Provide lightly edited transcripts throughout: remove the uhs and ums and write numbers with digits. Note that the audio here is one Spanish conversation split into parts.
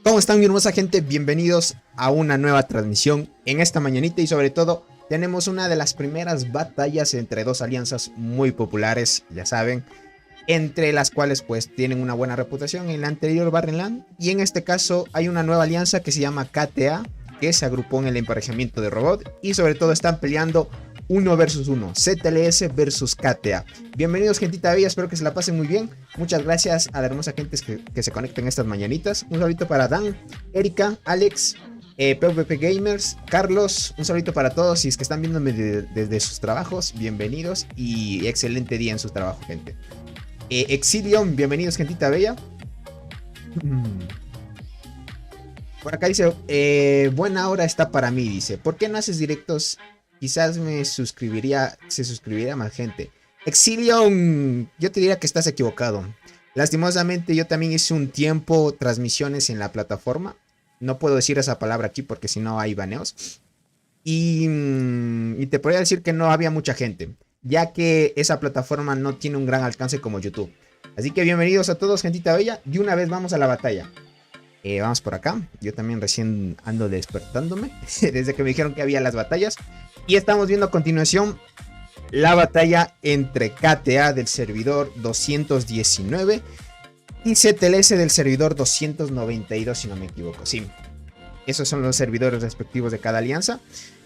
¿Cómo están, mi hermosa gente? Bienvenidos a una nueva transmisión en esta mañanita y sobre todo tenemos una de las primeras batallas entre dos alianzas muy populares, ya saben, entre las cuales pues tienen una buena reputación en la anterior Barrenland, y en este caso hay una nueva alianza que se llama KTA, que se agrupó en el emparejamiento de robot y sobre todo están peleando 1 versus 1, ZLS versus KTA. Bienvenidos, gentita bella, espero que se la pasen muy bien. Muchas gracias a la hermosa gente que se conecten estas mañanitas. Un saludito para Dan, Erika, Alex, PvP Gamers, Carlos. Un saludito para todos, si es que están viéndome desde sus trabajos, bienvenidos y excelente día en su trabajo, gente. Exilion, bienvenidos, gentita bella. Por acá dice, buena hora está para mí, dice. ¿Por qué no haces directos? Quizás se suscribiría más gente. Exilion, yo te diría que estás equivocado. Lastimosamente yo también hice un tiempo transmisiones en la plataforma. No puedo decir esa palabra aquí porque si no hay baneos. Y te podría decir que no había mucha gente, ya que esa plataforma no tiene un gran alcance como YouTube. Así que bienvenidos a todos, gentita bella. Y una vez vamos a la batalla. Vamos por acá. Yo también recién ando despertándome desde que me dijeron que había las batallas. Y estamos viendo a continuación la batalla entre KTA del servidor 219 y ZLS del servidor 292, si no me equivoco. Sí, esos son los servidores respectivos de cada alianza.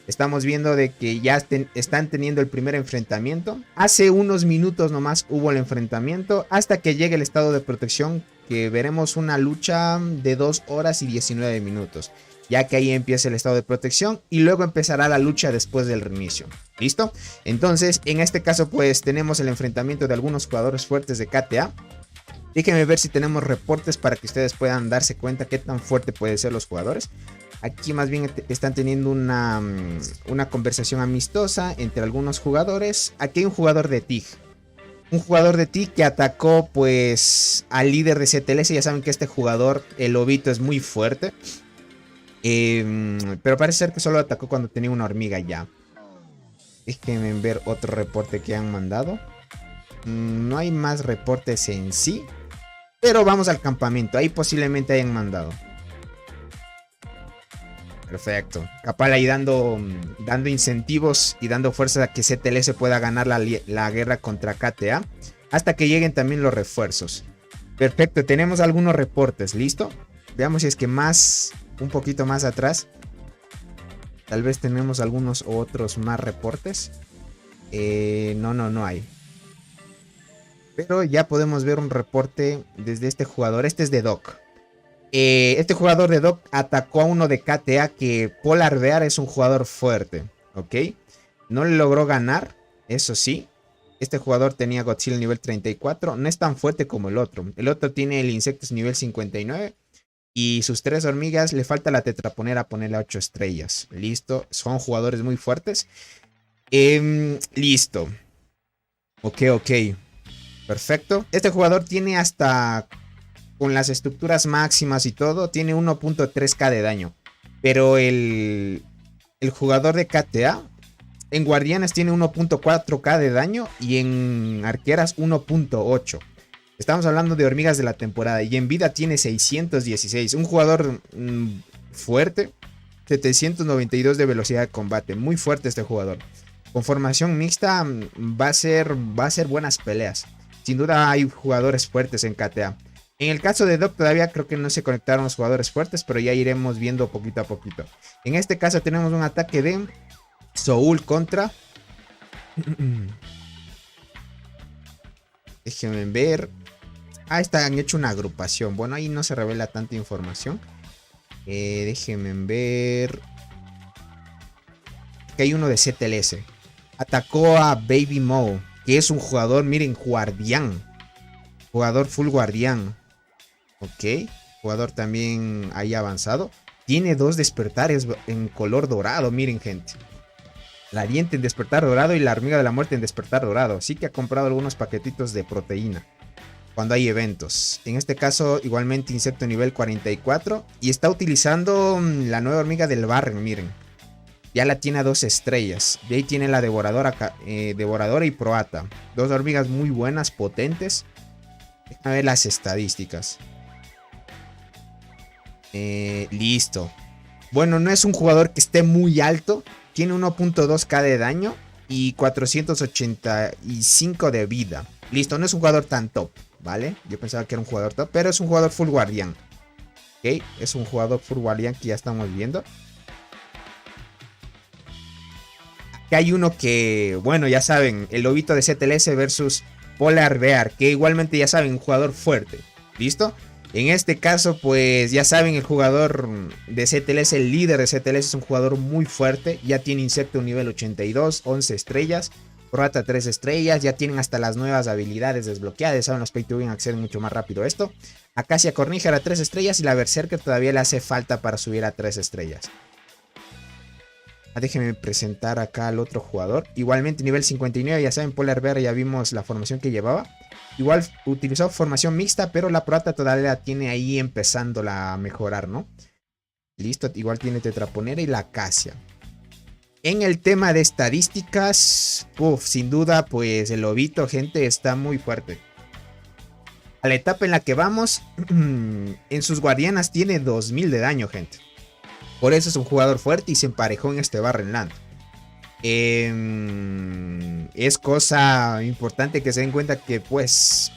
Estamos viendo de que ya están teniendo el primer enfrentamiento. Hace unos minutos nomás hubo el enfrentamiento hasta que llegue el estado de protección, que veremos una lucha de 2 horas y 19 minutos. Ya que ahí empieza el estado de protección y luego empezará la lucha después del reinicio. ¿Listo? Entonces, en este caso pues tenemos el enfrentamiento de algunos jugadores fuertes de KTA. Déjenme ver si tenemos reportes para que ustedes puedan darse cuenta qué tan fuerte pueden ser los jugadores. Aquí más bien están teniendo una conversación amistosa entre algunos jugadores. Aquí hay un jugador de TIG. Un jugador de TIG que atacó pues al líder de ZLS. Ya saben que este jugador, el lobito, es muy fuerte. Pero parece ser que solo atacó cuando tenía una hormiga ya. Déjenme ver otro reporte que han mandado. No hay más reportes en sí. Pero vamos al campamento. Ahí posiblemente hayan mandado. Perfecto. Capal ahí dando incentivos y dando fuerza a que ZLS pueda ganar la guerra contra KTA. Hasta que lleguen también los refuerzos. Perfecto. Tenemos algunos reportes. ¿Listo? Veamos si es que un poquito más atrás tal vez tenemos algunos otros más reportes. No hay. Pero ya podemos ver un reporte desde este jugador. Este es de Doc. Este jugador de Doc atacó a uno de KTA, que Polar Bear es un jugador fuerte. ¿Ok? No le logró ganar, eso sí. Este jugador tenía Godzilla nivel 34. No es tan fuerte como el otro. El otro tiene el Insectus nivel 59. Y sus 3 hormigas, le falta la tetraponera ponerle 8 estrellas. Listo. Son jugadores muy fuertes. Listo. Ok. Perfecto. Este jugador tiene hasta, con las estructuras máximas y todo, tiene 1.3k de daño. Pero el jugador de KTA en guardianes tiene 1.4k de daño. Y en arqueras 1.8. Estamos hablando de hormigas de la temporada. Y en vida tiene 616. Un jugador fuerte. 792 de velocidad de combate. Muy fuerte este jugador. Con formación mixta va a ser buenas peleas. Sin duda hay jugadores fuertes en KTA. En el caso de Doc todavía creo que no se conectaron los jugadores fuertes. Pero ya iremos viendo poquito a poquito. En este caso tenemos un ataque de Soul contra... Déjenme ver. Han hecho una agrupación. Bueno, ahí no se revela tanta información. Déjenme ver. Que hay uno de ZLS. Atacó a Baby Mo, que es un jugador, miren, guardián. Jugador full guardián. Ok. Jugador también ahí avanzado. Tiene 2 despertares en color dorado, miren, gente. La diente en despertar dorado y la hormiga de la muerte en despertar dorado. Así que ha comprado algunos paquetitos de proteína cuando hay eventos. En este caso igualmente insecto nivel 44. Y está utilizando la nueva hormiga del Barren, miren. Ya la tiene a 2 estrellas. De ahí tiene la devoradora y Proata. 2 hormigas muy buenas, potentes. Déjame ver las estadísticas. Listo. Bueno, no es un jugador que esté muy alto. Tiene 1.2k de daño y 485 de vida. Listo, no es un jugador tan top, ¿vale? Yo pensaba que era un jugador top, pero es un jugador full guardián. Ok, es un jugador full guardián que ya estamos viendo. Aquí hay uno que, bueno, ya saben, el lobito de CTLS versus Polar Bear, que igualmente ya saben, un jugador fuerte. ¿Listo? En este caso, pues ya saben, el jugador de CTLS, el líder de CTLS es un jugador muy fuerte. Ya tiene Insecto nivel 82, 11 estrellas, Rata 3 estrellas, ya tienen hasta las nuevas habilidades desbloqueadas. Saben, los Pay to Win acceden mucho más rápido a esto. Acacia Cornígera 3 estrellas y la Berserker todavía le hace falta para subir a 3 estrellas. Déjenme presentar acá al otro jugador. Igualmente nivel 59, ya saben, Polar Bear, ya vimos la formación que llevaba. Igual utilizó formación mixta, pero la Prota todavía la tiene ahí empezándola a mejorar, ¿no? Listo, igual tiene Tetraponera y la Acacia. En el tema de estadísticas, sin duda, pues el lobito, gente, está muy fuerte. A la etapa en la que vamos, en sus guardianas tiene 2000 de daño, gente. Por eso es un jugador fuerte y se emparejó en este Barren Land. Es cosa importante que se den cuenta que pues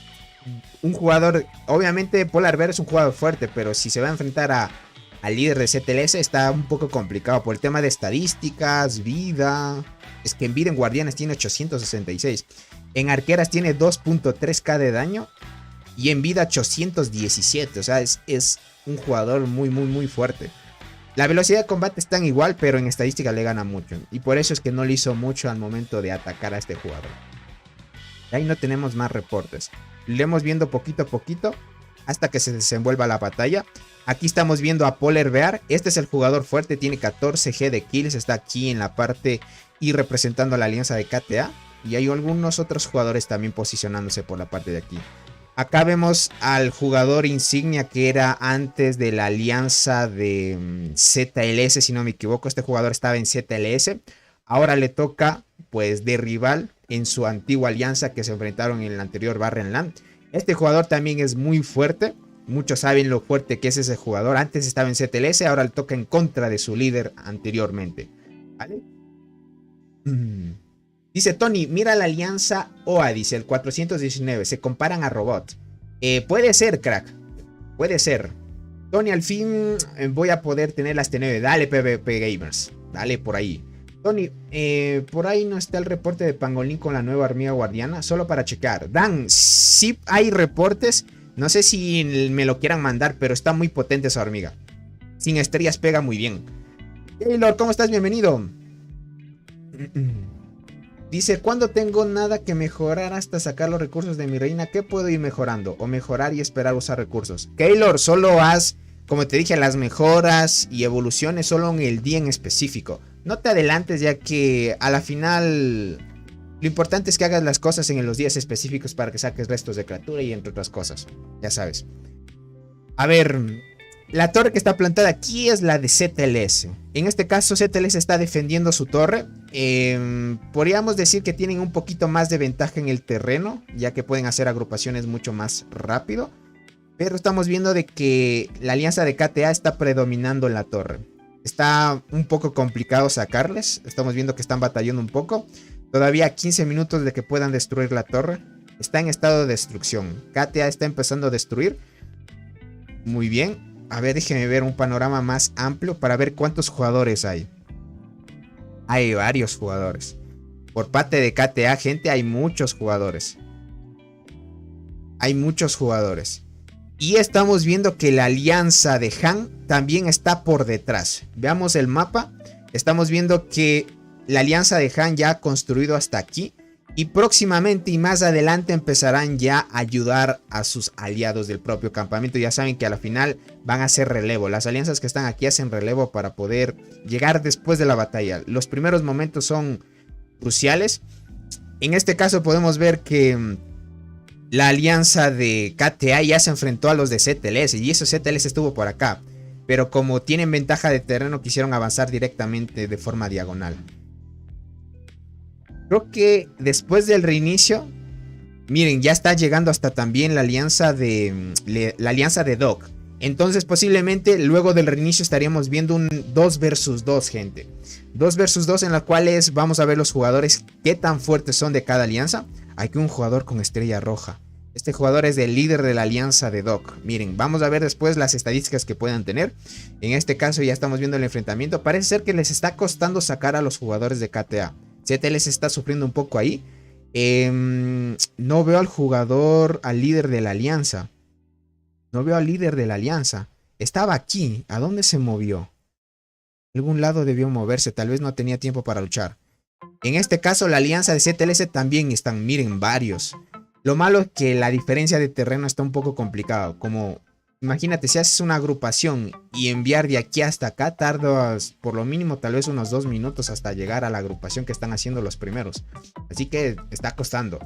un jugador, obviamente Polar Bear es un jugador fuerte, pero si se va a enfrentar al líder de CTLS está un poco complicado por el tema de estadísticas, vida. Es que en vida en guardianes tiene 866, en arqueras tiene 2.3k de daño y en vida 817, o sea es un jugador muy fuerte. La velocidad de combate están igual, pero en estadística le gana mucho. Y por eso es que no le hizo mucho al momento de atacar a este jugador. Ahí no tenemos más reportes. Lo iremos viendo poquito a poquito hasta que se desenvuelva la batalla. Aquí estamos viendo a Polar Bear. Este es el jugador fuerte, tiene 14G de kills. Está aquí en la parte y representando a la alianza de KTA. Y hay algunos otros jugadores también posicionándose por la parte de aquí. Acá vemos al jugador insignia que era antes de la alianza de ZLS, si no me equivoco. Este jugador estaba en ZLS. Ahora le toca, pues, de rival en su antigua alianza que se enfrentaron en el anterior Barren Land. Este jugador también es muy fuerte. Muchos saben lo fuerte que es ese jugador. Antes estaba en ZLS, ahora le toca en contra de su líder anteriormente. ¿Vale? Dice Tony, mira la alianza OA, dice el 419, se comparan a Robot. Puede ser, crack, puede ser. Tony, al fin voy a poder tener las T9. Dale, PvP Gamers, dale por ahí. Tony, por ahí no está el reporte de Pangolín con la nueva hormiga guardiana, solo para checar. Dan, sí hay reportes, no sé si me lo quieran mandar, pero está muy potente esa hormiga. Sin estrellas pega muy bien. Taylor, ¿cómo estás? Bienvenido. Dice, cuando tengo nada que mejorar hasta sacar los recursos de mi reina, ¿qué puedo ir mejorando? O mejorar y esperar usar recursos. Keylor, solo haz, como te dije, las mejoras y evoluciones solo en el día en específico. No te adelantes, ya que a la final lo importante es que hagas las cosas en los días específicos para que saques restos de criatura y entre otras cosas. Ya sabes. A ver, la torre que está plantada aquí es la de ZLS. En este caso ZLS está defendiendo su torre. Podríamos decir que tienen un poquito más de ventaja en el terreno, ya que pueden hacer agrupaciones mucho más rápido. Pero estamos viendo de que la alianza de KTA está predominando en la torre. Está un poco complicado sacarles. Estamos viendo que están batallando un poco. Todavía 15 minutos de que puedan destruir la torre. Está en estado de destrucción. KTA está empezando a destruir. Muy bien. A ver, déjenme ver un panorama más amplio para ver cuántos jugadores hay. Hay varios jugadores. Por parte de KTA, gente, hay muchos jugadores. Hay muchos jugadores. Y estamos viendo que la alianza de Han también está por detrás. Veamos el mapa. Estamos viendo que la alianza de Han ya ha construido hasta aquí. Y próximamente y más adelante empezarán ya a ayudar a sus aliados del propio campamento. Ya saben que a la final van a hacer relevo. Las alianzas que están aquí hacen relevo para poder llegar después de la batalla. Los primeros momentos son cruciales. En este caso podemos ver que la alianza de KTA ya se enfrentó a los de ZLS. Y eso ZLS estuvo por acá. Pero como tienen ventaja de terreno, quisieron avanzar directamente de forma diagonal. Creo que después del reinicio, miren, ya está llegando hasta también la alianza de Doc. Entonces posiblemente luego del reinicio estaríamos viendo un 2 versus 2, gente. 2 versus 2 en las cuales vamos a ver los jugadores qué tan fuertes son de cada alianza. Aquí un jugador con estrella roja. Este jugador es el líder de la alianza de Doc. Miren, vamos a ver después las estadísticas que puedan tener. En este caso ya estamos viendo el enfrentamiento. Parece ser que les está costando sacar a los jugadores de KTA. CTLS está sufriendo un poco ahí. No veo al jugador, al líder de la alianza. No veo al líder de la alianza. Estaba aquí. ¿A dónde se movió? A algún lado debió moverse. Tal vez no tenía tiempo para luchar. En este caso la alianza de CTLS también están. Miren, varios. Lo malo es que la diferencia de terreno está un poco complicado. Como, imagínate, si haces una agrupación y enviar de aquí hasta acá, tardas por lo mínimo tal vez unos 2 minutos hasta llegar a la agrupación que están haciendo los primeros. Así que está costando.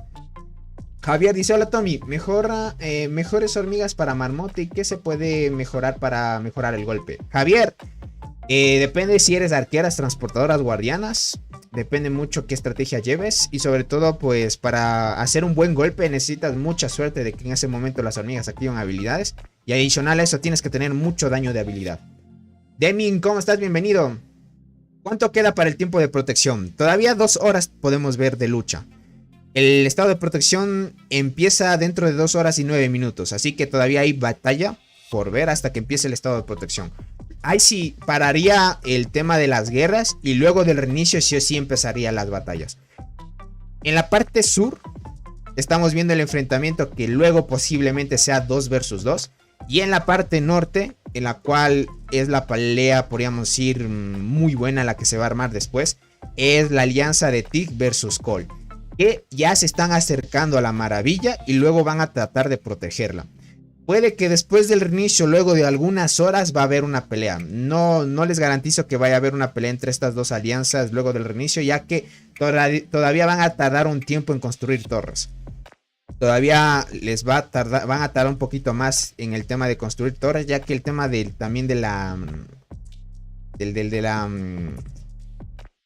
Javier dice, hola Tommy, mejores hormigas para marmota y qué se puede mejorar para mejorar el golpe. Javier, depende si eres arqueras, transportadoras, guardianas. Depende mucho qué estrategia lleves. Y sobre todo pues para hacer un buen golpe necesitas mucha suerte de que en ese momento las hormigas activan habilidades. Y adicional a eso tienes que tener mucho daño de habilidad. Deming, ¿cómo estás? Bienvenido. ¿Cuánto queda para el tiempo de protección? Todavía 2 horas podemos ver de lucha. El estado de protección empieza dentro de 2 horas y 9 minutos. Así que todavía hay batalla por ver hasta que empiece el estado de protección. Ahí sí pararía el tema de las guerras. Y luego del reinicio sí o sí empezaría las batallas. En la parte sur estamos viendo el enfrentamiento que luego posiblemente sea 2 versus 2. Y en la parte norte, en la cual es la pelea, podríamos decir, muy buena, la que se va a armar después, es la alianza de Tig versus Cole, que ya se están acercando a la maravilla y luego van a tratar de protegerla. Puede que después del reinicio, luego de algunas horas, va a haber una pelea. No les garantizo que vaya a haber una pelea entre estas dos alianzas luego del reinicio, ya que todavía van a tardar un tiempo en construir torres. Todavía les va a tardar, van a tardar un poquito más en el tema de construir torres, ya que el tema también de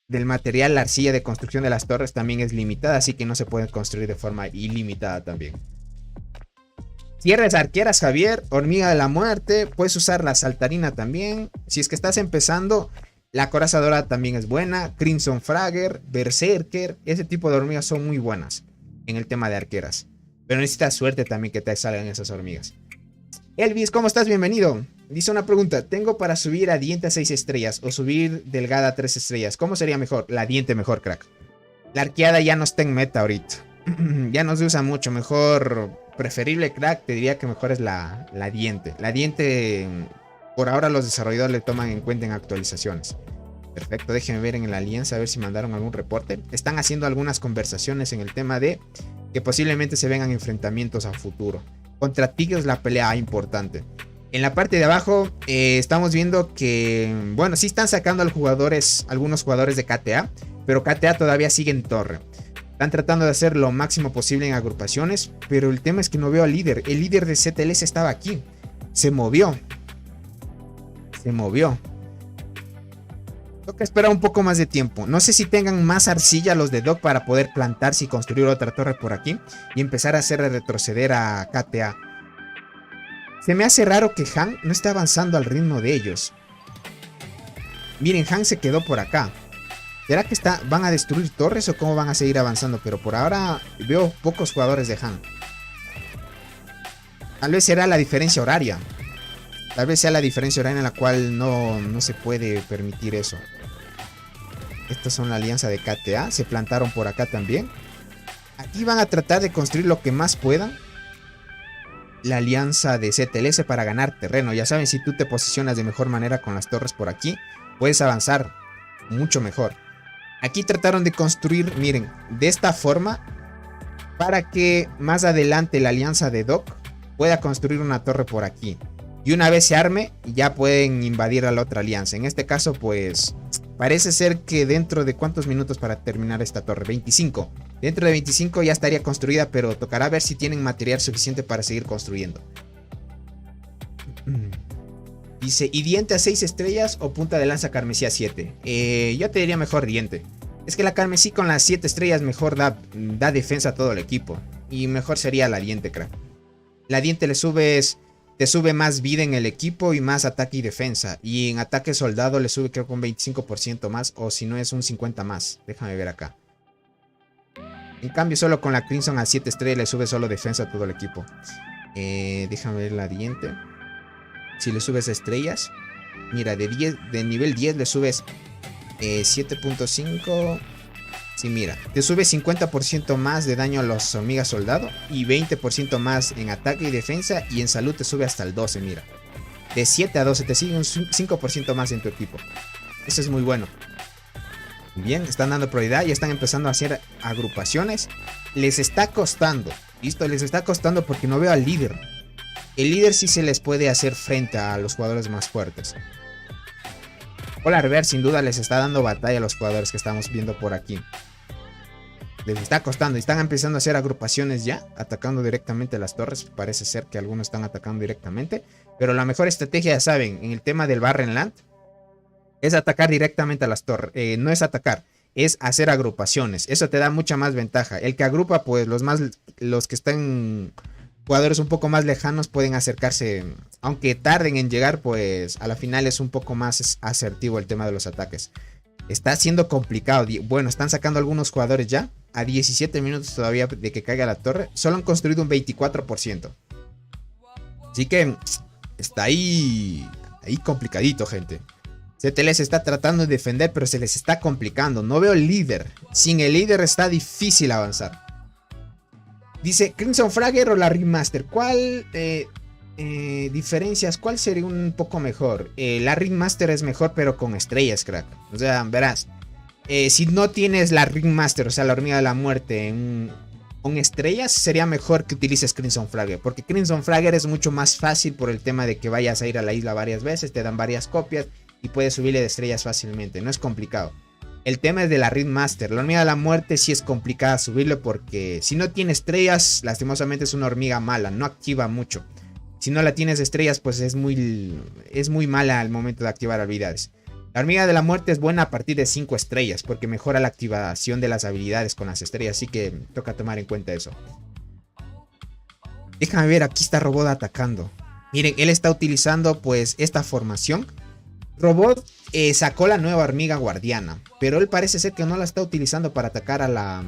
del material, la arcilla de construcción de las torres también es limitada, así que no se pueden construir de forma ilimitada también. Tierras arqueras, Javier, hormiga de la muerte, puedes usar la saltarina también. Si es que estás empezando, la coraza dorada también es buena. Crimson Fragger, Berserker, ese tipo de hormigas son muy buenas en el tema de arqueras. Pero necesitas suerte también que te salgan esas hormigas. Elvis, ¿cómo estás? Bienvenido. Dice una pregunta, tengo para subir a diente a 6 estrellas o subir delgada a 3 estrellas. ¿Cómo sería mejor? La diente mejor, crack. La arqueada ya no está en meta ahorita. Ya no se usa mucho. Mejor, preferible, crack, te diría que mejor es la diente. La diente, por ahora los desarrolladores le toman en cuenta en actualizaciones. Perfecto, déjenme ver en la alianza a ver si mandaron algún reporte. Están haciendo algunas conversaciones en el tema de que posiblemente se vengan enfrentamientos a futuro. Contra Tigres la pelea importante. En la parte de abajo estamos viendo que, bueno, sí están sacando a algunos jugadores de KTA, pero KTA todavía sigue en torre. Están tratando de hacer lo máximo posible en agrupaciones, pero el tema es que no veo al líder. El líder de CTLS estaba aquí. Se movió. Toca esperar un poco más de tiempo. No sé si tengan más arcilla los de Doc para poder plantarse y construir otra torre por aquí y empezar a hacer retroceder a KTA. Se me hace raro que Han no esté avanzando al ritmo de ellos. Miren, Han se quedó por acá. ¿Será que van a destruir torres o cómo van a seguir avanzando? Pero por ahora veo pocos jugadores de Han. Tal vez será la diferencia horaria. Tal vez sea la diferencia horaria en la cual no se puede permitir eso. Estas son la alianza de KTA. Se plantaron por acá también. Aquí van a tratar de construir lo que más puedan. La alianza de CTLS para ganar terreno. Ya saben, si tú te posicionas de mejor manera con las torres por aquí, puedes avanzar mucho mejor. Aquí trataron de construir, miren, de esta forma, para que más adelante la alianza de Doc pueda construir una torre por aquí. Y una vez se arme, ya pueden invadir a la otra alianza. En este caso, pues, parece ser que dentro de ¿cuántos minutos para terminar esta torre? 25. Dentro de 25 ya estaría construida, pero tocará ver si tienen material suficiente para seguir construyendo. Dice, ¿y diente a 6 estrellas o punta de lanza carmesí a 7? Yo te diría mejor diente. Es que la carmesí con las 7 estrellas mejor da defensa a todo el equipo. Y mejor sería la diente, crack. La diente le subes te sube más vida en el equipo y más ataque y defensa. Y en ataque soldado le sube creo con 25% más. O si no es un 50 más. Déjame ver acá. En cambio solo con la Crimson a 7 estrellas le sube solo defensa a todo el equipo. Déjame ver la diente. Si le subes estrellas. Mira, de nivel 10 le subes 7.5. Sí, mira, te sube 50% más de daño a los hormigas soldado y 20% más en ataque y defensa, y en salud te sube hasta el 12, mira. De 7 a 12 te sigue un 5% más en tu equipo. Eso es muy bueno. Bien, están dando prioridad y están empezando a hacer agrupaciones. Les está costando, listo, les está costando porque no veo al líder. El líder sí se les puede hacer frente a los jugadores más fuertes. Polar Bear sin duda les está dando batalla a los jugadores que estamos viendo por aquí. Les está costando. Están empezando a hacer agrupaciones ya. Atacando directamente a las torres. Parece ser que algunos están atacando directamente. Pero la mejor estrategia, ya saben, en el tema del Barrenland, es atacar directamente a las torres. No es atacar, es hacer agrupaciones. Eso te da mucha más ventaja. El que agrupa, pues los que están... Jugadores un poco más lejanos pueden acercarse, aunque tarden en llegar, pues a la final es un poco más asertivo el tema de los ataques. Está siendo complicado. Bueno, están sacando algunos jugadores ya. A 17 minutos todavía de que caiga la torre. Solo han construido un 24%. Así que está ahí complicadito, gente. CTLS está tratando de defender, pero se les está complicando. No veo el líder. Sin el líder está difícil avanzar. Dice Crimson Fragger o la Ringmaster. ¿Cuál diferencias? ¿Cuál sería un poco mejor? La Ringmaster es mejor, pero con estrellas, crack. O sea, verás. Si no tienes la Ringmaster, o sea, la hormiga de la muerte con estrellas, sería mejor que utilices Crimson Fragger. Porque Crimson Fragger es mucho más fácil por el tema de que vayas a ir a la isla varias veces, te dan varias copias y puedes subirle de estrellas fácilmente. No es complicado. El tema es de la Ringmaster. La hormiga de la muerte sí es complicada subirle porque si no tiene estrellas, lastimosamente es una hormiga mala, no activa mucho. Si no la tienes estrellas, pues es muy mala al momento de activar habilidades. La hormiga de la muerte es buena a partir de 5 estrellas porque mejora la activación de las habilidades con las estrellas, así que toca tomar en cuenta eso. Déjame ver, aquí está Robot atacando. Miren, él está utilizando pues esta formación. Robot sacó la nueva hormiga guardiana, pero él parece ser que no la está utilizando para atacar a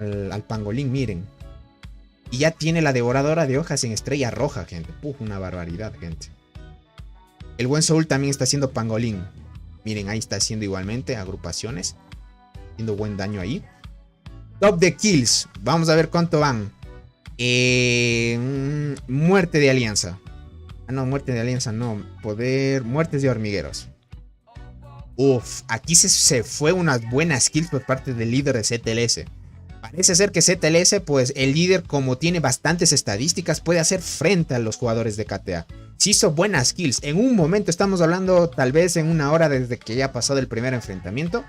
al pangolín, miren. Y ya tiene la devoradora de hojas en estrella roja, gente. Una barbaridad, gente. El buen Soul también está haciendo pangolín. Miren, ahí está haciendo igualmente agrupaciones. Haciendo buen daño ahí. Top de kills. Vamos a ver cuánto van. Muerte de alianza. No, muerte de alianza no. Poder. Muertes de hormigueros. Uf, aquí se fue unas buenas kills por parte del líder de CTLS. Parece ser que CTLS, pues el líder, como tiene bastantes estadísticas, puede hacer frente a los jugadores de KTA. Si hizo buenas kills. En un momento, estamos hablando tal vez en una hora desde que ya ha pasado el primer enfrentamiento.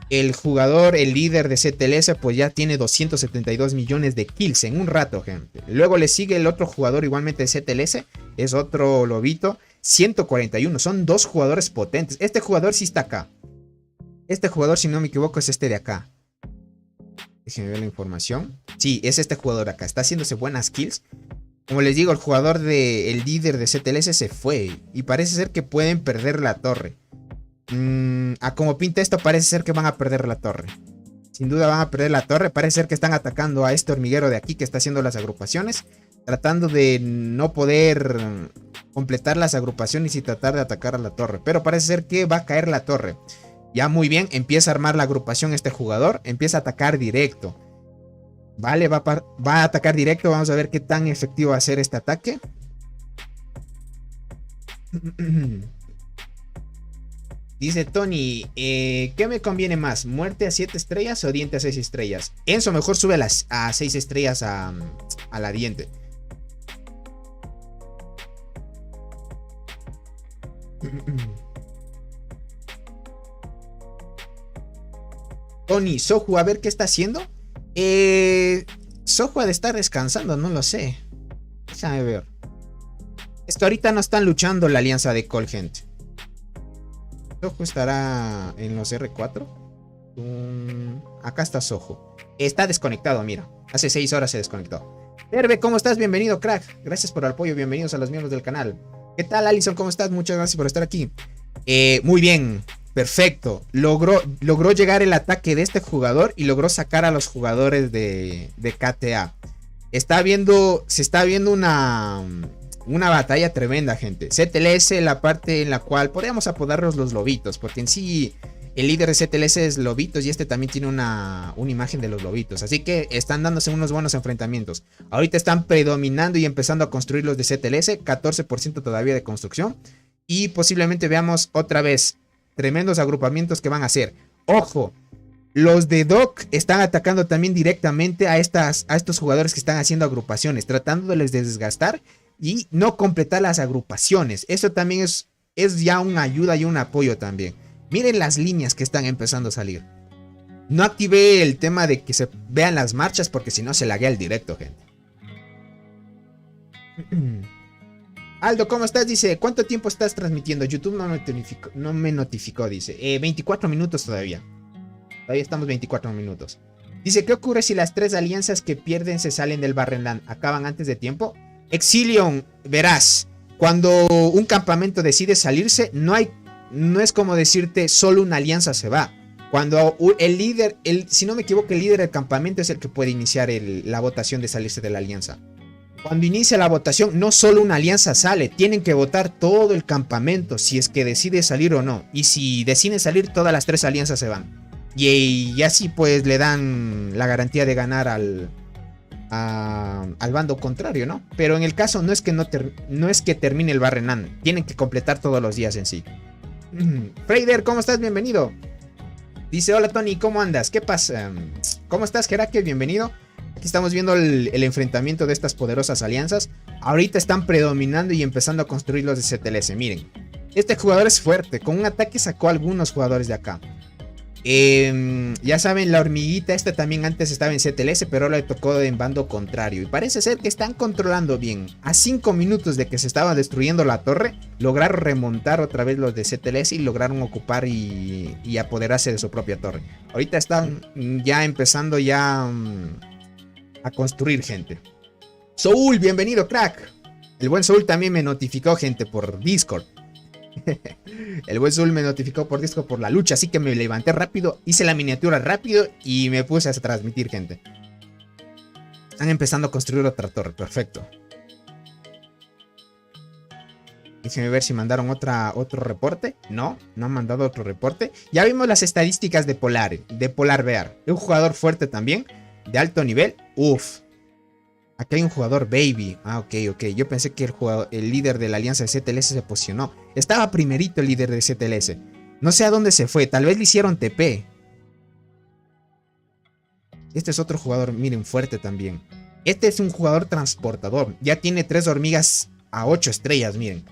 El jugador, el líder de CTLS, pues ya tiene 272 millones de kills en un rato, gente. Luego le sigue el otro jugador igualmente de CTLS. Es otro lobito. 141. Son dos jugadores potentes. Este jugador sí está acá. Este jugador, si no me equivoco, es este de acá. Déjenme ver la información. Sí, es este jugador acá. Está haciéndose buenas kills. Como les digo, el líder de CTLS se fue. Y parece ser que pueden perder la torre. A como pinta esto, parece ser que van a perder la torre. Sin duda van a perder la torre. Parece ser que están atacando a este hormiguero de aquí que está haciendo las agrupaciones. Tratando de no poder completar las agrupaciones y tratar de atacar a la torre. Pero parece ser que va a caer la torre. Ya muy bien, empieza a armar la agrupación este jugador. Empieza a atacar directo. Vale, va a atacar directo. Vamos a ver qué tan efectivo va a ser este ataque. Dice Tony, ¿qué me conviene más? ¿Muerte a 7 estrellas o diente a 6 estrellas? Enzo mejor sube a 6 estrellas a la diente. Tony, Sohu, a ver qué está haciendo. Sohu ha de estar descansando, no lo sé. Déjame ver. Esto ahorita no están luchando la alianza de Cole, gente. Sohu estará en los R4. Acá está Sohu. Está desconectado, mira. Hace 6 horas se desconectó. Herbe, ¿cómo estás? Bienvenido, crack. Gracias por el apoyo. Bienvenidos a los miembros del canal. ¿Qué tal, Alison? ¿Cómo estás? Muchas gracias por estar aquí. Muy bien. Perfecto. Logró llegar el ataque de este jugador y logró sacar a los jugadores de KTA. Se está viendo una batalla tremenda, gente. CTLS, la parte en la cual podríamos apodarlos los lobitos, porque en sí el líder de CTLS es Lobitos y este también tiene una imagen de los lobitos. Así que están dándose unos buenos enfrentamientos. Ahorita están predominando y empezando a construir los de CTLS. 14% todavía de construcción. Y posiblemente veamos otra vez tremendos agrupamientos que van a hacer. ¡Ojo! Los de Doc están atacando también directamente a estos jugadores que están haciendo agrupaciones, tratándoles de desgastar y no completar las agrupaciones. Eso también es ya una ayuda y un apoyo también. Miren las líneas que están empezando a salir. No activé el tema de que se vean las marchas porque si no se laguea el directo, gente. Aldo, ¿cómo estás? Dice, ¿cuánto tiempo estás transmitiendo? YouTube no me notificó, dice. 24 minutos todavía. Todavía estamos 24 minutos. Dice, ¿qué ocurre si las 3 alianzas que pierden se salen del Barrenland? ¿Acaban antes de tiempo? Exilion, verás, cuando un campamento decide salirse, no es como decirte solo una alianza se va. Cuando el líder, si no me equivoco, el líder del campamento es el que puede iniciar la votación de salirse de la alianza. Cuando inicia la votación, no solo una alianza sale, tienen que votar todo el campamento si es que decide salir o no. Y si deciden salir, todas las 3 alianzas se van. Y así pues le dan la garantía de ganar al bando contrario, ¿no? Pero en el caso no es que termine el Barrenland, tienen que completar todos los días en sí. Freider, ¿cómo estás? Bienvenido. Dice, hola Tony, ¿cómo andas? ¿Qué pasa? ¿Cómo estás, Gerake? Bienvenido. Aquí estamos viendo el enfrentamiento de estas poderosas alianzas. Ahorita están predominando y empezando a construir los de CTLS. Miren, este jugador es fuerte. Con un ataque sacó a algunos jugadores de acá. Ya saben, la hormiguita esta también antes estaba en CTLS, pero ahora le tocó en bando contrario. Y parece ser que están controlando bien. A 5 minutos de que se estaba destruyendo la torre, lograron remontar otra vez los de CTLS y lograron ocupar y apoderarse de su propia torre. Ahorita están ya empezando a construir, gente. Soul, bienvenido, crack. El buen Soul también me notificó, gente, por Discord. El buen Soul me notificó por Discord por la lucha, así que me levanté rápido, hice la miniatura rápido y me puse a transmitir, gente. Están empezando a construir otra torre, perfecto. Déjenme ver si mandaron otro reporte. No han mandado otro reporte. Ya vimos las estadísticas de Polar Bear. Un jugador fuerte también, de alto nivel. Uff. Aquí hay un jugador baby. Ah, ok. Yo pensé que el líder de la alianza de CTLS se posicionó. Estaba primerito el líder de CTLS. No sé a dónde se fue. Tal vez le hicieron TP. Este es otro jugador, miren, fuerte también. Este es un jugador transportador. Ya tiene 3 hormigas a 8 estrellas, miren.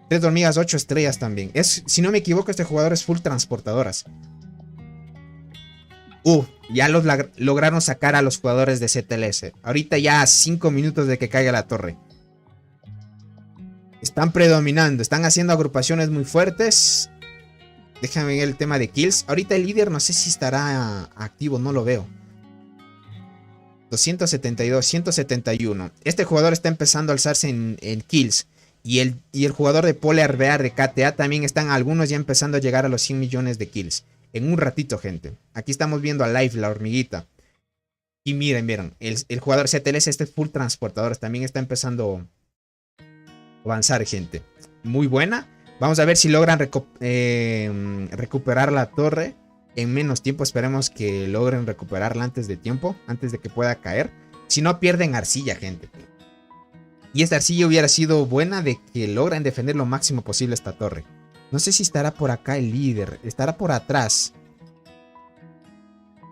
3 hormigas 8 estrellas también. Si no me equivoco, este jugador es full transportadoras. Ya lograron sacar a los jugadores de CTLS. Ahorita ya a 5 minutos de que caiga la torre. Están predominando. Están haciendo agrupaciones muy fuertes. Déjame ver el tema de kills. Ahorita el líder no sé si estará activo. No lo veo. 272, 171. Este jugador está empezando a alzarse en kills. Y el jugador de Polar Bear de KTA también están algunos ya empezando a llegar a los 100 millones de kills. En un ratito, gente. Aquí estamos viendo a Live, la hormiguita. Y miren, el jugador CTLS, este full transportadores, también está empezando a avanzar, gente. Muy buena. Vamos a ver si logran recuperar la torre en menos tiempo. Esperemos que logren recuperarla antes de tiempo, antes de que pueda caer. Si no, pierden arcilla, gente. Y esta arcilla hubiera sido buena de que logren defender lo máximo posible esta torre. No sé si estará por acá el líder. Estará por atrás.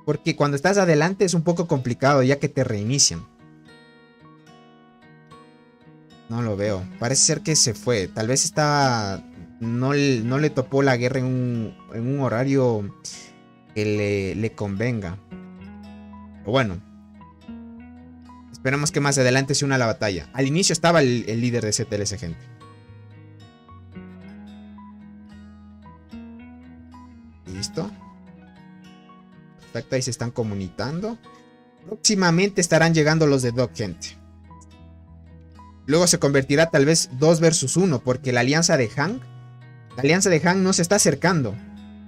Porque cuando estás adelante es un poco complicado ya que te reinician. No lo veo. Parece ser que se fue. Tal vez estaba... No le topó la guerra en un horario que le convenga. Pero bueno. Esperemos que más adelante se una a la batalla. Al inicio estaba el líder de CTLS, gente. Listo. Perfecto, ahí se están comunicando. Próximamente estarán llegando los de Doc, gente. Luego se convertirá tal vez 2 versus 1, porque la alianza de Han no se está acercando.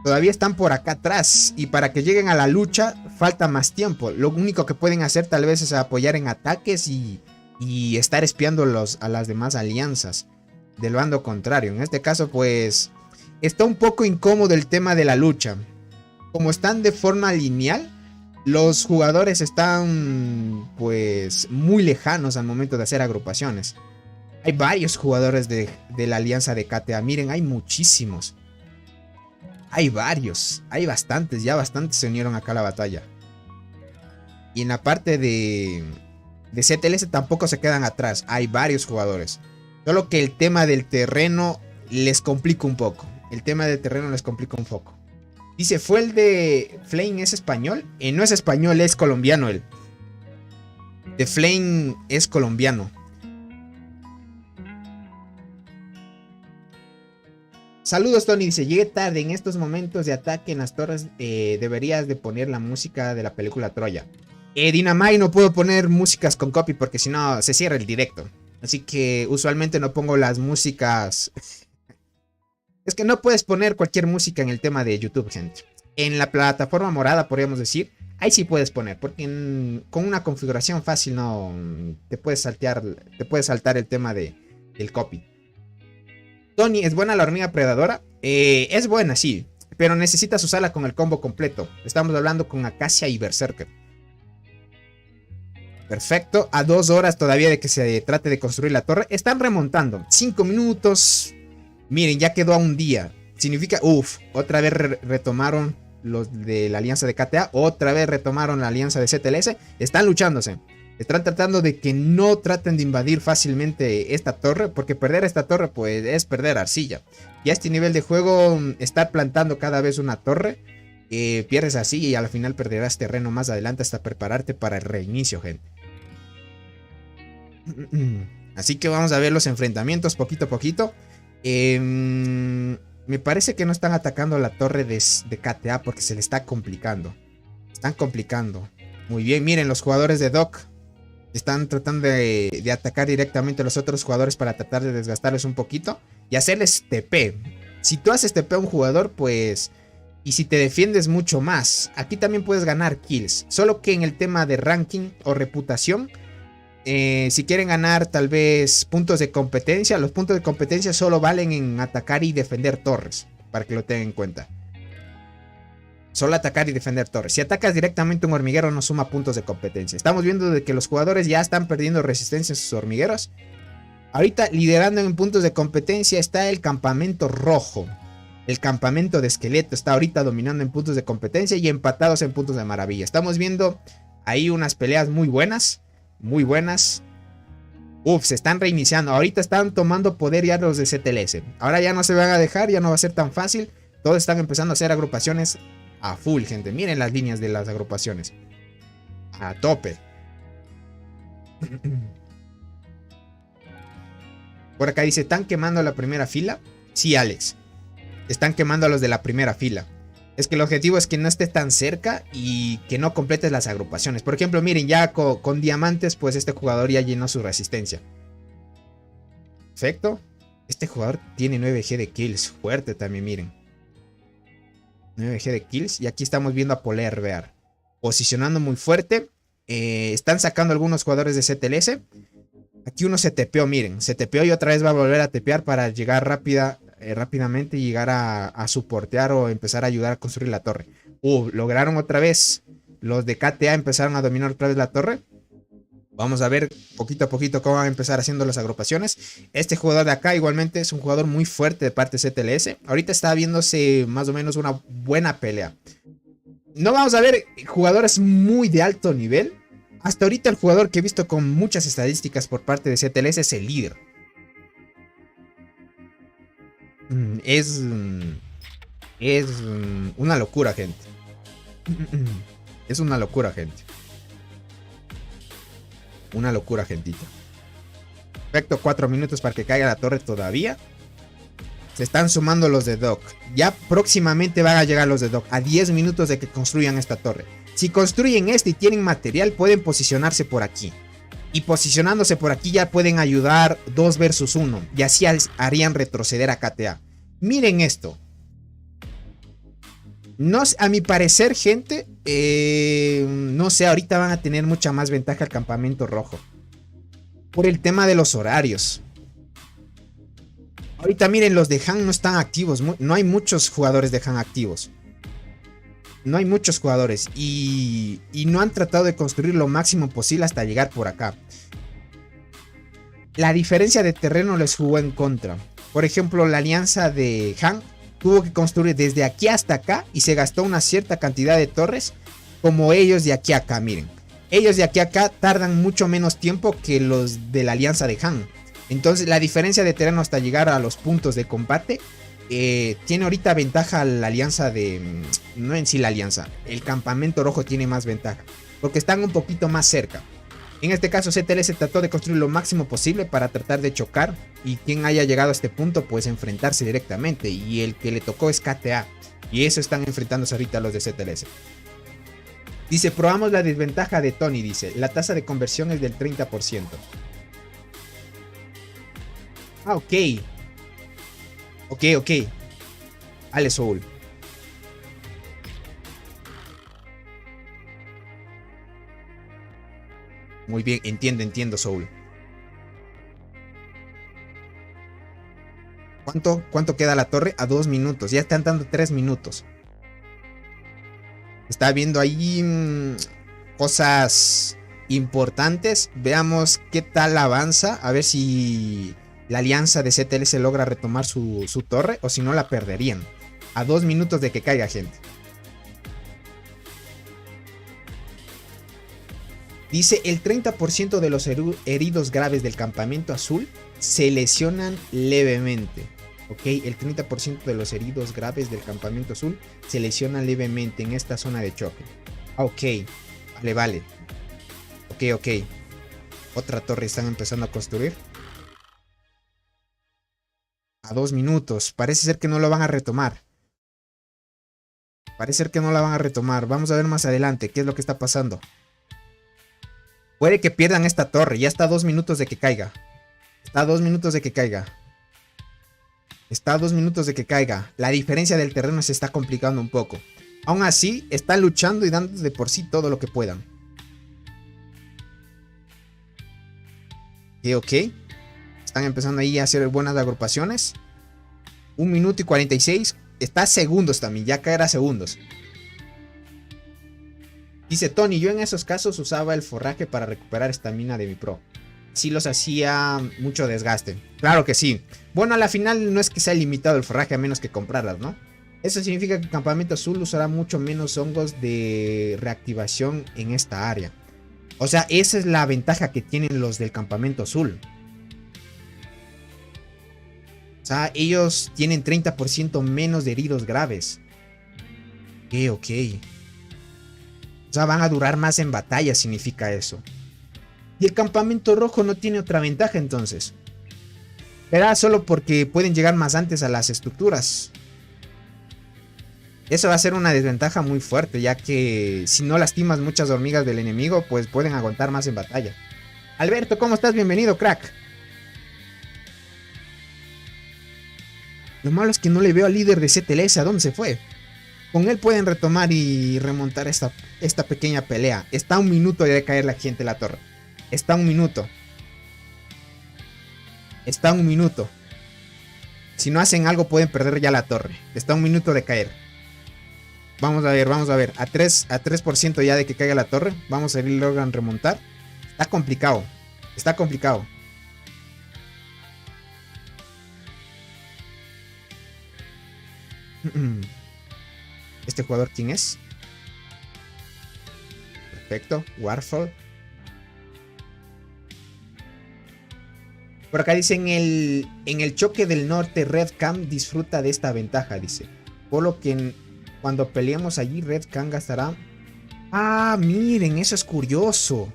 Todavía están por acá atrás, y para que lleguen a la lucha falta más tiempo. Lo único que pueden hacer tal vez es apoyar en ataques y estar espiando a las demás alianzas del bando contrario. En este caso pues está un poco incómodo el tema de la lucha. Como están de forma lineal, los jugadores están pues muy lejanos al momento de hacer agrupaciones. Hay varios jugadores de la alianza de KTA. Miren, hay muchísimos. Hay varios. Hay bastantes. Ya bastantes se unieron acá a la batalla. Y en la parte de CTLS tampoco se quedan atrás. Hay varios jugadores. Solo que el tema del terreno les complica un poco. Dice, ¿fue el de Flame es español? No es español, es colombiano él. De Flame es colombiano. Saludos, Tony. Dice, llegué tarde. En estos momentos de ataque en las torres deberías de poner la música de la película Troya. Dynamite, no puedo poner músicas con copy porque si no se cierra el directo. Así que usualmente no pongo las músicas. Es que no puedes poner cualquier música en el tema de YouTube, gente. En la plataforma morada, podríamos decir, ahí sí puedes poner. Porque con una configuración fácil no te puedes saltar el tema del copy. Tony, ¿es buena la hormiga predadora? Es buena, sí. Pero necesitas usarla con el combo completo. Estamos hablando con Acacia y Berserker. Perfecto. A 2 horas todavía de que se trate de construir la torre. Están remontando. 5 minutos. Miren, ya quedó a un día. Significa, otra vez retomaron los de la alianza de KTA. Otra vez retomaron la alianza de CTLS. Están luchándose. Están tratando de que no traten de invadir fácilmente esta torre. Porque perder esta torre pues es perder arcilla. Y a este nivel de juego, estar plantando cada vez una torre, pierdes así y al final perderás terreno más adelante hasta prepararte para el reinicio, gente. Así que vamos a ver los enfrentamientos poquito a poquito. Me parece que no están atacando la torre de KTA porque se le está complicando. Están complicando. Muy bien, miren, los jugadores de Doc están tratando de atacar directamente a los otros jugadores para tratar de desgastarles un poquito y hacerles TP. Si tú haces TP a un jugador, pues, y si te defiendes mucho más, aquí también puedes ganar kills. Solo que en el tema de ranking o reputación, si quieren ganar tal vez puntos de competencia, los puntos de competencia solo valen en atacar y defender torres, para que lo tengan en cuenta. Solo atacar y defender torres. Si atacas directamente un hormiguero no suma puntos de competencia. Estamos viendo de que los jugadores ya están perdiendo resistencia en sus hormigueros. Ahorita liderando en puntos de competencia está el campamento rojo. El campamento de esqueleto está ahorita dominando en puntos de competencia y empatados en puntos de maravilla. Estamos viendo ahí unas peleas muy buenas. Muy buenas. Se están reiniciando. Ahorita están tomando poder ya los de CTLS. Ahora ya no se van a dejar, ya no va a ser tan fácil. Todos están empezando a hacer agrupaciones a full, gente. Miren las líneas de las agrupaciones. A tope. Por acá dice, ¿están quemando la primera fila? Sí, Alex. Están quemando a los de la primera fila. Es que el objetivo es que no estés tan cerca y que no completes las agrupaciones. Por ejemplo, miren, ya con diamantes, pues este jugador ya llenó su resistencia. Perfecto. Este jugador tiene 9G de kills. Fuerte también, miren. 9G de kills. Y aquí estamos viendo a Poler Bear. Posicionando muy fuerte. Están sacando algunos jugadores de CTLS. Aquí uno se tepeó, miren. Se tepeó y otra vez va a volver a tepear para llegar rápidamente y llegar a soportear o empezar a ayudar a construir la torre. Lograron otra vez. Los de KTA empezaron a dominar otra vez la torre. Vamos a ver poquito a poquito cómo van a empezar haciendo las agrupaciones. Este jugador de acá igualmente es un jugador muy fuerte de parte de CTLS. Ahorita está viéndose más o menos una buena pelea. No vamos a ver jugadores muy de alto nivel. Hasta ahorita el jugador que he visto con muchas estadísticas por parte de CTLS es el líder. Es una locura, gente. Es una locura, gente. Una locura, gentita. Perfecto, 4 minutos para que caiga la torre todavía. Se están sumando los de Doc. Ya próximamente van a llegar los de Doc. A 10 minutos de que construyan esta torre. Si construyen este y tienen material, pueden posicionarse por aquí. Y posicionándose por aquí ya pueden ayudar 2 versus 1. Y así harían retroceder a KTA. Miren esto. No, a mi parecer, gente, no sé, ahorita van a tener mucha más ventaja el campamento rojo. Por el tema de los horarios. Ahorita miren, los de Han no están activos. No hay muchos jugadores de Han activos. No hay muchos jugadores. Y no han tratado de construir lo máximo posible hasta llegar por acá. La diferencia de terreno les jugó en contra. Por ejemplo, la alianza de Han tuvo que construir desde aquí hasta acá. Y se gastó una cierta cantidad de torres. Como ellos de aquí a acá, miren. Ellos de aquí a acá tardan mucho menos tiempo que los de la alianza de Han. Entonces la diferencia de terreno hasta llegar a los puntos de combate tiene ahorita ventaja la alianza de... No en sí la alianza. El campamento rojo tiene más ventaja. Porque están un poquito más cerca. En este caso CTLS trató de construir lo máximo posible para tratar de chocar. Y quien haya llegado a este punto pues enfrentarse directamente. Y el que le tocó es KTA. Y eso están enfrentándose ahorita los de CTLS. Dice, probamos la desventaja de Tony, dice. La tasa de conversión es del 30%. Ah, ok. Ok. Ale Soul. Muy bien, entiendo, Soul. ¿Cuánto queda la torre? A 2 minutos. Ya están dando 3 minutos. Está viendo ahí cosas importantes. Veamos qué tal avanza. A ver si la alianza de CTLS logra retomar su torre. O si no la perderían. A 2 minutos de que caiga, gente. Dice, el 30% de los heridos graves del campamento azul se lesionan levemente. Ok, el 30% de los heridos graves del campamento azul se lesionan levemente en esta zona de choque. Ok, vale. Ok. Otra torre están empezando a construir. A 2 minutos. Parece ser que no lo van a retomar. Vamos a ver más adelante qué es lo que está pasando. Puede que pierdan esta torre. Ya está a 2 minutos de que caiga. Está a 2 minutos de que caiga. La diferencia del terreno se está complicando un poco. Aún así, están luchando y dando de por sí todo lo que puedan. Ok. Están empezando ahí a hacer buenas agrupaciones. 1 minuto y 46. Está a segundos también. Ya caerá a segundos. Dice Tony, yo en esos casos usaba el forraje para recuperar estamina de mi pro. Sí los hacía mucho desgaste. Claro que sí. Bueno, a la final no es que sea limitado el forraje a menos que comprarlas, ¿no? Eso significa que el campamento azul usará mucho menos hongos de reactivación en esta área. O sea, esa es la ventaja que tienen los del campamento azul. O sea, ellos tienen 30% menos de heridos graves. Ok. O sea, van a durar más en batalla, significa eso. Y el campamento rojo no tiene otra ventaja entonces. Será solo porque pueden llegar más antes a las estructuras. Eso va a ser una desventaja muy fuerte, ya que si no lastimas muchas hormigas del enemigo, pues pueden aguantar más en batalla. Alberto, ¿cómo estás? Bienvenido, crack. Lo malo es que no le veo al líder de CTLS. ¿A dónde se fue? Con él pueden retomar y remontar esta pequeña pelea. Está a 1 minuto de caer la gente la torre. Está a 1 minuto. Si no hacen algo pueden perder ya la torre. Está a 1 minuto de caer. Vamos a ver. A 3% ya de que caiga la torre. Vamos a ver si logran remontar. Está complicado. ¿Este jugador quién es? Perfecto, Warfall. Por acá dice en el choque del norte Red Cam disfruta de esta ventaja, dice. Por lo que cuando peleemos allí Red Cam gastará... Ah, miren, eso es curioso.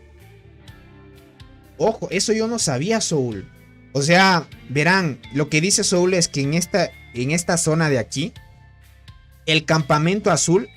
Ojo, eso yo no sabía, Soul. O sea, verán, lo que dice Soul es que en esta zona de aquí, el campamento azul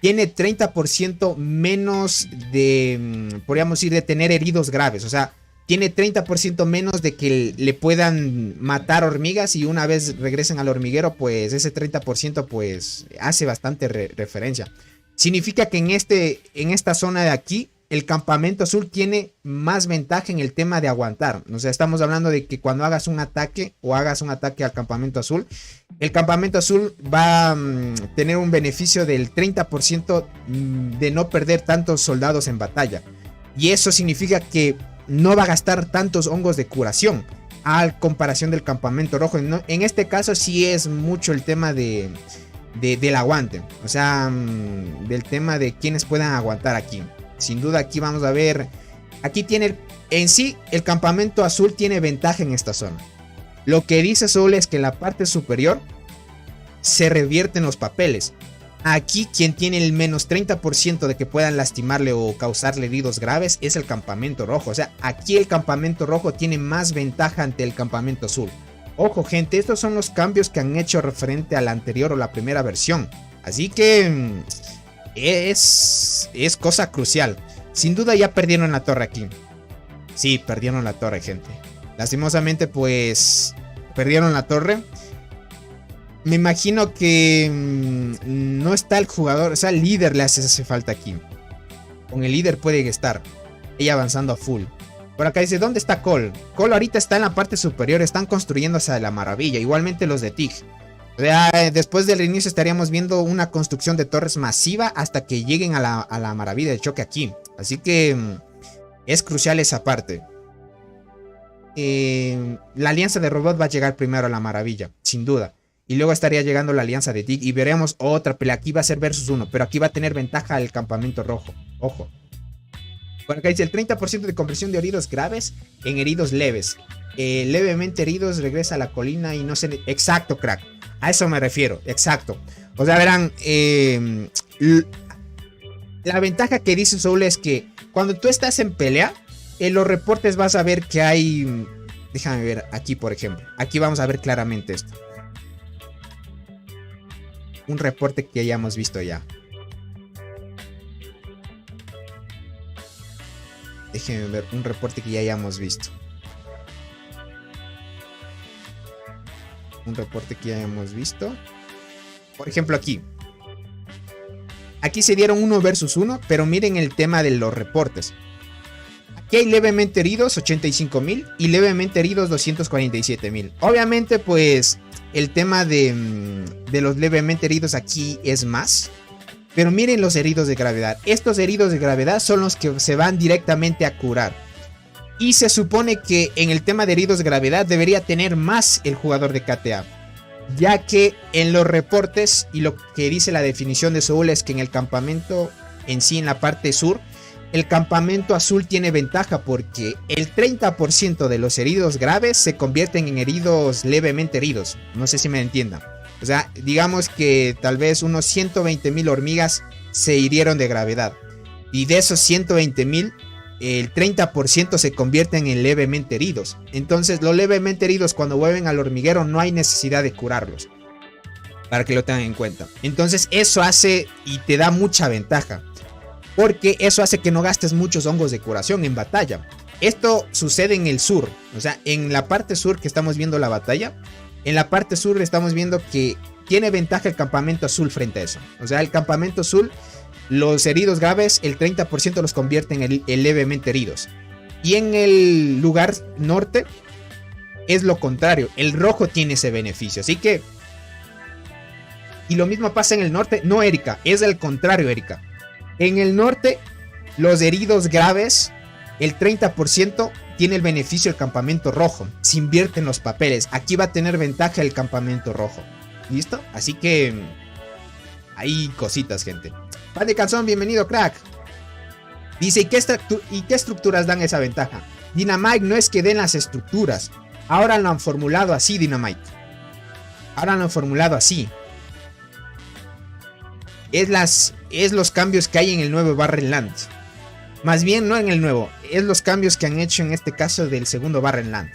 tiene 30% menos de, podríamos decir, de tener heridos graves. O sea, tiene 30% menos de que le puedan matar hormigas y una vez regresen al hormiguero, pues ese 30% pues hace bastante referencia. Significa que en esta zona de aquí, el campamento azul tiene más ventaja en el tema de aguantar. O sea, estamos hablando de que cuando hagas un ataque o hagas un ataque al campamento azul, el campamento azul va a tener un beneficio del 30% de no perder tantos soldados en batalla. Y eso significa que no va a gastar tantos hongos de curación a comparación del campamento rojo. En este caso sí es mucho el tema del aguante. O sea, del tema de quienes puedan aguantar aquí. Sin duda aquí vamos a ver. Aquí tiene en sí el campamento azul tiene ventaja en esta zona. Lo que dice Soul es que en la parte superior se revierten los papeles. Aquí quien tiene el menos 30% de que puedan lastimarle o causarle heridos graves es el campamento rojo. O sea, aquí el campamento rojo tiene más ventaja ante el campamento azul. Ojo gente, estos son los cambios que han hecho referente a la anterior o la primera versión. Así que es cosa crucial. Sin duda ya perdieron la torre aquí. Sí, perdieron la torre gente. Lastimosamente pues perdieron la torre. Me imagino que no está el jugador, o sea, el líder le hace falta aquí. Con el líder puede estar. Ella avanzando a full. Por acá dice, ¿dónde está Cole? Cole ahorita está en la parte superior, están construyendo hacia la maravilla. Igualmente los de TIG. O sea, después del inicio estaríamos viendo una construcción de torres masiva hasta que lleguen a la maravilla de choque aquí. Así que es crucial esa parte. La alianza de robot va a llegar primero a la maravilla, sin duda. Y luego estaría llegando la alianza de TIG. Y veremos otra pelea. Aquí va a ser versus 1. Pero aquí va a tener ventaja el campamento rojo. Ojo. Bueno, acá dice el 30% de compresión de heridos graves en heridos leves. Levemente heridos regresa a la colina y no se... Exacto, crack. A eso me refiero. Exacto. O sea, verán. La ventaja que dice Soul es que cuando tú estás en pelea, en los reportes vas a ver que hay... Déjame ver aquí, por ejemplo. Aquí vamos a ver claramente esto. Un reporte que hayamos visto ya. Déjenme ver un reporte que ya hayamos visto. Un reporte que ya hayamos visto. Por ejemplo aquí. Aquí se dieron 1 versus 1. Pero miren el tema de los reportes. Aquí hay levemente heridos 85,000 y levemente heridos 247,000. Obviamente pues el tema de los levemente heridos aquí es más. Pero miren los heridos de gravedad. Estos heridos de gravedad son los que se van directamente a curar. Y se supone que en el tema de heridos de gravedad debería tener más el jugador de KTA. Ya que en los reportes y lo que dice la definición de Soul es que en el campamento en sí, en la parte sur, el campamento azul tiene ventaja porque el 30% de los heridos graves se convierten en heridos levemente heridos. No sé si me entiendan. O sea, digamos que tal vez unos 120,000 hormigas se hirieron de gravedad. Y de esos 120,000, el 30% se convierten en levemente heridos. Entonces los levemente heridos cuando vuelven al hormiguero no hay necesidad de curarlos. Para que lo tengan en cuenta. Entonces eso hace y te da mucha ventaja. Porque eso hace que no gastes muchos hongos de curación en batalla. Esto sucede en el sur. O sea, en la parte sur que estamos viendo la batalla. En la parte sur estamos viendo que tiene ventaja el campamento azul frente a eso. O sea, el campamento azul, los heridos graves, el 30% los convierte en levemente heridos. Y en el lugar norte es lo contrario. El rojo tiene ese beneficio. Así que... Y lo mismo pasa en el norte. No, Erika, es el contrario, Erika. En el norte, los heridos graves, el 30% tiene el beneficio del campamento rojo. Se invierte en los papeles. Aquí va a tener ventaja el campamento rojo. ¿Listo? Así que... hay cositas, gente. Pan de calzón, bienvenido, crack. Dice, ¿y qué estructuras dan esa ventaja? Dynamite no es que den las estructuras. Ahora lo han formulado así, Dynamite. Ahora lo han formulado así. Es los cambios que hay en el nuevo Barrenland. Más bien no en el nuevo. Es los cambios que han hecho en este caso del segundo Barrenland.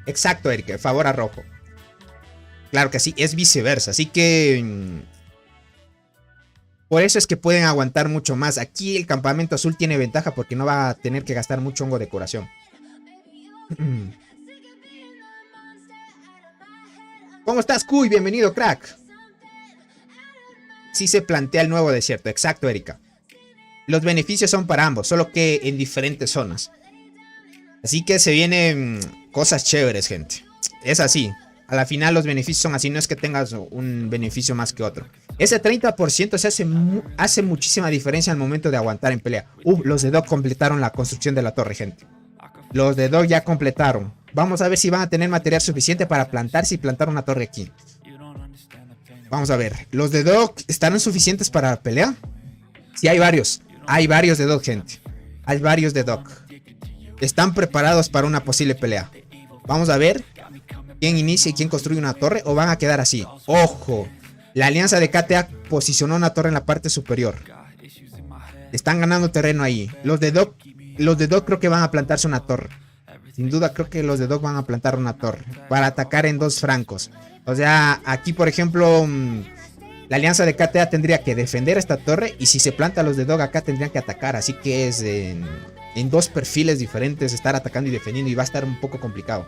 Exacto, Erika. Favor a rojo. Claro que sí, es viceversa. Así que por eso es que pueden aguantar mucho más. Aquí el campamento azul tiene ventaja porque no va a tener que gastar mucho hongo de curación. ¿Cómo estás, Cuy? Bienvenido, crack. Sí se plantea el nuevo desierto. Exacto, Erika. Los beneficios son para ambos, solo que en diferentes zonas. Así que se vienen cosas chéveres, gente. Es así. A la final los beneficios son así. No es que tengas un beneficio más que otro. Ese 30% se hace muchísima diferencia al momento de aguantar en pelea. Los de Dog completaron la construcción de la torre, gente. Los de Dog ya completaron. Vamos a ver si van a tener material suficiente para plantarse y plantar una torre aquí. Vamos a ver. ¿Los de Dog estarán suficientes para la pelea? Sí, hay varios. Hay varios de Dog, gente. Hay varios de Dog. Están preparados para una posible pelea. Vamos a ver quién inicia y quién construye una torre o van a quedar así. ¡Ojo! La alianza de KTA posicionó una torre en la parte superior. Están ganando terreno ahí. Los de Dog creo que van a plantarse una torre. Sin duda creo que los de Dog van a plantar una torre para atacar en dos francos. O sea, aquí por ejemplo la alianza de KTA tendría que defender esta torre. Y si se planta los de Dog acá tendrían que atacar. Así que es en dos perfiles diferentes estar atacando y defendiendo. Y va a estar un poco complicado.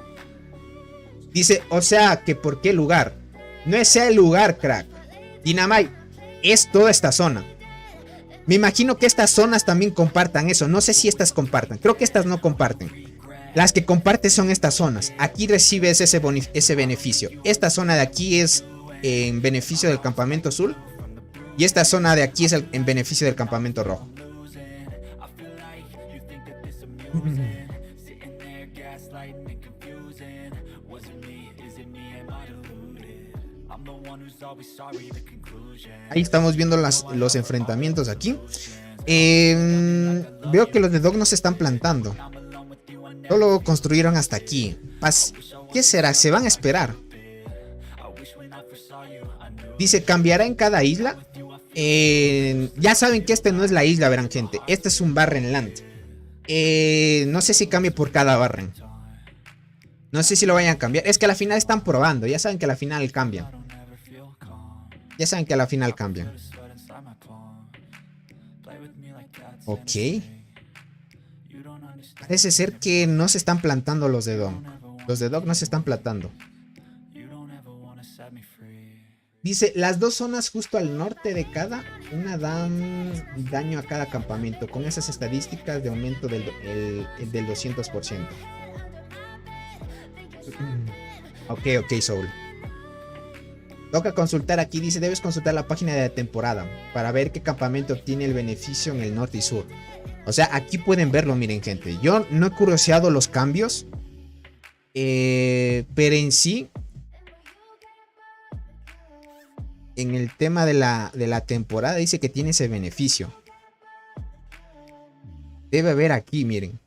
Dice, o sea, que ¿por qué lugar? No es el lugar, crack. Dynamite es toda esta zona. Me imagino que estas zonas también compartan eso. No sé si estas compartan. Creo que estas no comparten. Las que comparten son estas zonas. Aquí recibes ese beneficio. Esta zona de aquí es en beneficio del campamento azul. Y esta zona de aquí es en beneficio del campamento rojo. Ahí estamos viendo los enfrentamientos aquí. Veo que los de Dog no se están plantando. Solo construyeron hasta aquí. ¿Qué será? ¿Se van a esperar? Dice, ¿cambiará en cada isla? Ya saben que este no es la isla, verán, gente. Este es un Barren Land. No sé si cambie por cada Barren. No sé si lo vayan a cambiar. Es que a la final están probando. Ya saben que a la final cambian. Ya saben que a la final cambian. Ok. Parece ser que no se están plantando los de Dog. Los de Dog no se están plantando. Dice, las dos zonas justo al norte de cada una dan daño a cada campamento. Con esas estadísticas de aumento del 200%. Ok, Soul. Toca consultar aquí, dice, debes consultar la página de la temporada para ver qué campamento obtiene el beneficio en el norte y sur. O sea, aquí pueden verlo, miren, gente. Yo no he curioseado los cambios, pero en sí, en el tema de la temporada, dice que tiene ese beneficio. Debe haber aquí, miren.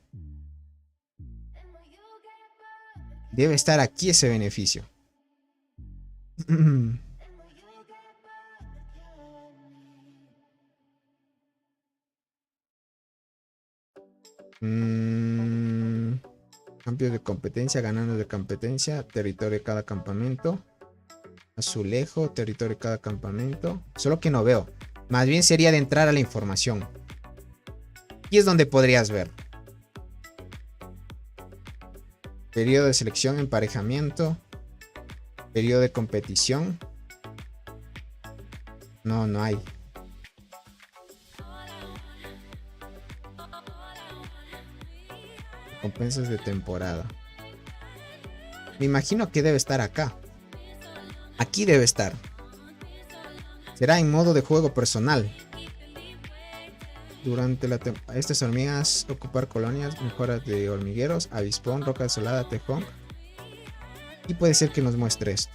Debe estar aquí ese beneficio. Cambios de competencia, ganando de competencia, territorio de cada campamento, azulejo, territorio de cada campamento. Solo que no veo. Más bien sería de entrar a la información. Aquí es donde podrías ver. Periodo de selección, emparejamiento. Periodo de competición. No hay. Recompensas de temporada. Me imagino que debe estar acá. Aquí debe estar. Será en modo de juego personal. Durante la temporada. Estas hormigas ocupar colonias, mejoras de hormigueros, avispón, roca desolada, tejón. Y puede ser que nos muestre esto.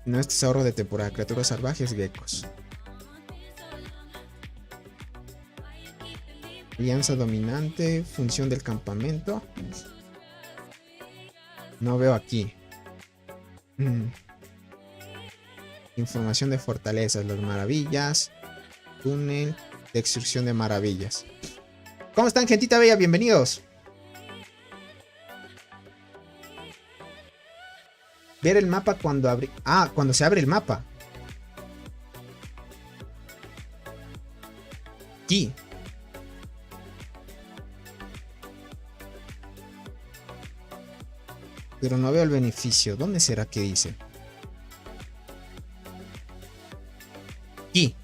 No, este es ahorro de temporada. Criaturas salvajes, geckos. Alianza dominante. Función del campamento. No veo aquí. Información de fortalezas. Las maravillas. Túnel. Destrucción de maravillas. ¿Cómo están, gentita bella? Bienvenidos. Ver el mapa cuando abre... Ah, cuando se abre el mapa. Aquí. Pero no veo el beneficio. ¿Dónde será que dice? Aquí.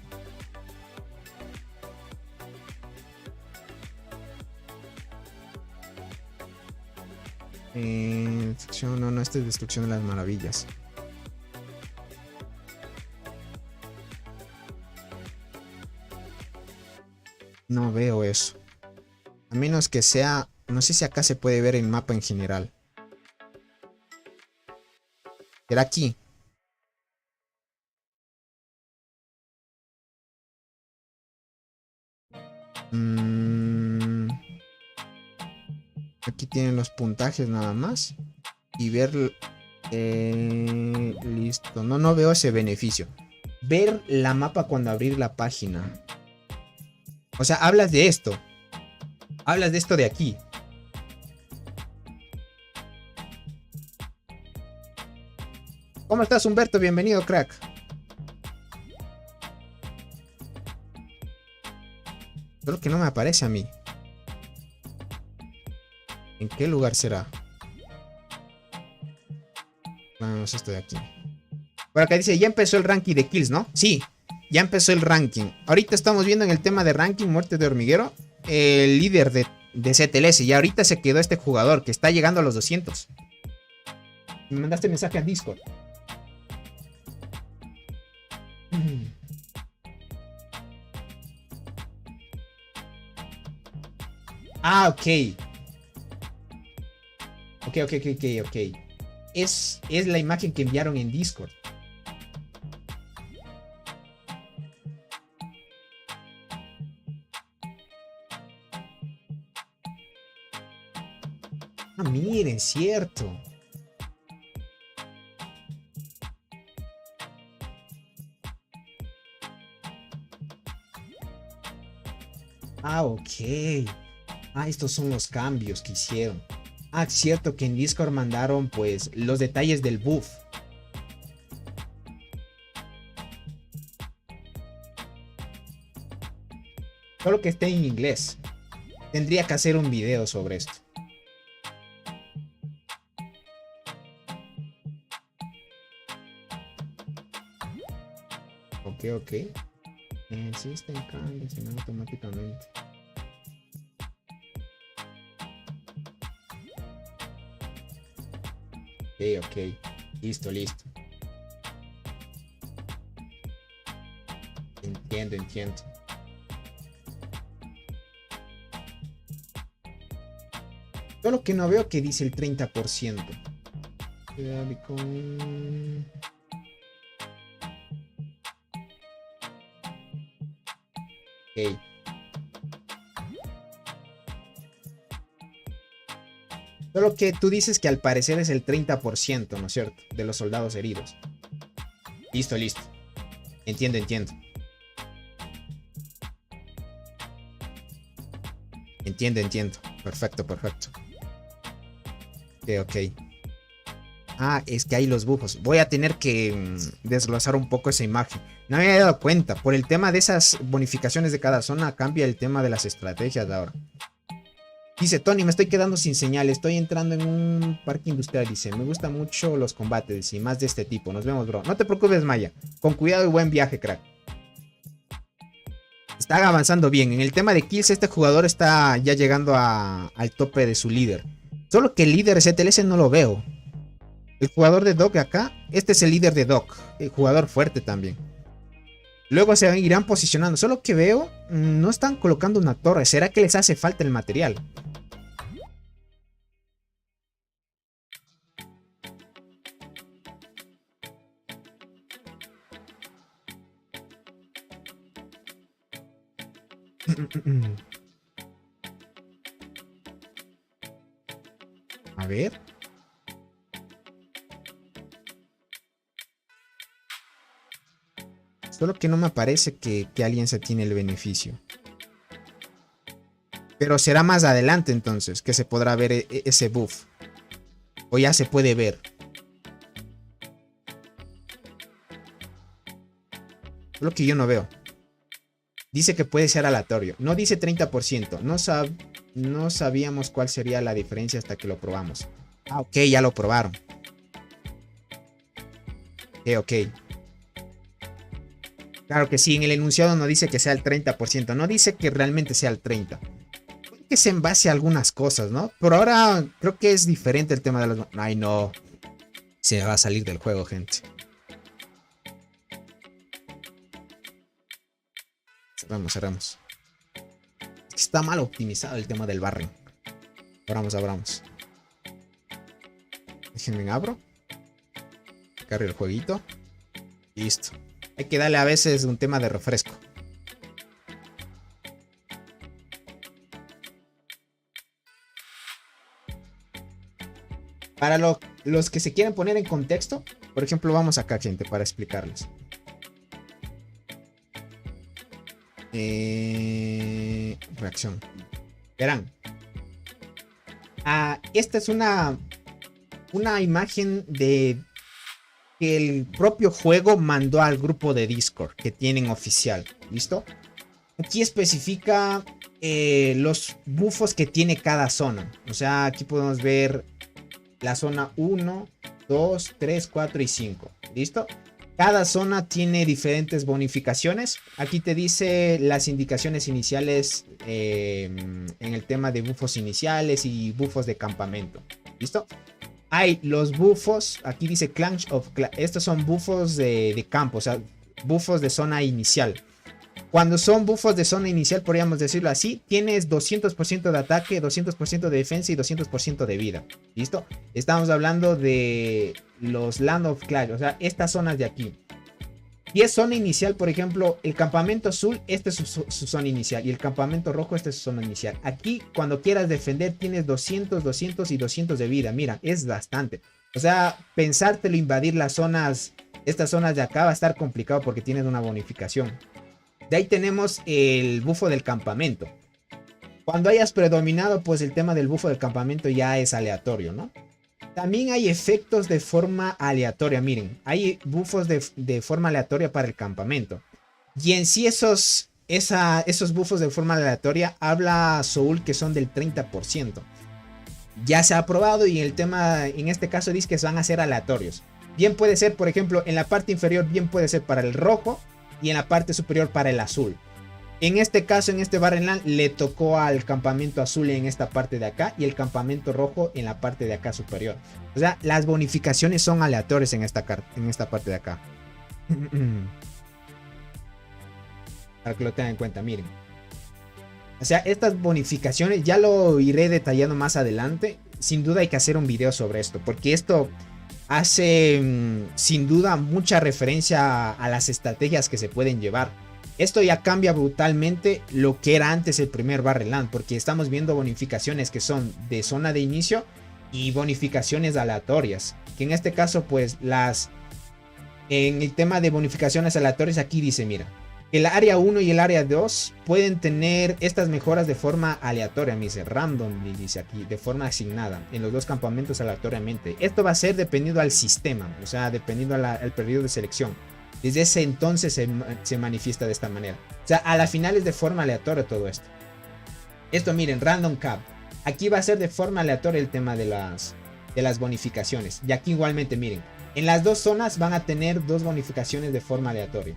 No, no, esta es destrucción de las maravillas. No veo eso. A menos que sea... No sé si acá se puede ver el mapa en general. ¿Será aquí? Aquí tienen los puntajes nada más. Y ver... listo. No, no veo ese beneficio. Ver la mapa cuando abrir la página. O sea, hablas de esto. Hablas de esto de aquí. ¿Cómo estás, Humberto? Bienvenido, crack. Solo que no me aparece a mí. ¿En qué lugar será? Vamos, esto de aquí. Por acá dice, ya empezó el ranking de kills, ¿no? Sí, ya empezó el ranking. Ahorita estamos viendo en el tema de ranking, muerte de hormiguero, el líder de CTLS. Y ahorita se quedó este jugador que está llegando a los 200. Me mandaste mensaje a Discord. Ah, ok. Ok. Es la imagen que enviaron en Discord. Ah, miren, cierto. Ah, ok. Ah, estos son los cambios que hicieron. Ah, cierto que en Discord mandaron pues los detalles del buff. Solo que esté en inglés. Tendría que hacer un video sobre esto. Ok. Existen cambios automáticamente. Ok. Listo. Entiendo. Solo que no veo que dice el 30%. Ok. Solo que tú dices que al parecer es el 30%, ¿no es cierto? De los soldados heridos. Listo. Entiendo. Entiendo. Perfecto. Ok. Ah, es que hay los buffos. Voy a tener que desglosar un poco esa imagen. No me había dado cuenta. Por el tema de esas bonificaciones de cada zona, cambia el tema de las estrategias de ahora. Dice Tony, me estoy quedando sin señal. Estoy entrando en un parque industrial. Dice, me gustan mucho los combates y más de este tipo. Nos vemos, bro. No te preocupes, Maya. Con cuidado y buen viaje, crack. Está avanzando bien. En el tema de kills, este jugador está ya llegando al tope de su líder. Solo que el líder de CTLS no lo veo. El jugador de Doc acá, este es el líder de Doc. El jugador fuerte también. Luego se irán posicionando. Solo que veo, no están colocando una torre. ¿Será que les hace falta el material? A ver. Solo que no me parece que Alianza tiene el beneficio. Pero será más adelante entonces que se podrá ver ese buff. O ya se puede ver. Lo que yo no veo. Dice que puede ser aleatorio. No dice 30%. No sabíamos cuál sería la diferencia hasta que lo probamos. Ah, ok, ya lo probaron. Ok. Claro que sí, en el enunciado no dice que sea el 30%. No dice que realmente sea el 30%. Puede que sea en base a algunas cosas, ¿no? Pero ahora creo que es diferente el tema de los... Ay, no. Se va a salir del juego, gente. Cerramos. Está mal optimizado el tema del barren. Abramos. Déjenme abro. Cargue el jueguito. Listo. Hay que darle a veces un tema de refresco. Para los que se quieren poner en contexto, por ejemplo, vamos acá, gente, para explicarles. Reacción. Verán. Esta es una imagen de que el propio juego mandó al grupo de Discord que tienen oficial. ¿Listo? Aquí especifica los buffos que tiene cada zona. O sea, aquí podemos ver la zona 1, 2, 3, 4 y 5. ¿Listo? Cada zona tiene diferentes bonificaciones. Aquí te dice las indicaciones iniciales en el tema de buffos iniciales y buffos de campamento. ¿Listo? Hay los buffos. Aquí dice Clash of Clans. Estos son buffos de campo. O sea, buffos de zona inicial. Cuando son buffos de zona inicial, podríamos decirlo así, tienes 200% de ataque, 200% de defensa y 200% de vida. ¿Listo? Estamos hablando de los Land of Clash, o sea, estas zonas de aquí. Y es zona inicial, por ejemplo, el campamento azul, esta es su zona inicial. Y el campamento rojo, esta es su zona inicial. Aquí, cuando quieras defender, tienes 200, 200 y 200 de vida. Mira, es bastante. O sea, pensártelo invadir las zonas, estas zonas de acá va a estar complicado porque tienes una bonificación. De ahí tenemos el bufo del campamento. Cuando hayas predominado, pues el tema del bufo del campamento ya es aleatorio, ¿no? También hay efectos de forma aleatoria. Miren, hay bufos de forma aleatoria para el campamento. Y en sí esos bufos de forma aleatoria, habla Soul que son del 30%. Ya se ha probado y el tema, en este caso dice que van a ser aleatorios. Bien puede ser, por ejemplo, en la parte inferior, bien puede ser para el rojo. Y en la parte superior para el azul. En este caso, en este Barrenland, le tocó al campamento azul en esta parte de acá. Y el campamento rojo en la parte de acá superior. O sea, las bonificaciones son aleatorias en esta parte de acá. Para que lo tengan en cuenta, miren. O sea, estas bonificaciones ya lo iré detallando más adelante. Sin duda hay que hacer un video sobre esto. Porque esto hace sin duda mucha referencia a las estrategias que se pueden llevar. Esto ya cambia brutalmente lo que era antes el primer Barrenland, porque estamos viendo bonificaciones que son de zona de inicio y bonificaciones aleatorias, que en este caso pues en el tema de bonificaciones aleatorias aquí dice, mira, el área 1 y el área 2 pueden tener estas mejoras de forma aleatoria, me dice random, dice aquí, de forma asignada, en los dos campamentos aleatoriamente. Esto va a ser dependiendo al sistema, o sea, dependiendo al periodo de selección. Desde ese entonces se manifiesta de esta manera. O sea, a la final es de forma aleatoria todo esto. Esto miren, random cap. Aquí va a ser de forma aleatoria el tema de las bonificaciones. Y aquí igualmente miren, en las dos zonas van a tener dos bonificaciones de forma aleatoria.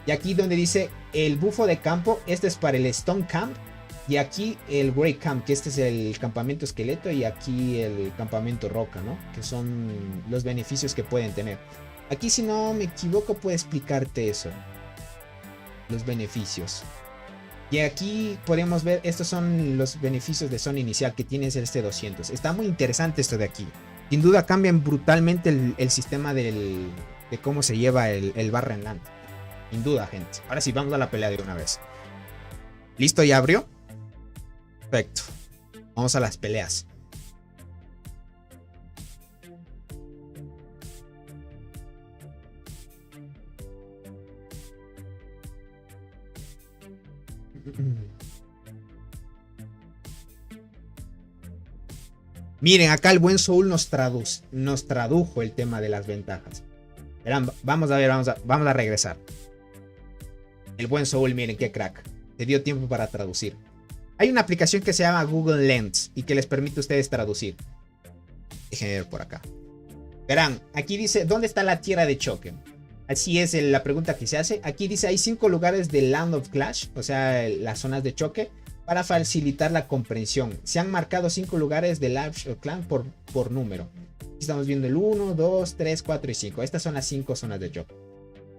Y aquí donde dice el bufo de campo, este es para el Stone Camp. Y aquí el Grey Camp, que este es el campamento esqueleto. Y aquí el campamento roca, ¿no? Que son los beneficios que pueden tener. Aquí si no me equivoco puede explicarte eso. Los beneficios. Y aquí podemos ver, estos son los beneficios de zona inicial que tienes este 200. Está muy interesante esto de aquí. Sin duda cambian brutalmente el sistema de cómo se lleva el Barrenland. Sin duda, gente. Ahora sí, vamos a la pelea de una vez. ¿Listo? ¿Ya abrió? Perfecto. Vamos a las peleas. Miren, acá el buen Soul nos tradujo el tema de las ventajas. Verán, vamos a ver, vamos a regresar. El buen Soul, miren qué crack. Se dio tiempo para traducir. Hay una aplicación que se llama Google Lens y que les permite a ustedes traducir. Déjenme ver por acá. Verán, aquí dice, ¿dónde está la tierra de choque? Así es la pregunta que se hace. Aquí dice, hay 5 lugares de Land of Clash, o sea, las zonas de choque, para facilitar la comprensión. Se han marcado 5 lugares de Clash of Clans por número. Estamos viendo el 1, 2, 3, 4 y 5. Estas son las 5 zonas de choque.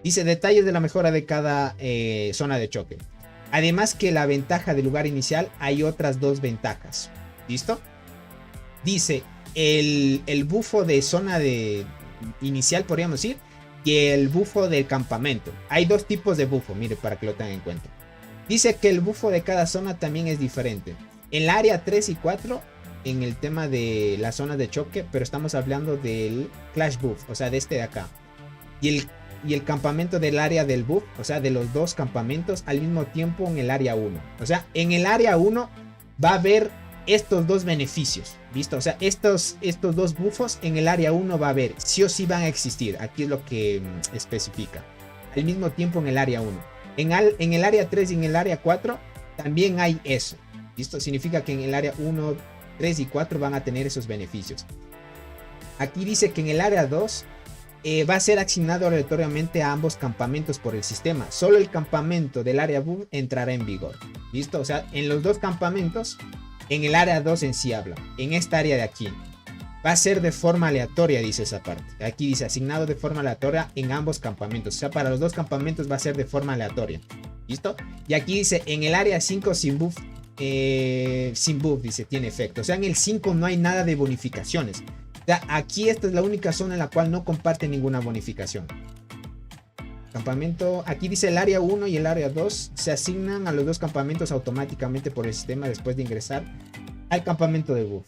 Dice, detalles de la mejora de cada zona de choque. Además que la ventaja del lugar inicial, hay otras 2 ventajas. ¿Listo? Dice, el bufo de zona de inicial, podríamos decir, y el bufo del campamento. Hay 2 tipos de bufo, mire, para que lo tengan en cuenta. Dice que el bufo de cada zona también es diferente. En el área 3 y 4, en el tema de la zona de choque, pero estamos hablando del Clash Buff, o sea, de este de acá. Y el campamento del área del buff, o sea, de los 2 campamentos al mismo tiempo en el área 1. O sea, en el área 1 va a haber estos 2 beneficios, ¿listo? O sea, estos 2 buffos en el área 1 va a haber, sí o sí van a existir. Aquí es lo que especifica. Al mismo tiempo en el área 1. En el área 3 y en el área 4 también hay eso, ¿listo? Significa que en el área 1, 3 y 4 van a tener esos beneficios. Aquí dice que en el área 2 va a ser asignado aleatoriamente a ambos campamentos por el sistema. Solo el campamento del área buff entrará en vigor, ¿listo? O sea, en los 2 campamentos, en el área 2 en sí habla, en esta área de aquí. Va a ser de forma aleatoria, dice esa parte. Aquí dice asignado de forma aleatoria en ambos campamentos. O sea, para los 2 campamentos va a ser de forma aleatoria. ¿Listo? Y aquí dice en el área 5 sin buff. Sin buff, dice, tiene efecto. O sea, en el 5 no hay nada de bonificaciones. O sea, aquí esta es la única zona en la cual no comparte ninguna bonificación. Campamento, aquí dice el área 1 y el área 2 se asignan a los 2 campamentos automáticamente por el sistema después de ingresar al campamento de buff.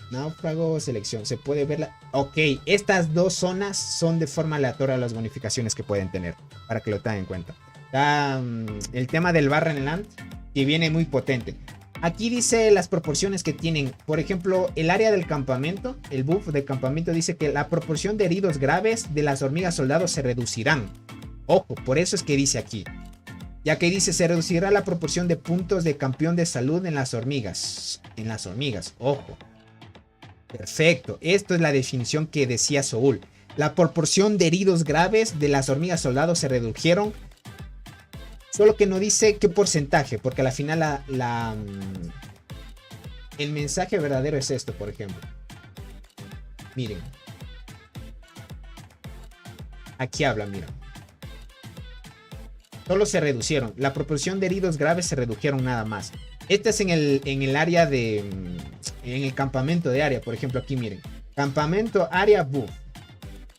Náufrago, selección, se puede ver la... Ok, estas 2 zonas son de forma aleatoria las bonificaciones que pueden tener, para que lo tengan en cuenta. El tema del Barren Land, que viene muy potente. Aquí dice las proporciones que tienen. Por ejemplo, el área del campamento, el buff del campamento dice que la proporción de heridos graves de las hormigas soldados se reducirán. Ojo, por eso es que dice aquí. Ya que dice, se reducirá la proporción de puntos de campeón de salud en las hormigas. En las hormigas, ojo. Perfecto, esto es la definición que decía Soul. La proporción de heridos graves de las hormigas soldados se redujeron. Solo que no dice qué porcentaje, porque al final el mensaje verdadero es esto, por ejemplo. Miren. Aquí habla, mira. Solo se reducieron. La proporción de heridos graves se redujeron nada más. Este es en el área de... En el campamento de área, por ejemplo, aquí miren. Campamento, área, buff.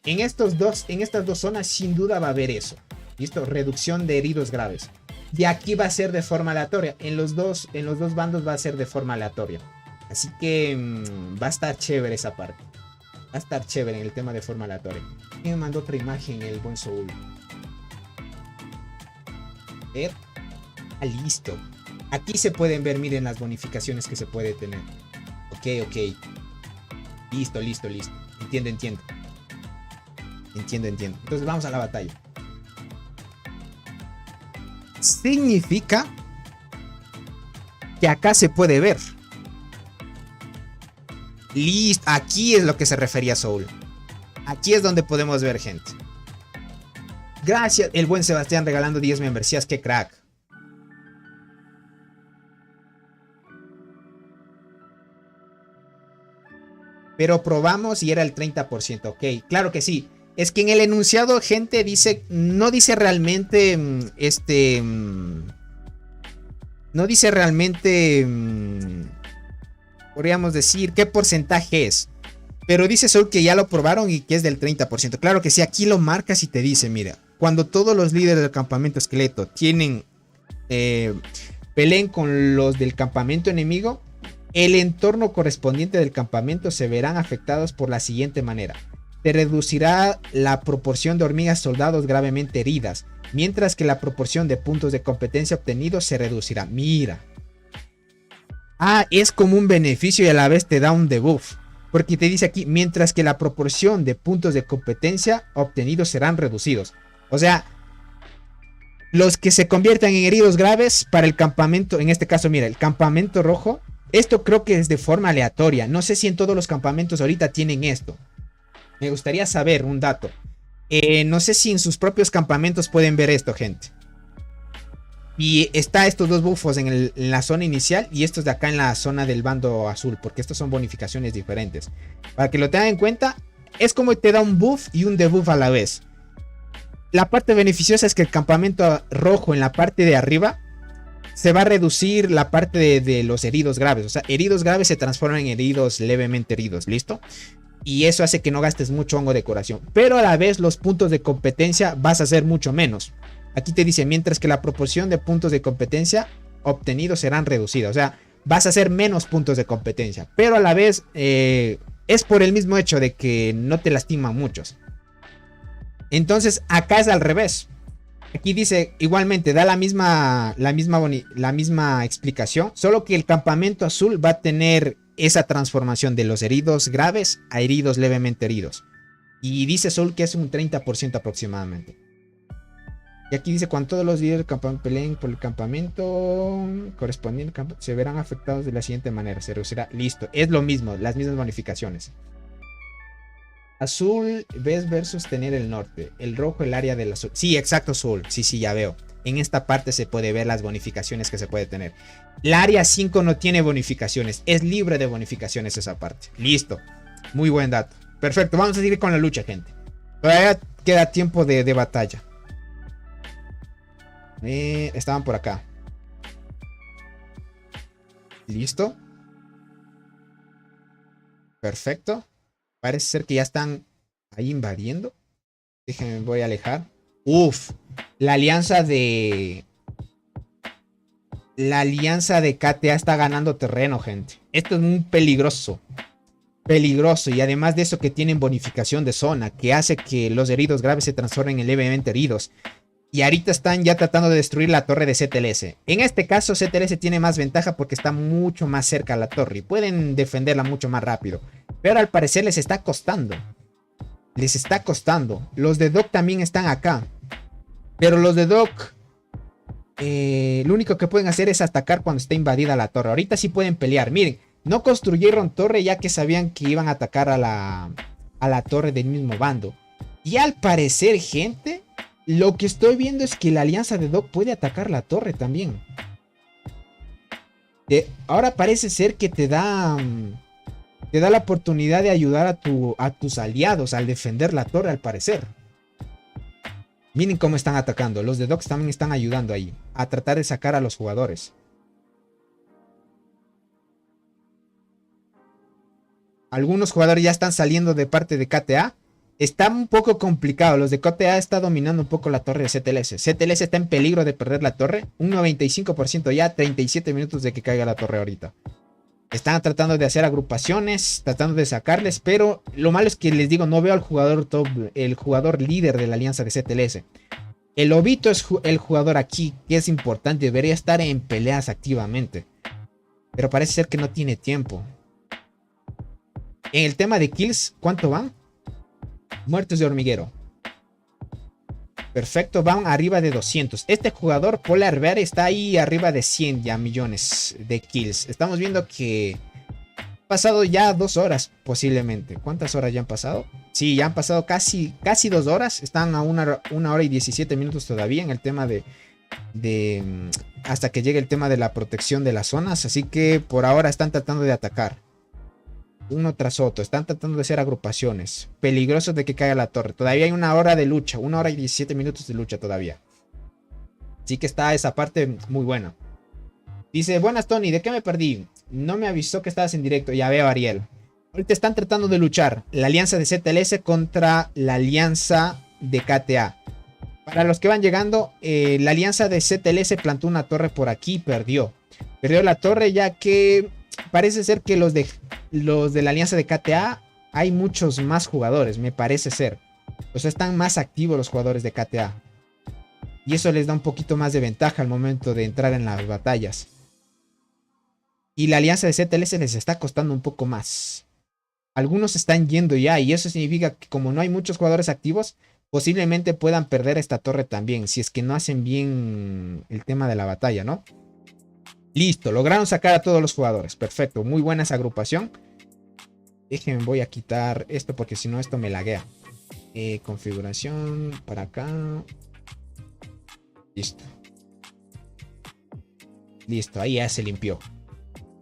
En estas 2 zonas sin duda va a haber eso. ¿Listo? Reducción de heridos graves. Y aquí va a ser de forma aleatoria. En los dos bandos va a ser de forma aleatoria. Así que va a estar chévere esa parte. Va a estar chévere en el tema de forma aleatoria. Y me mandó otra imagen el buen Soul. A ver. Ah, listo. Aquí se pueden ver, miren las bonificaciones que se puede tener. Ok. Listo. Entiendo. Entonces vamos a la batalla. Significa que acá se puede ver. Listo. Aquí es lo que se refería Soul. Aquí es donde podemos ver gente. Gracias, el buen Sebastián regalando 10 membresías. Qué crack. Pero probamos y era el 30%. Ok, claro que sí. Es que en el enunciado, gente, dice... No dice realmente... No dice realmente... Podríamos decir qué porcentaje es. Pero dice Soul que ya lo probaron y que es del 30%. Claro que sí, aquí lo marcas y te dice, mira... Cuando todos los líderes del campamento esqueleto tienen... peleen con los del campamento enemigo... El entorno correspondiente del campamento se verán afectados por la siguiente manera. Se reducirá la proporción de hormigas soldados gravemente heridas, mientras que la proporción de puntos de competencia obtenidos se reducirá. Mira. Ah, es como un beneficio y a la vez te da un debuff. Porque te dice aquí, mientras que la proporción de puntos de competencia obtenidos serán reducidos. O sea, Los que se conviertan en heridos graves para el campamento, en este caso, mira, el campamento rojo. Esto creo que es de forma aleatoria. No sé si en todos los campamentos ahorita tienen esto. Me gustaría saber un dato. No sé si en sus propios campamentos pueden ver esto, gente. Y está estos dos buffos en la zona inicial y estos de acá en la zona del bando azul, porque estos son bonificaciones diferentes. Para que lo tengan en cuenta, es como te da un buff y un debuff a la vez. La parte beneficiosa es que el campamento rojo en la parte de arriba se va a reducir la parte de los heridos graves. O sea, heridos graves se transforman en heridos levemente heridos, ¿listo? Y eso hace que no gastes mucho hongo de curación. Pero a la vez los puntos de competencia vas a hacer mucho menos. Aquí te dice, mientras que la proporción de puntos de competencia obtenidos serán reducidas. O sea, vas a hacer menos puntos de competencia. Pero a la vez es por el mismo hecho de que no te lastiman muchos. Entonces acá es al revés. Aquí dice igualmente, da la misma explicación. Solo que el campamento azul va a tener esa transformación de los heridos graves a heridos levemente heridos. Y dice Soul que es un 30% aproximadamente. Y aquí dice, cuando todos los líderes del campamento peleen por el campamento correspondiente, se verán afectados de la siguiente manera. Se reducirá. Listo. Es lo mismo, las mismas bonificaciones. Azul ves versus tener el norte. El rojo el área del azul. Sí, exacto, Azul. Sí, ya veo. En esta parte se puede ver las bonificaciones que se puede tener. El área 5 no tiene bonificaciones. Es libre de bonificaciones esa parte. Listo. Muy buen dato. Perfecto. Vamos a seguir con la lucha, gente. Todavía queda tiempo de batalla. Estaban por acá. Listo. Perfecto. Parece ser que ya están ahí invadiendo. Déjenme, voy a alejar. Uf. La alianza de KTA está ganando terreno, gente. Esto es muy peligroso. Peligroso. Y además de eso que tienen bonificación de zona, que hace que los heridos graves se transformen en levemente heridos. Y ahorita están ya tratando de destruir la torre de CTLS. En este caso CTLS tiene más ventaja porque está mucho más cerca a la torre. Y pueden defenderla mucho más rápido. Pero al parecer les está costando. Les está costando. Los de Doc también están acá. Pero los de Doc... lo único que pueden hacer es atacar cuando esté invadida la torre. Ahorita sí pueden pelear. Miren, no construyeron torre ya que sabían que iban a atacar a la torre del mismo bando. Y al parecer, gente... Lo que estoy viendo es que la alianza de Doc puede atacar la torre también. Ahora parece ser que te da la oportunidad de ayudar a tus aliados al defender la torre, al parecer. Miren cómo están atacando. Los de Doc también están ayudando ahí a tratar de sacar a los jugadores. Algunos jugadores ya están saliendo de parte de KTA. Está un poco complicado. Los de KTA está dominando un poco la torre de CTLS. CTLS está en peligro de perder la torre. Un 95% ya. 37 minutos de que caiga la torre ahorita. Están tratando de hacer agrupaciones. Tratando de sacarles. Pero lo malo es que les digo, no veo al jugador top. El jugador líder de la alianza de CTLS. El Lobito es el jugador aquí. Que es importante. Debería estar en peleas activamente. Pero parece ser que no tiene tiempo. En el tema de kills, ¿cuánto van? Muertos de hormiguero. Perfecto, van arriba de 200. Este jugador, Polar Bear, está ahí arriba de 100 ya millones de kills. Estamos viendo que ha pasado ya 2 horas posiblemente. ¿Cuántas horas ya han pasado? Sí, ya han pasado casi 2 horas. Están a 1 hora y 17 minutos todavía en el tema de hasta que llegue el tema de la protección de las zonas. Así que por ahora están tratando de atacar. Uno tras otro. Están tratando de hacer agrupaciones. Peligrosos de que caiga la torre. Todavía hay 1 hora de lucha. 1 hora y 17 minutos de lucha todavía. Así que está esa parte muy buena. Dice, buenas Tony, ¿de qué me perdí? No me avisó que estabas en directo. Ya veo, Ariel. Ahorita están tratando de luchar. La alianza de CTLS contra la alianza de KTA. Para los que van llegando, la alianza de CTLS plantó una torre por aquí y perdió. Perdió la torre ya que parece ser que los de la alianza de KTA hay muchos más jugadores, me parece ser. O sea, están más activos los jugadores de KTA. Y eso les da un poquito más de ventaja al momento de entrar en las batallas. Y la alianza de CTLS les está costando un poco más. Algunos están yendo ya y eso significa que como no hay muchos jugadores activos, posiblemente puedan perder esta torre también, si es que no hacen bien el tema de la batalla, ¿no? Listo, lograron sacar a todos los jugadores. Perfecto, muy buena esa agrupación. Déjenme, voy a quitar esto porque si no esto me laguea. Configuración para acá. Listo. Listo, ahí ya se limpió.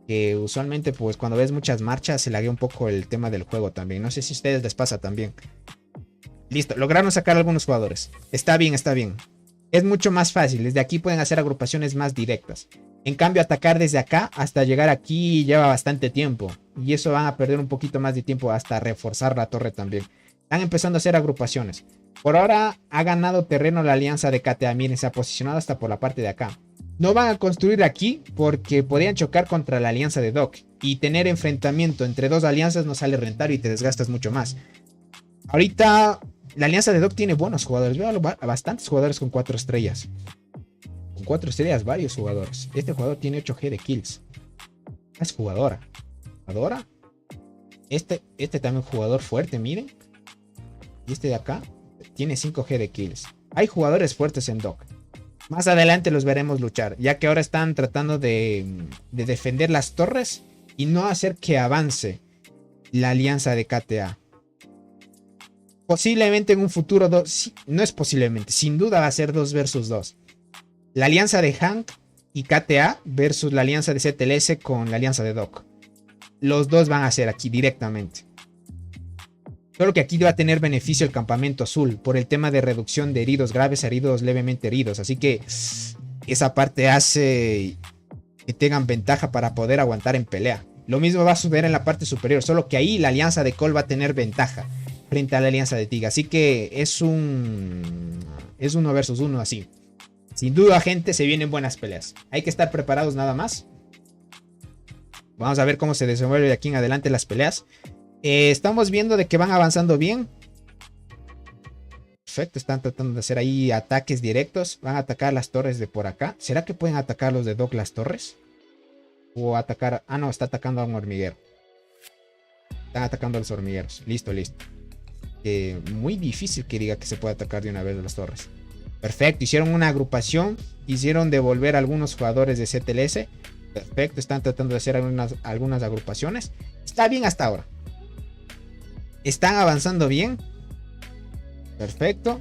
Que usualmente pues cuando ves muchas marchas se laguea un poco el tema del juego también. No sé si a ustedes les pasa también. Listo, lograron sacar a algunos jugadores. Está bien, está bien. Es mucho más fácil, desde aquí pueden hacer agrupaciones más directas. En cambio, atacar desde acá hasta llegar aquí lleva bastante tiempo. Y eso van a perder un poquito más de tiempo hasta reforzar la torre también. Están empezando a hacer agrupaciones. Por ahora ha ganado terreno la alianza de KTA. Miren, se ha posicionado hasta por la parte de acá. No van a construir aquí porque podrían chocar contra la alianza de Doc. Y tener enfrentamiento entre dos alianzas no sale rentable y te desgastas mucho más. Ahorita la alianza de Doc tiene buenos jugadores. Veo bastantes jugadores con 4 estrellas. Con 4 estrellas, varios jugadores. Este jugador tiene 8G de kills. Es jugadora. ¿Jugadora? Este también jugador fuerte, miren. Y este de acá tiene 5G de kills. Hay jugadores fuertes en Doc. Más adelante los veremos luchar, ya que ahora están tratando de defender las torres y no hacer que avance la alianza de KTA. Posiblemente en un futuro, no es posiblemente, sin duda va a ser 2 versus 2. La alianza de Hank y KTA versus la alianza de CTLS con la alianza de Doc. Los dos van a ser aquí directamente. Solo que aquí va a tener beneficio el campamento azul por el tema de reducción de heridos graves a heridos levemente heridos. Así que esa parte hace que tengan ventaja para poder aguantar en pelea. Lo mismo va a suceder en la parte superior, solo que ahí la alianza de Cole va a tener ventaja frente a la alianza de Tiga. Así que es un 1 versus 1 así. Sin duda, gente, se vienen buenas peleas. Hay que estar preparados nada más. Vamos a ver cómo se desenvuelve de aquí en adelante las peleas. Estamos viendo de que van avanzando bien. Perfecto, están tratando de hacer ahí ataques directos. Van a atacar las torres de por acá. ¿Será que pueden atacar los de Doc las torres? O atacar... Ah, no, está atacando a un hormiguero. Están atacando a los hormigueros. Listo, listo. Muy difícil que diga que se puede atacar de una vez las torres. Perfecto, hicieron una agrupación. Hicieron devolver a algunos jugadores de CTLS. Perfecto, están tratando de hacer algunas agrupaciones. Está bien hasta ahora. Están avanzando bien. Perfecto.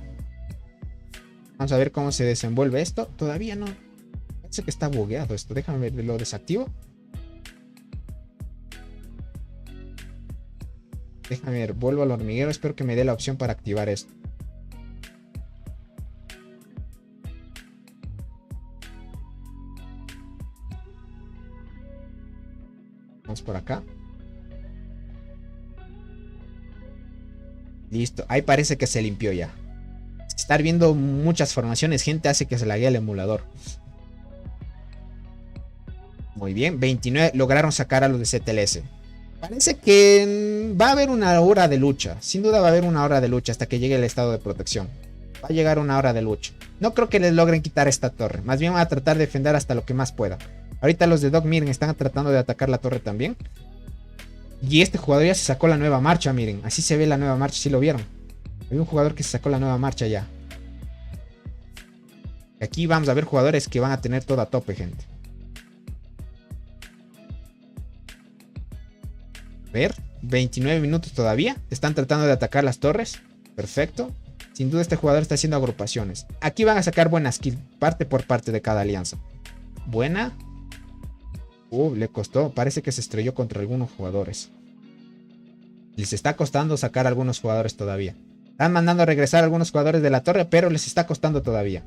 Vamos a ver cómo se desenvuelve esto. Todavía no. Parece que está bugueado esto. Déjame ver, lo desactivo. Déjame ver, vuelvo al hormiguero. Espero que me dé la opción para activar esto. Vamos por acá. Listo, ahí parece que se limpió ya. Estar viendo muchas formaciones, gente, hace que se laguee el emulador. Muy bien, 29 lograron sacar a los de CTLS. Parece que va a haber una hora de lucha. Sin duda va a haber una hora de lucha hasta que llegue el estado de protección. Va a llegar una hora de lucha. No creo que les logren quitar esta torre. Más bien van a tratar de defender hasta lo que más pueda. Ahorita los de Doc, miren, están tratando de atacar la torre también. Y este jugador ya se sacó la nueva marcha, miren. Así se ve la nueva marcha, si lo vieron. Hay un jugador que se sacó la nueva marcha ya. Aquí vamos a ver jugadores que van a tener todo a tope, gente. A ver, 29 minutos todavía. Están tratando de atacar las torres. Perfecto. Sin duda este jugador está haciendo agrupaciones. Aquí van a sacar buenas kills, parte por parte de cada alianza. Buena. Le costó. Parece que se estrelló contra algunos jugadores. Les está costando sacar a algunos jugadores todavía. Están mandando a regresar a algunos jugadores de la torre, pero les está costando todavía.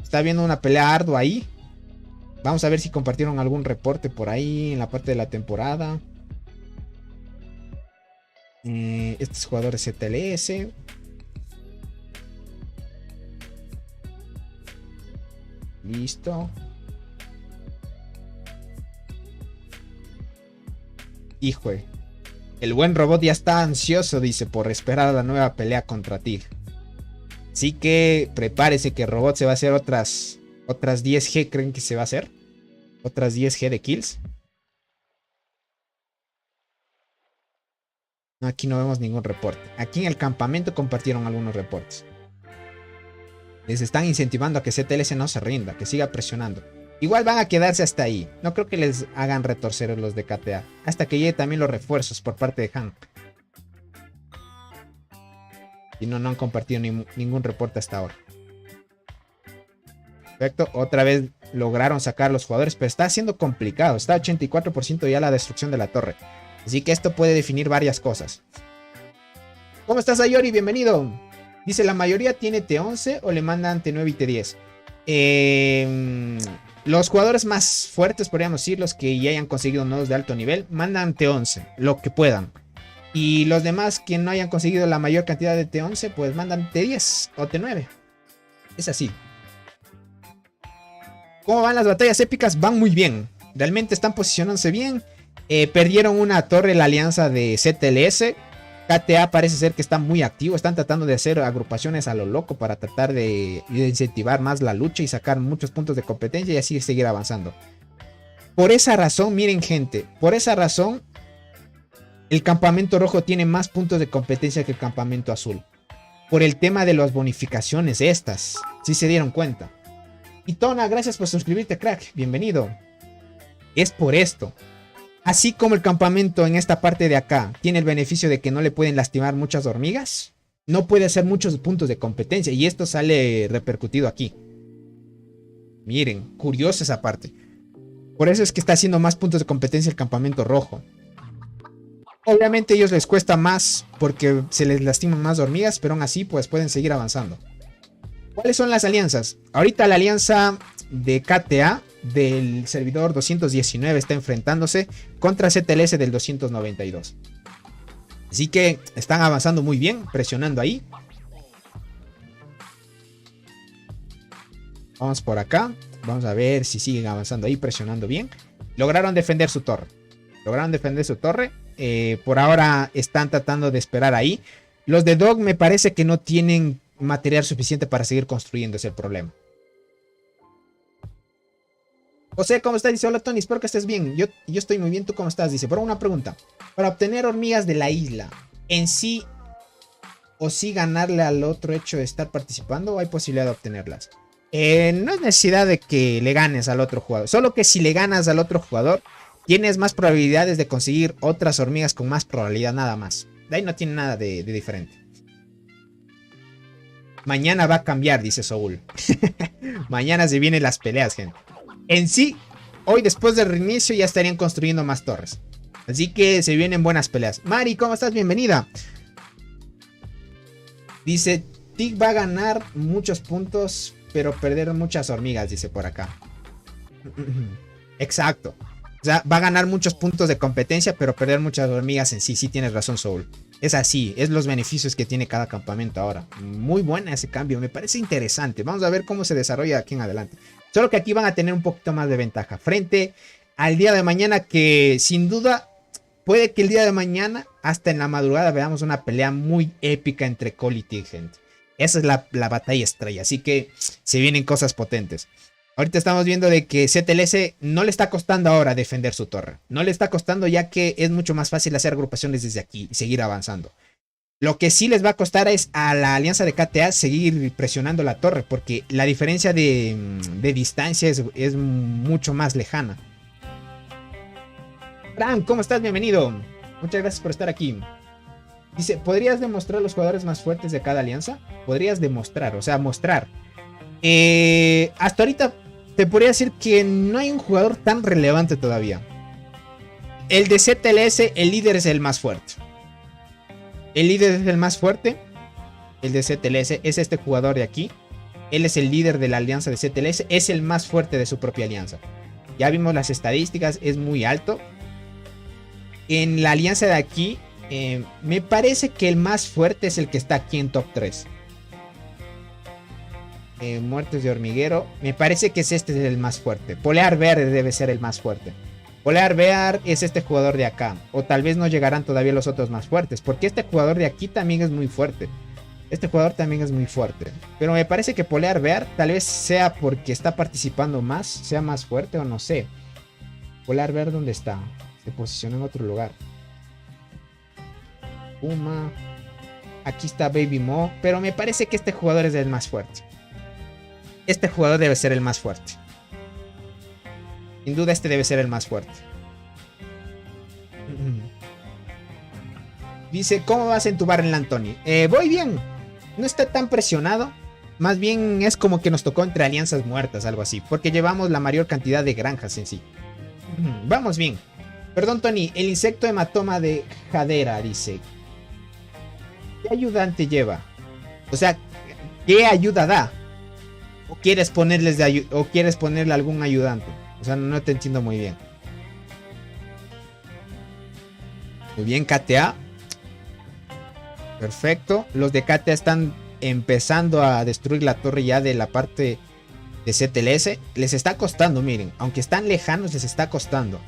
Está habiendo una pelea ardua ahí. Vamos a ver si compartieron algún reporte por ahí en la parte de la temporada. Estos jugadores CTLS. Listo. Hijo, el buen robot ya está ansioso, dice, por esperar a la nueva pelea contra Tig. Así que prepárese que el robot se va a hacer otras 10G, ¿creen que se va a hacer? Otras 10G de kills. No, aquí no vemos ningún reporte. Aquí en el campamento compartieron algunos reportes. Les están incentivando a que CTLS no se rinda, que siga presionando. Igual van a quedarse hasta ahí. No creo que les hagan retorcer los de KTA. Hasta que lleguen también los refuerzos por parte de Han. Y no han compartido ningún reporte hasta ahora. Perfecto. Otra vez lograron sacar a los jugadores. Pero está siendo complicado. Está 84% ya la destrucción de la torre. Así que esto puede definir varias cosas. ¿Cómo estás, Ayori? Bienvenido. Dice, la mayoría tiene T11 o le mandan T9 y T10. Los jugadores más fuertes, podríamos decir, los que ya hayan conseguido nodos de alto nivel, mandan T11, lo que puedan. Y los demás que no hayan conseguido la mayor cantidad de T11, pues mandan T10 o T9. Es así. ¿Cómo van las batallas épicas? Van muy bien. Realmente están posicionándose bien. Perdieron una torre la alianza de CTLS. KTA parece ser que está muy activo. Están tratando de hacer agrupaciones a lo loco para tratar de incentivar más la lucha y sacar muchos puntos de competencia y así seguir avanzando. Por esa razón, miren gente, por esa razón el campamento rojo tiene más puntos de competencia que el campamento azul. Por el tema de las bonificaciones estas. Si se dieron cuenta. Y Tona, gracias por suscribirte, crack. Bienvenido. Es por esto. Así como el campamento en esta parte de acá tiene el beneficio de que no le pueden lastimar muchas hormigas, no puede hacer muchos puntos de competencia. Y esto sale repercutido aquí. Miren, curiosa esa parte. Por eso es que está haciendo más puntos de competencia el campamento rojo. Obviamente a ellos les cuesta más porque se les lastiman más hormigas, pero aún así pues pueden seguir avanzando. ¿Cuáles son las alianzas? Ahorita la alianza de KTA del servidor 219 está enfrentándose contra CTLS del 292. Así que están avanzando muy bien, presionando ahí. Vamos por acá. Vamos a ver si siguen avanzando ahí, presionando bien. Lograron defender su torre. Por ahora están tratando de esperar ahí. Los de Dog me parece que no tienen material suficiente para seguir construyendo, ese problema. José, ¿cómo estás? Dice, hola Tony, espero que estés bien. Yo estoy muy bien, ¿tú cómo estás? Dice, pero una pregunta. Para obtener hormigas de la isla, ¿en sí o sí ganarle al otro hecho de estar participando o hay posibilidad de obtenerlas? No es necesidad de que le ganes al otro jugador. Solo que si le ganas al otro jugador, tienes más probabilidades de conseguir otras hormigas con más probabilidad, nada más. De ahí no tiene nada de diferente. Mañana va a cambiar, dice Soul. Mañana se vienen las peleas, gente. En sí, hoy después del reinicio ya estarían construyendo más torres. Así que se vienen buenas peleas. Mari, ¿cómo estás? Bienvenida. Dice, Tig va a ganar muchos puntos, pero perder muchas hormigas, dice por acá. Exacto. O sea, va a ganar muchos puntos de competencia, pero perder muchas hormigas en sí. Sí tienes razón, Soul. Es así, es los beneficios que tiene cada campamento ahora. Muy buena ese cambio, me parece interesante. Vamos a ver cómo se desarrolla aquí en adelante. Solo que aquí van a tener un poquito más de ventaja frente al día de mañana, que sin duda puede que el día de mañana, hasta en la madrugada, veamos una pelea muy épica entre Cole y Tig, gente. Esa es la batalla estrella, así que se vienen cosas potentes. Ahorita estamos viendo de que CTLS no le está costando ahora defender su torre. No le está costando, ya que es mucho más fácil hacer agrupaciones desde aquí y seguir avanzando. Lo que sí les va a costar es a la alianza de KTA seguir presionando la torre, porque la diferencia de distancia es mucho más lejana. Frank, ¿cómo estás? Bienvenido. Muchas gracias por estar aquí. Dice, ¿podrías demostrar los jugadores más fuertes de cada alianza? Podrías demostrar, o sea, mostrar. Hasta ahorita te podría decir que no hay un jugador tan relevante todavía. El de CTLS, el líder es el más fuerte. El líder es el más fuerte. El de CTLS es este jugador de aquí. Él es el líder de la alianza de CTLS. Es el más fuerte de su propia alianza. Ya vimos las estadísticas, es muy alto. En la alianza de aquí, me parece que el más fuerte es el que está aquí en top 3. Muertes de hormiguero. Me parece que este es el más fuerte. Polear Verde debe ser el más fuerte. Polear Bear es este jugador de acá. O tal vez no llegarán todavía los otros más fuertes, porque este jugador de aquí también es muy fuerte. Este jugador también es muy fuerte. Pero me parece que Polear Bear tal vez sea porque está participando más, sea más fuerte o no sé. Polear Bear, ¿dónde está? Se posiciona en otro lugar. Puma. Aquí está Baby Mo. Pero me parece que este jugador es el más fuerte. Este jugador debe ser el más fuerte. Sin duda este debe ser el más fuerte. Dice, ¿cómo vas a entubar en la Anthony? Voy bien. No está tan presionado. Más bien es como que nos tocó entre alianzas muertas, algo así. Porque llevamos la mayor cantidad de granjas en sí. Vamos bien. Perdón, Tony. El insecto hematoma de Jadera, dice. ¿Qué ayudante lleva? O sea, ¿qué ayuda da? ¿O quieres ponerle algún ayudante? O sea, no te entiendo muy bien. Muy bien, KTA. Perfecto. Los de KTA están empezando a destruir la torre ya de la parte de CTLS. Les está costando, miren. Aunque están lejanos, les está costando.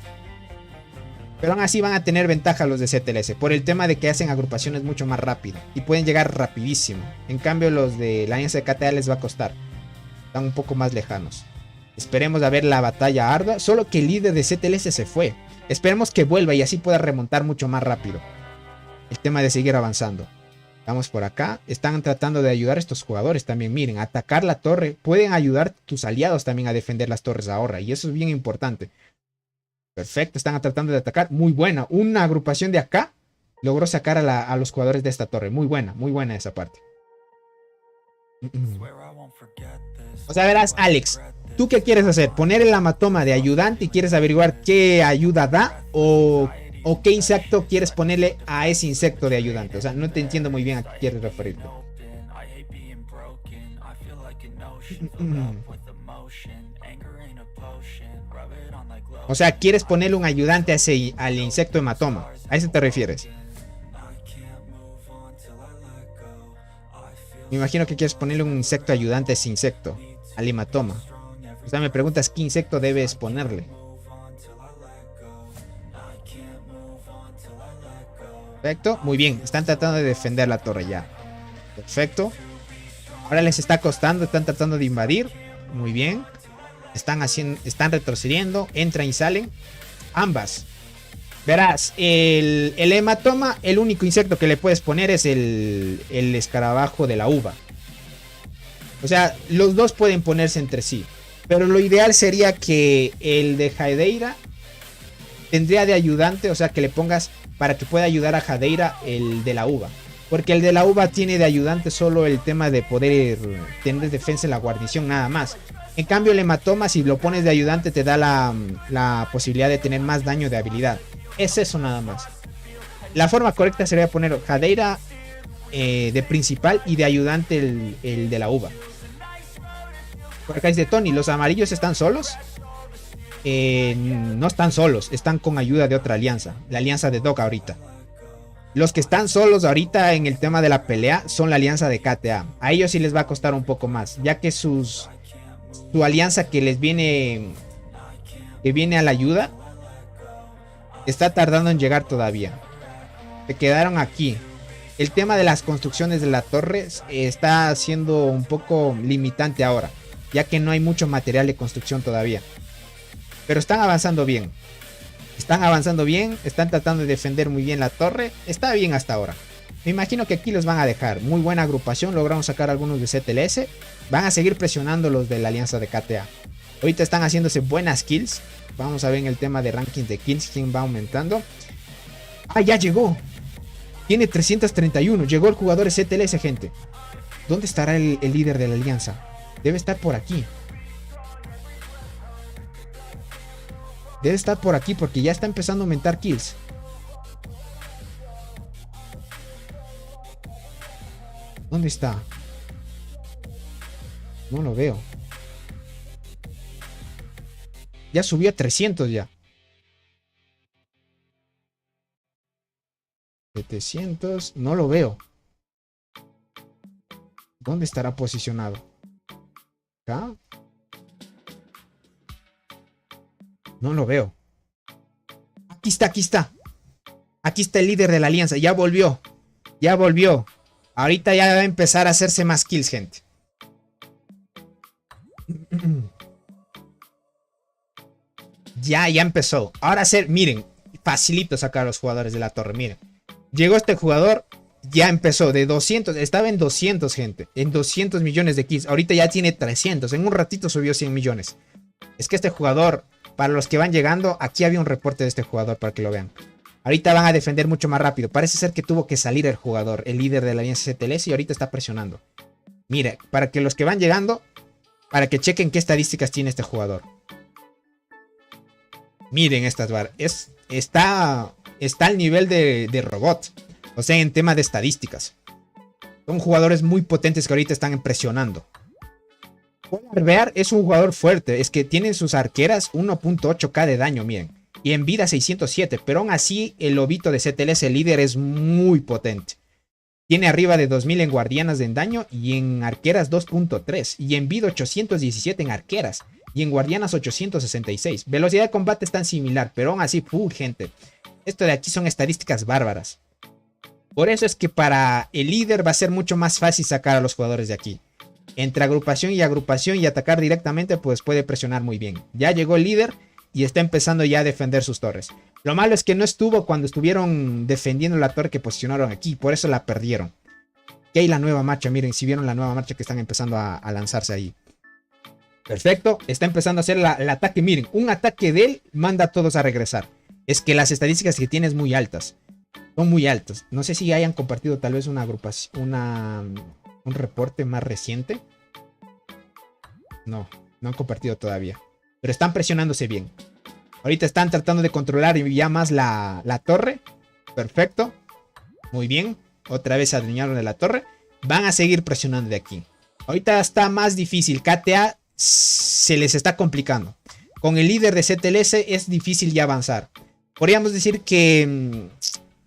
Pero aún así van a tener ventaja los de CTLS. Por el tema de que hacen agrupaciones mucho más rápido. Y pueden llegar rapidísimo. En cambio, los de la alianza de KTA les va a costar. Están un poco más lejanos. Esperemos a ver la batalla ardua. Solo que el líder de CTLS se fue. Esperemos que vuelva y así pueda remontar mucho más rápido. El tema de seguir avanzando. Vamos por acá. Están tratando de ayudar a estos jugadores también. Miren, atacar la torre. Pueden ayudar tus aliados también a defender las torres ahora. Y eso es bien importante. Perfecto. Están tratando de atacar. Muy buena. Una agrupación de acá logró sacar a los jugadores de esta torre. Muy buena esa parte. O sea, verás, Alex. ¿Tú qué quieres hacer? ¿Poner el hematoma de ayudante y quieres averiguar qué ayuda da? ¿O qué insecto quieres ponerle a ese insecto de ayudante? O sea, no te entiendo muy bien a qué quieres referirte. O sea, ¿quieres ponerle un ayudante al insecto hematoma? ¿A eso te refieres? Me imagino que quieres ponerle un insecto ayudante a ese insecto, al hematoma. O sea, me preguntas qué insecto debes ponerle. Perfecto, muy bien. Están tratando de defender la torre ya. Perfecto. Ahora les está costando, están tratando de invadir. Muy bien. Están retrocediendo, entran y salen. Ambas. Verás, el hematoma, el único insecto que le puedes poner es el escarabajo de la uva. O sea, los dos pueden ponerse entre sí. Pero lo ideal sería que el de Jadeira tendría de ayudante, o sea, que le pongas para que pueda ayudar a Jadeira el de la uva. Porque el de la uva tiene de ayudante solo el tema de poder tener defensa en la guarnición, nada más. En cambio, el hematoma, si lo pones de ayudante, te da la posibilidad de tener más daño de habilidad. Es eso nada más. La forma correcta sería poner Jadeira de principal y de ayudante el de la uva. Por acá dice Tony, ¿los amarillos están solos? No están solos, están con ayuda de otra alianza. La alianza de Doc ahorita. Los que están solos ahorita en el tema de la pelea son la alianza de KTA. A ellos sí les va a costar un poco más, ya que su alianza que les viene a la ayuda está tardando en llegar todavía. Se quedaron aquí. El tema de las construcciones de la torre está siendo un poco limitante ahora, ya que no hay mucho material de construcción todavía. Pero están avanzando bien. Están tratando de defender muy bien la torre. Está bien hasta ahora. Me imagino que aquí los van a dejar. Muy buena agrupación. Logramos sacar algunos de CTLS. Van a seguir presionando los de la alianza de KTA. Ahorita están haciéndose buenas kills. Vamos a ver en el tema de rankings de kills quién va aumentando. Ah, ya llegó. Tiene 331. Llegó el jugador de CTLS, gente. ¿Dónde estará el líder de la alianza? Debe estar por aquí. Debe estar por aquí porque ya está empezando a aumentar kills. ¿Dónde está? No lo veo. Ya subió a 300 ya. 700. No lo veo. ¿Dónde estará posicionado? ¿Acá? No lo veo. Aquí está, aquí está. Aquí está el líder de la alianza. Ya volvió. Ya volvió. Ahorita ya va a empezar a hacerse más kills, gente. Ya empezó. Ahora miren, facilito sacar a los jugadores de la torre. Miren. Llegó este jugador. Ya empezó de 200, estaba en 200, gente, en 200 millones de kills. Ahorita ya tiene 300, en un ratito subió 100 millones. Es que este jugador, para los que van llegando, aquí había un reporte de este jugador para que lo vean. Ahorita van a defender mucho más rápido. Parece ser que tuvo que salir el jugador, el líder de la alianza CTLS, y ahorita está presionando. Mire, para que los que van llegando, para que chequen qué estadísticas tiene este jugador. Miren estas barras. Está al nivel de robot. O sea, en tema de estadísticas. Son jugadores muy potentes que ahorita están impresionando. Polarbear es un jugador fuerte. Es que tiene sus arqueras 1.8k de daño, miren. Y en vida 607. Pero aún así, el lobito de CTLS, el líder, es muy potente. Tiene arriba de 2000 en guardianas en daño y en arqueras 2.3. Y en vida 817 en arqueras. Y en guardianas 866. Velocidad de combate es tan similar, pero aún así, gente. Esto de aquí son estadísticas bárbaras. Por eso es que para el líder va a ser mucho más fácil sacar a los jugadores de aquí. Entre agrupación y atacar directamente, pues puede presionar muy bien. Ya llegó el líder y está empezando ya a defender sus torres. Lo malo es que no estuvo cuando estuvieron defendiendo la torre que posicionaron aquí. Por eso la perdieron. Y hay la nueva marcha, miren, si vieron la nueva marcha que están empezando a lanzarse ahí. Perfecto, está empezando a hacer el ataque. Miren, un ataque de él manda a todos a regresar. Es que las estadísticas que tiene es muy altas. Son muy altas. No sé si hayan compartido tal vez una agrupación, un reporte más reciente. No han compartido todavía. Pero están presionándose bien. Ahorita están tratando de controlar ya más la torre. Perfecto. Muy bien. Otra vez se adueñaron de la torre. Van a seguir presionando de aquí. Ahorita está más difícil. KTA se les está complicando. Con el líder de CTLS es difícil ya avanzar. Podríamos decir que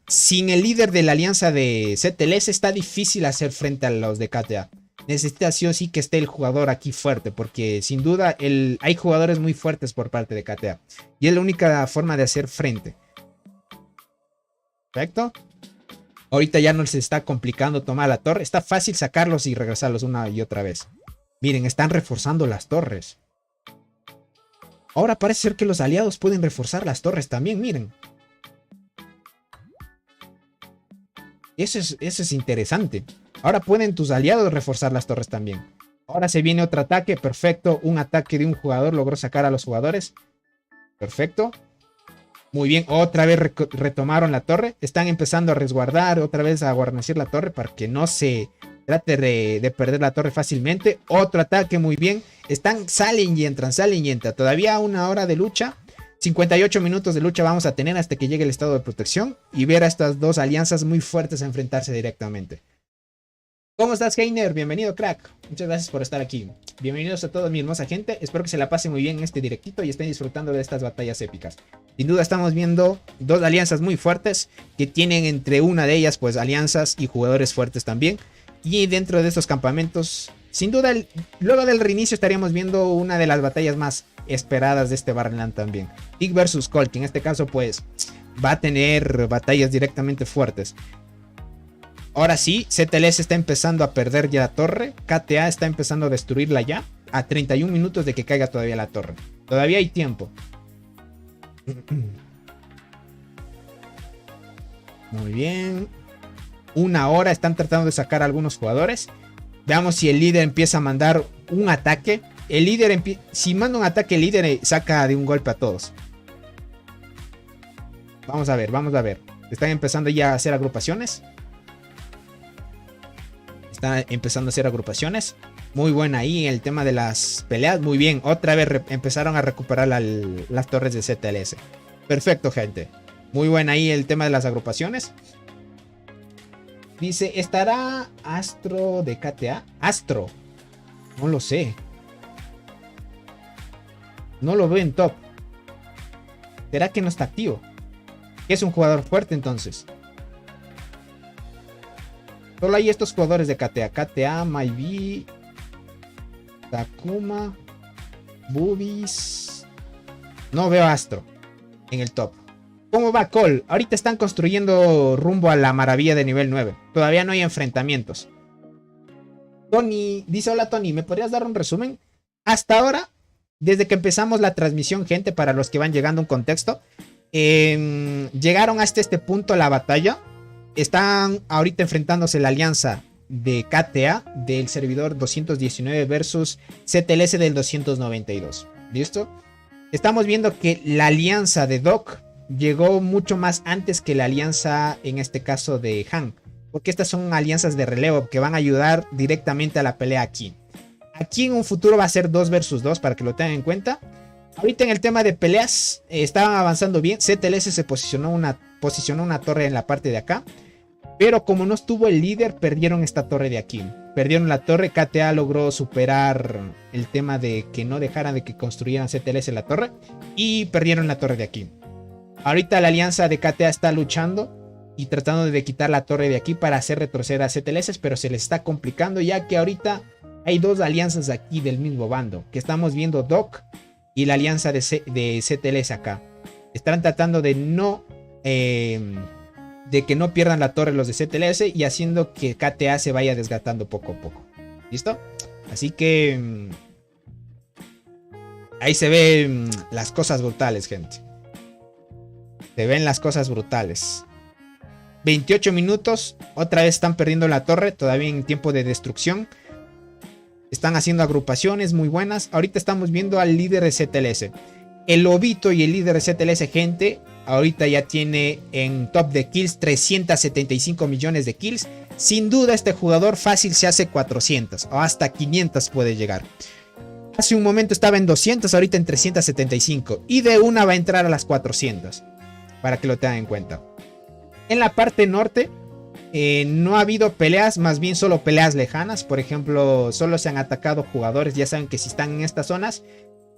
sin el líder de la alianza de CTLS está difícil hacer frente a los de KTA. Necesita sí o sí que esté el jugador aquí fuerte, porque sin duda hay jugadores muy fuertes por parte de KTA. Y es la única forma de hacer frente. Perfecto. Ahorita ya no se está complicando tomar la torre. Está fácil sacarlos y regresarlos una y otra vez. Miren, están reforzando las torres. Ahora parece ser que los aliados pueden reforzar las torres también, miren. Eso es interesante. Ahora pueden tus aliados reforzar las torres también. Ahora se viene otro ataque, perfecto. Un ataque de un jugador logró sacar a los jugadores. Perfecto. Muy bien, otra vez retomaron la torre. Están empezando a resguardar, otra vez a guarnecer la torre para que no se trate de perder la torre fácilmente. Otro ataque, muy bien. Salen y entran. Todavía una hora de lucha. 58 minutos de lucha vamos a tener hasta que llegue el estado de protección. Y ver a estas dos alianzas muy fuertes a enfrentarse directamente. ¿Cómo estás, Heiner? Bienvenido, crack. Muchas gracias por estar aquí. Bienvenidos a toda mi hermosa gente. Espero que se la pasen muy bien en este directito y estén disfrutando de estas batallas épicas. Sin duda estamos viendo dos alianzas muy fuertes que tienen entre una de ellas pues alianzas y jugadores fuertes también. Y dentro de estos campamentos, sin duda, luego del reinicio estaríamos viendo una de las batallas más esperadas de este Barrenland también. Tig versus Colt, que en este caso pues va a tener batallas directamente fuertes. Ahora sí, CTLS está empezando a perder ya la torre. KTA está empezando a destruirla ya. A 31 minutos de que caiga todavía la torre. Todavía hay tiempo. Muy bien. Una hora están tratando de sacar a algunos jugadores. Veamos si el líder empieza a mandar un ataque. El líder si manda un ataque, el líder saca de un golpe a todos. Vamos a ver, vamos a ver. Están empezando ya a hacer agrupaciones. Están empezando a hacer agrupaciones. Muy buena ahí el tema de las peleas. Muy bien, otra vez empezaron a recuperar las torres de CTLS. Perfecto, gente. Muy buena ahí el tema de las agrupaciones. Dice, ¿estará Astro de KTA? Astro. No lo sé. No lo veo en top. ¿Será que no está activo? Es un jugador fuerte entonces. Solo hay estos jugadores de KTA. KTA, Maybe, Takuma, Boobies. No veo a Astro en el top. ¿Cómo va Cole? Ahorita están construyendo rumbo a la maravilla de nivel 9. Todavía no hay enfrentamientos. Tony, dice hola Tony, ¿me podrías dar un resumen? Hasta ahora, desde que empezamos la transmisión, gente, para los que van llegando un contexto, llegaron hasta este punto la batalla. Están ahorita enfrentándose la alianza de KTA del servidor 219 versus CTLS del 292. ¿Listo? Estamos viendo que la alianza de Doc llegó mucho más antes que la alianza, en este caso, de Han. Porque estas son alianzas de relevo que van a ayudar directamente a la pelea aquí. Aquí en un futuro va a ser 2 versus 2 para que lo tengan en cuenta. Ahorita en el tema de peleas estaban avanzando bien. CTLS se posicionó una torre en la parte de acá. Pero como no estuvo el líder, perdieron esta torre de aquí. Perdieron la torre. KTA logró superar el tema de que no dejaran de que construyeran CTLS la torre. Y perdieron la torre de aquí. Ahorita la alianza de KTA está luchando y tratando de quitar la torre de aquí para hacer retroceder a CTLS. Pero se les está complicando, ya que ahorita hay dos alianzas aquí del mismo bando. Que estamos viendo Doc y la alianza de CTLS acá. Están tratando de que no pierdan la torre los de CTLS y haciendo que KTA se vaya desgastando poco a poco. ¿Listo? Así que ahí se ven las cosas brutales, gente. Se ven las cosas brutales. 28 minutos. Otra vez están perdiendo la torre. Todavía en tiempo de destrucción. Están haciendo agrupaciones muy buenas. Ahorita estamos viendo al líder de CTLS. El lobito y el líder de CTLS, gente, ahorita ya tiene en top de kills 375 millones de kills. Sin duda este jugador fácil se hace 400 o hasta 500 puede llegar. Hace un momento estaba en 200, ahorita en 375. Y de una va a entrar a las 400. Para que lo tengan en cuenta. En la parte norte no ha habido peleas, más bien solo peleas lejanas. Por ejemplo, solo se han atacado jugadores. Ya saben que si están en estas zonas,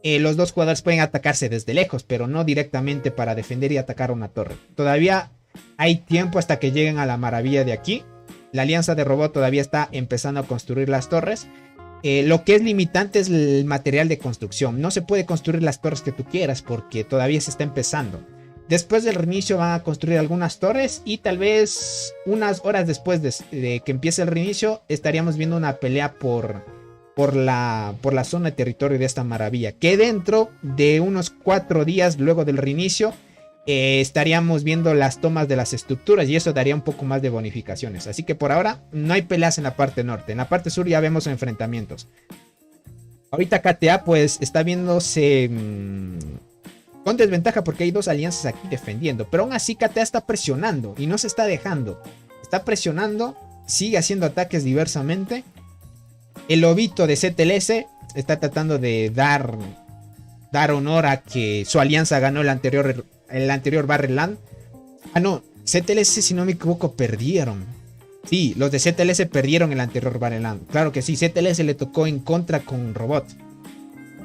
los dos jugadores pueden atacarse desde lejos, pero no directamente para defender y atacar una torre. Todavía hay tiempo hasta que lleguen a la maravilla de aquí. La alianza de robot todavía está empezando a construir las torres. Lo que es limitante es el material de construcción. No se puede construir las torres que tú quieras porque todavía se está empezando. Después del reinicio van a construir algunas torres y tal vez unas horas después de que empiece el reinicio estaríamos viendo una pelea por la zona de territorio de esta maravilla. Que dentro de unos 4 días luego del reinicio estaríamos viendo las tomas de las estructuras y eso daría un poco más de bonificaciones. Así que por ahora no hay peleas en la parte norte. En la parte sur ya vemos enfrentamientos. Ahorita KTA pues está viéndose con desventaja porque hay dos alianzas aquí defendiendo. Pero aún así KTA está presionando y no se está dejando. Está presionando, sigue haciendo ataques diversamente. El lobito de CTLS está tratando de dar honor a que su alianza ganó el anterior Barrel. Ah, no, CTLS, si no me equivoco, perdieron. Sí, los de CTLS perdieron el anterior Barrel. Claro que sí, CTLS le tocó en contra con Robot.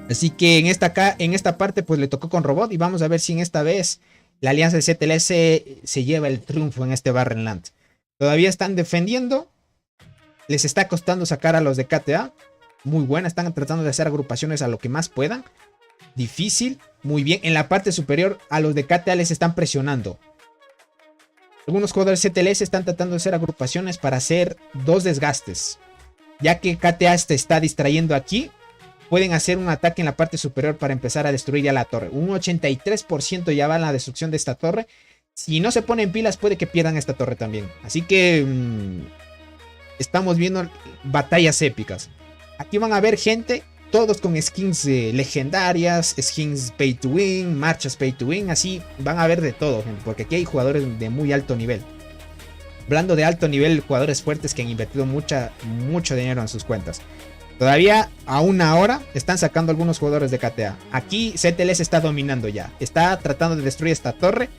Así que en esta parte pues le tocó con Robot y vamos a ver si en esta vez la alianza de CTLS se lleva el triunfo en este Barrel. Todavía están defendiendo. Les está costando sacar a los de KTA. Muy buena. Están tratando de hacer agrupaciones a lo que más puedan. Difícil. Muy bien. En la parte superior a los de KTA les están presionando. Algunos jugadores CTLS están tratando de hacer agrupaciones para hacer dos desgastes. Ya que KTA se está distrayendo aquí. Pueden hacer un ataque en la parte superior para empezar a destruir ya la torre. Un 83% ya va en la destrucción de esta torre. Si no se ponen pilas puede que pierdan esta torre también. Así que estamos viendo batallas épicas. Aquí van a ver gente, todos con skins legendarias, skins pay to win, marchas pay to win. Así van a ver de todo, gente, porque aquí hay jugadores de muy alto nivel. Hablando de alto nivel, jugadores fuertes que han invertido mucho dinero en sus cuentas. Todavía a una hora están sacando algunos jugadores de KTA. Aquí CTLS está dominando ya. Está tratando de destruir esta torre,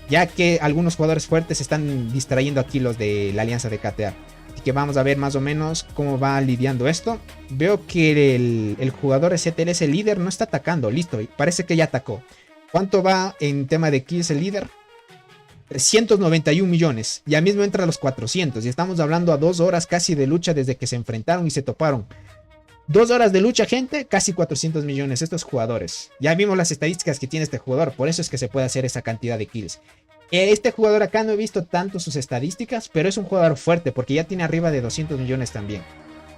ya que algunos jugadores fuertes están distrayendo aquí los de la alianza de KTA. Así que vamos a ver más o menos cómo va lidiando esto. Veo que el jugador CTLS líder no está atacando. Listo, parece que ya atacó. ¿Cuánto va en tema de kills el líder? 391 millones. Ya mismo entra a los 400. Y estamos hablando a 2 horas casi de lucha desde que se enfrentaron y se toparon. 2 horas de lucha, gente, casi 400 millones estos jugadores. Ya vimos las estadísticas que tiene este jugador, por eso es que se puede hacer esa cantidad de kills. Este jugador acá no he visto tanto sus estadísticas, pero es un jugador fuerte porque ya tiene arriba de 200 millones también.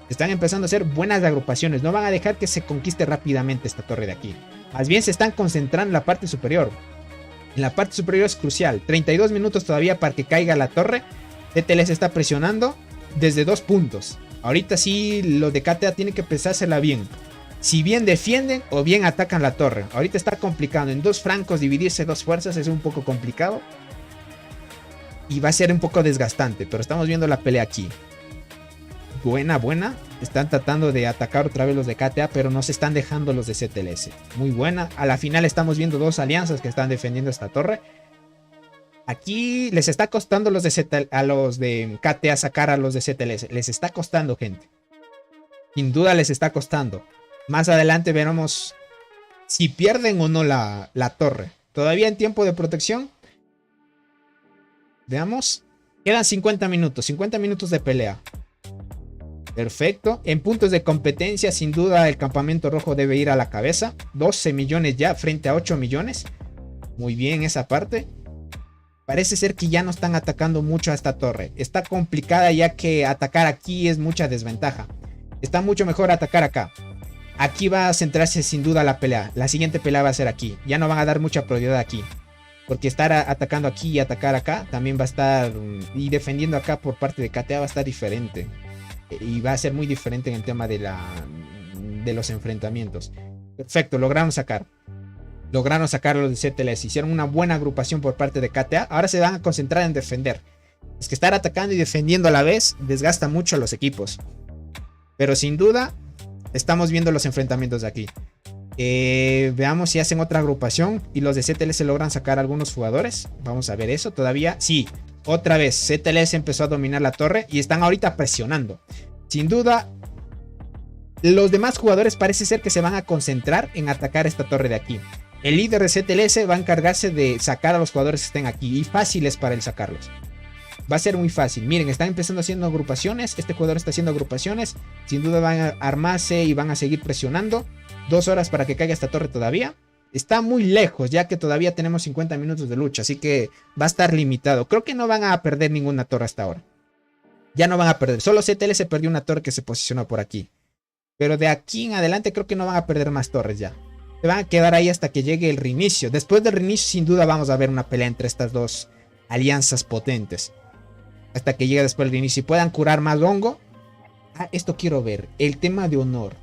Están empezando a hacer buenas agrupaciones, no van a dejar que se conquiste rápidamente esta torre de aquí. Más bien se están concentrando en la parte superior. En la parte superior es crucial, 32 minutos todavía para que caiga la torre. ZLS está presionando desde 2 puntos. Ahorita sí, los de KTA tienen que pensársela bien. Si bien defienden o bien atacan la torre. Ahorita está complicado. En 2 flancos dividirse 2 fuerzas es un poco complicado. Y va a ser un poco desgastante. Pero estamos viendo la pelea aquí. Buena. Están tratando de atacar otra vez los de KTA, pero no se están dejando los de ZLS. Muy buena. A la final estamos viendo 2 alianzas que están defendiendo esta torre. Aquí les está costando a los de KTA sacar a los de ZLS. Les está costando, gente. Sin duda les está costando. Más adelante veremos si pierden o no la torre. Todavía en tiempo de protección. Veamos. Quedan 50 minutos. 50 minutos de pelea. Perfecto. En puntos de competencia, sin duda, el campamento rojo debe ir a la cabeza. 12 millones ya frente a 8 millones. Muy bien esa parte. Parece ser que ya no están atacando mucho a esta torre. Está complicada ya que atacar aquí es mucha desventaja. Está mucho mejor atacar acá. Aquí va a centrarse sin duda la pelea. La siguiente pelea va a ser aquí. Ya no van a dar mucha prioridad aquí. Porque estar atacando aquí y atacar acá también va a estar... Y defendiendo acá por parte de KTA va a estar diferente. Y va a ser muy diferente en el tema de los enfrentamientos. Perfecto, lograron sacar. Lograron sacar los de ZLS. Hicieron una buena agrupación por parte de KTA. Ahora se van a concentrar en defender. Es que estar atacando y defendiendo a la vez desgasta mucho a los equipos. Pero sin duda... Estamos viendo los enfrentamientos de aquí. Veamos si hacen otra agrupación y los de ZLS logran sacar algunos jugadores. Vamos a ver eso todavía. Sí, otra vez ZLS empezó a dominar la torre y están ahorita presionando. Sin duda, los demás jugadores parece ser que se van a concentrar en atacar esta torre de aquí. El líder de ZLS va a encargarse de sacar a los jugadores que estén aquí y fáciles para él sacarlos. Va a ser muy fácil. Miren, están empezando haciendo agrupaciones. Este jugador está haciendo agrupaciones. Sin duda van a armarse y van a seguir presionando. 2 horas para que caiga esta torre todavía. Está muy lejos, ya que todavía tenemos 50 minutos de lucha. Así que va a estar limitado. Creo que no van a perder ninguna torre hasta ahora. Ya no van a perder. Solo ZLS se perdió una torre que se posicionó por aquí. Pero de aquí en adelante creo que no van a perder más torres ya. Se van a quedar ahí hasta que llegue el reinicio. Después del reinicio sin duda vamos a ver una pelea entre estas 2 alianzas potentes. Hasta que llegue después el reinicio y puedan curar más hongo. Ah, esto quiero ver. El tema de honor.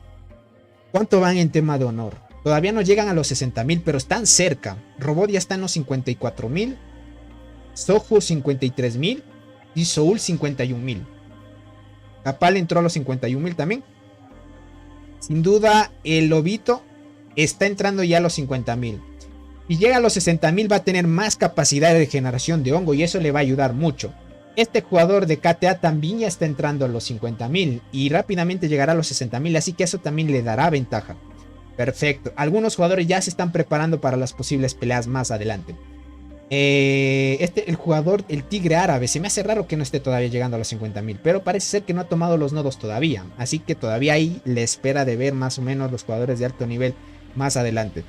¿Cuánto van en tema de honor? Todavía no llegan a los 60.000, pero están cerca. Robot ya está en los 54.000. Sohu 53.000. Y Soul 51.000. Capal entró a los 51.000 también. Sin duda, el Lobito está entrando ya a los 50.000. Si llega a los 60.000 va a tener más capacidad de generación de hongo y eso le va a ayudar mucho. Este jugador de KTA también ya está entrando a los 50.000 y rápidamente llegará a los 60.000, así que eso también le dará ventaja. Perfecto. Algunos jugadores ya se están preparando para las posibles peleas más adelante. El jugador, el Tigre Árabe, se me hace raro que no esté todavía llegando a los 50.000, pero parece ser que no ha tomado los nodos todavía, así que todavía ahí le espera de ver más o menos los jugadores de alto nivel más adelante.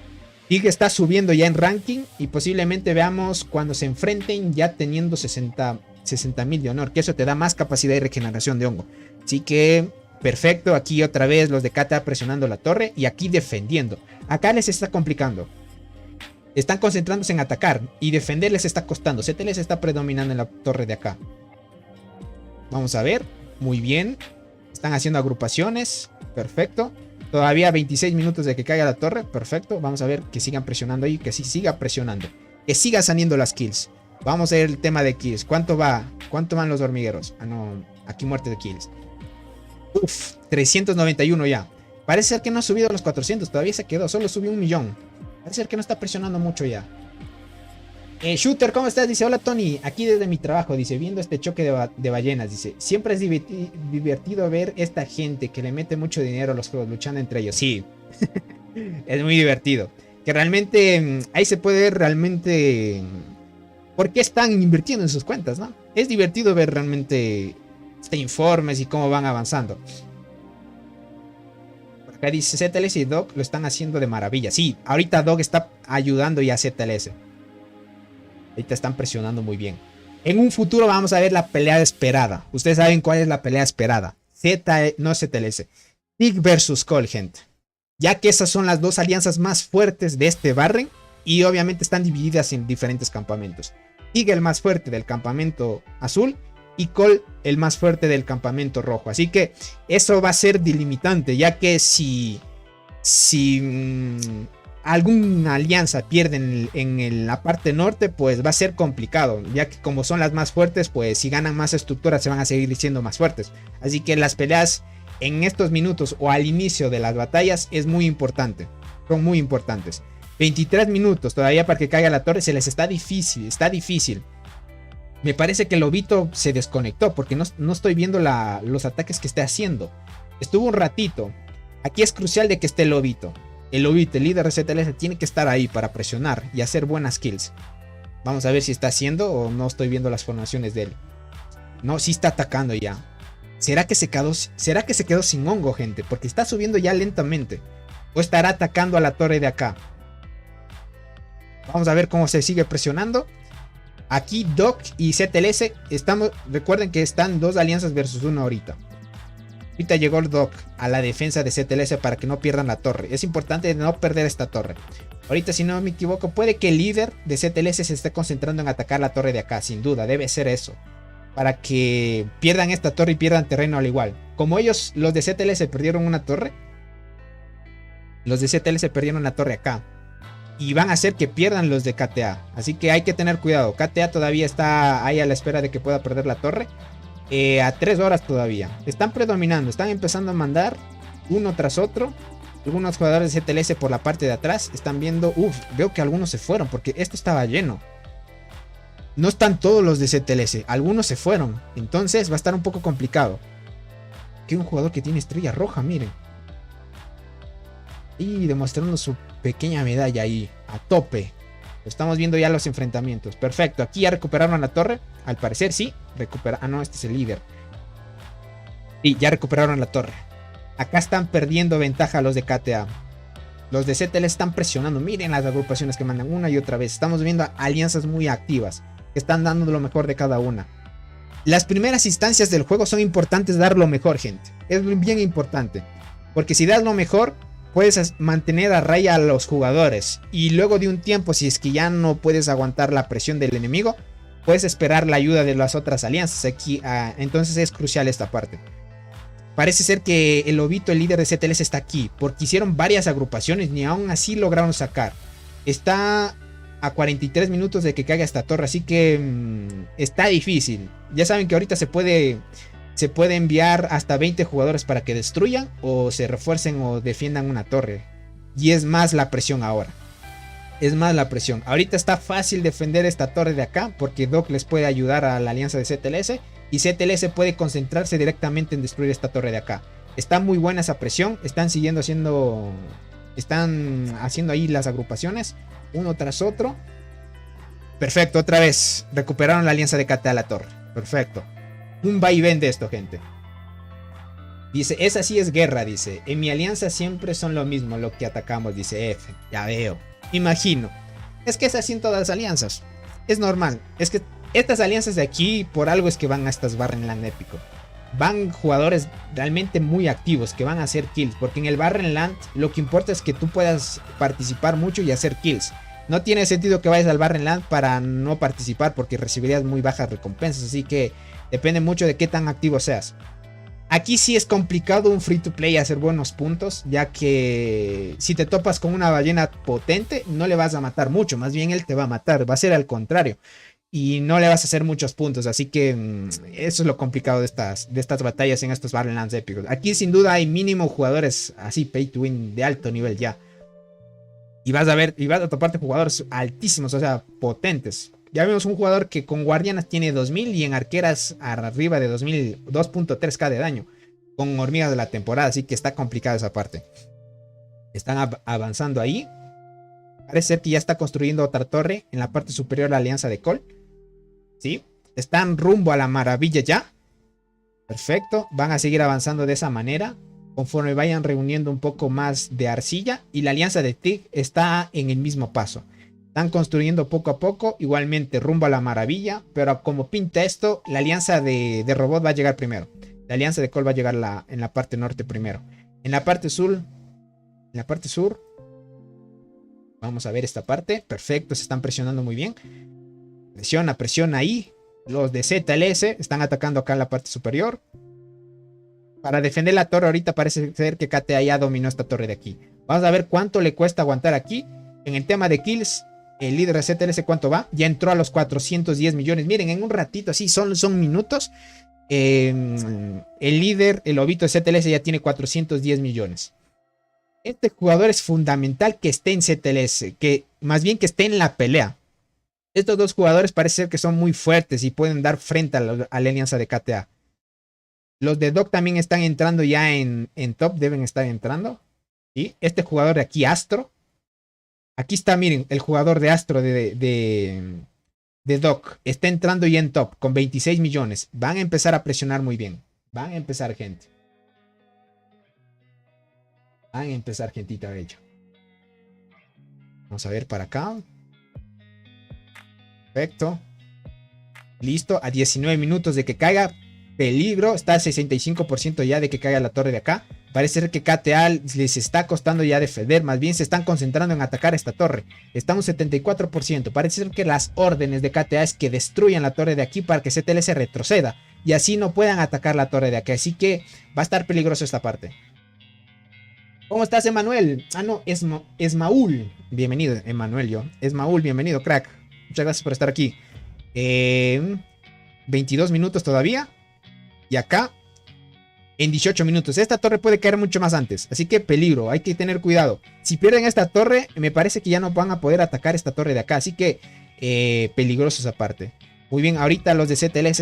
Tigre está subiendo ya en ranking y posiblemente veamos cuando se enfrenten ya teniendo 60.000 de honor, que eso te da más capacidad de regeneración de hongo. Así que perfecto, aquí otra vez los de KTA presionando la torre y aquí defendiendo. Acá les está complicando. Están concentrándose en atacar y defender les está costando. ZLS está predominando en la torre de acá. Vamos a ver, muy bien. Están haciendo agrupaciones, perfecto. Todavía 26 minutos de que caiga la torre, perfecto. Vamos a ver que sigan presionando ahí, que sí siga presionando. Que siga saliendo las kills. Vamos a ver el tema de kills. ¿Cuánto va? ¿Cuánto van los hormigueros? Ah, no. Aquí muerte de kills. Uf, 391 ya. Parece ser que no ha subido a los 400. Todavía se quedó. Solo subió 1.000.000. Parece ser que no está presionando mucho ya. Shooter, ¿cómo estás? Dice, hola Tony. Aquí desde mi trabajo. Dice, viendo este choque de ballenas. Dice, siempre es divertido ver esta gente que le mete mucho dinero a los juegos luchando entre ellos. Sí. Es muy divertido. Que realmente ahí se puede ver realmente... ¿Por qué están invirtiendo en sus cuentas, no? Es divertido ver realmente informes y cómo van avanzando. Por acá dice ZLS y Dog lo están haciendo de maravilla. Sí, ahorita Dog está ayudando ya a ZLS. Ahorita están presionando muy bien. En un futuro vamos a ver la pelea esperada. Ustedes saben cuál es la pelea esperada. No ZLS. Tig versus Cole, gente. Ya que esas son las 2 alianzas más fuertes de este Barren. Y obviamente están divididas en diferentes campamentos. Tig el más fuerte del campamento azul y Cole el más fuerte del campamento rojo. Así que eso va a ser delimitante, ya que si alguna alianza pierde en la parte norte, pues va a ser complicado, ya que como son las más fuertes, pues si ganan más estructuras se van a seguir siendo más fuertes. Así que las peleas en estos minutos o al inicio de las batallas es muy importante, son muy importantes. 23 minutos todavía para que caiga la torre, se les está difícil, está difícil. Me parece que el lobito se desconectó porque no estoy viendo los ataques que esté haciendo. Estuvo un ratito. Aquí es crucial de que esté el lobito. El lobito, el líder de ZLS, tiene que estar ahí para presionar y hacer buenas kills. Vamos a ver si está haciendo o no estoy viendo las formaciones de él. No, sí está atacando ya. ¿Será que se quedó sin hongo, gente? Porque está subiendo ya lentamente. O estará atacando a la torre de acá. Vamos a ver cómo se sigue presionando. Aquí Doc y ZLS recuerden que están 2 alianzas versus 1 ahorita. Ahorita llegó el Doc a la defensa de ZLS para que no pierdan la torre. Es importante no perder esta torre. Ahorita, si no me equivoco, puede que el líder de ZLS se esté concentrando en atacar la torre de acá. Sin duda, debe ser eso. Para que pierdan esta torre y pierdan terreno al igual. Como ellos, los de ZLS perdieron una torre. Los de ZLS perdieron la torre acá. Y van a hacer que pierdan los de KTA. Así que hay que tener cuidado. KTA todavía está ahí a la espera de que pueda perder la torre. A 3 horas todavía. Están predominando. Están empezando a mandar uno tras otro. Algunos jugadores de ZLS por la parte de atrás están viendo. Veo que algunos se fueron porque esto estaba lleno. No están todos los de ZLS. Algunos se fueron. Entonces va a estar un poco complicado. Aquí hay un jugador que tiene estrella roja, miren. Y demostrando su pequeña medalla ahí, a tope. Estamos viendo ya los enfrentamientos. Perfecto, aquí ya recuperaron la torre. Al parecer sí, no, este es el líder. Y ya recuperaron la torre. Acá están perdiendo ventaja los de KTA. Los de ZL están presionando. Miren las agrupaciones que mandan una y otra vez. Estamos viendo alianzas muy activas, que están dando lo mejor de cada una. Las primeras instancias del juego son importantes dar lo mejor, gente. Es bien importante. Porque si das lo mejor, puedes mantener a raya a los jugadores. Y luego de un tiempo, si es que ya no puedes aguantar la presión del enemigo, puedes esperar la ayuda de las otras alianzas. Aquí, entonces es crucial esta parte. Parece ser que el lobito, el líder de ZLS, está aquí. Porque hicieron varias agrupaciones, ni aún así lograron sacar. Está a 43 minutos de que caiga esta torre. Así que está difícil. Ya saben que ahorita se puede enviar hasta 20 jugadores para que destruyan o se refuercen o defiendan una torre. Y es más la presión ahora. Es más la presión. Ahorita está fácil defender esta torre de acá porque Doc les puede ayudar a la alianza de ZLS. Y ZLS puede concentrarse directamente en destruir esta torre de acá. Está muy buena esa presión. Están haciendo ahí las agrupaciones. Uno tras otro. Perfecto, otra vez. Recuperaron la alianza de KTA a la torre. Perfecto. Un vaivén de esto, gente. Dice, esa sí es guerra, dice. En mi alianza siempre son lo mismo lo que atacamos, dice F. Ya veo. Imagino. Es que es así en todas las alianzas. Es normal. Es que estas alianzas de aquí, por algo es que van a estas Barrenland épico. Van jugadores realmente muy activos que van a hacer kills. Porque en el Barrenland lo que importa es que tú puedas participar mucho y hacer kills. No tiene sentido que vayas al Barrenland para no participar porque recibirías muy bajas recompensas. Así que depende mucho de qué tan activo seas. Aquí sí es complicado un free to play hacer buenos puntos, ya que si te topas con una ballena potente no le vas a matar mucho, más bien él te va a matar, va a ser al contrario. Y no le vas a hacer muchos puntos, así que eso es lo complicado de estas batallas en estos Barrenlands épicos. Aquí sin duda hay mínimo jugadores así pay to win de alto nivel ya. Y vas a toparte jugadores altísimos, o sea, potentes. Ya vemos un jugador que con guardianas tiene 2000 y en arqueras arriba de 2000, 2.3k de daño. Con hormigas de la temporada, así que está complicada esa parte. Están avanzando ahí. Parece ser que ya está construyendo otra torre en la parte superior de la alianza de Cole. ¿Sí? Están rumbo a la maravilla ya. Perfecto. Van a seguir avanzando de esa manera. Conforme vayan reuniendo un poco más de arcilla. Y la alianza de Tig está en el mismo paso. Están construyendo poco a poco. Igualmente rumbo a la maravilla. Pero como pinta esto, la alianza de robot va a llegar primero. La alianza de Cole va a llegar en la parte norte primero. En la parte sur. Vamos a ver esta parte. Perfecto, se están presionando muy bien. Presiona ahí. Los de ZLS están atacando acá en la parte superior. Para defender la torre ahorita parece ser que KTA ya dominó esta torre de aquí. Vamos a ver cuánto le cuesta aguantar aquí. En el tema de kills, el líder de ZLS cuánto va. Ya entró a los 410 millones. Miren, en un ratito así, son minutos. El líder, el lobito de ZLS ya tiene 410 millones. Este jugador es fundamental que esté en ZLS. Que más bien que esté en la pelea. Estos dos jugadores parece ser que son muy fuertes y pueden dar frente a la alianza de KTA. Los de Doc también están entrando ya en top. Deben estar entrando. ¿Sí? Este jugador de aquí, Astro. Aquí está, miren, el jugador de Astro de Doc. Está entrando ya en top con 26 millones. Van a empezar a presionar muy bien. Van a empezar, gente. Van a empezar, gentita bella. Vamos a ver para acá. Perfecto. Listo. A 19 minutos de que caiga. Peligro. Está al 65% ya de que caiga la torre de acá. Parece ser que KTA les está costando ya defender. Más bien se están concentrando en atacar esta torre. Está un 74%. Parece ser que las órdenes de KTA es que destruyan la torre de aquí para que ZLS retroceda. Y así no puedan atacar la torre de aquí. Así que va a estar peligroso esta parte. ¿Cómo estás, Emanuel? Ah, no, es Maúl. Bienvenido, Emanuel, yo. Es Maúl, bienvenido, crack. Muchas gracias por estar aquí. 22 minutos todavía. Y acá, en 18 minutos. Esta torre puede caer mucho más antes. Así que peligro, hay que tener cuidado. Si pierden esta torre, me parece que ya no van a poder atacar esta torre de acá. Así que peligroso esa parte. Muy bien, ahorita los de ZLS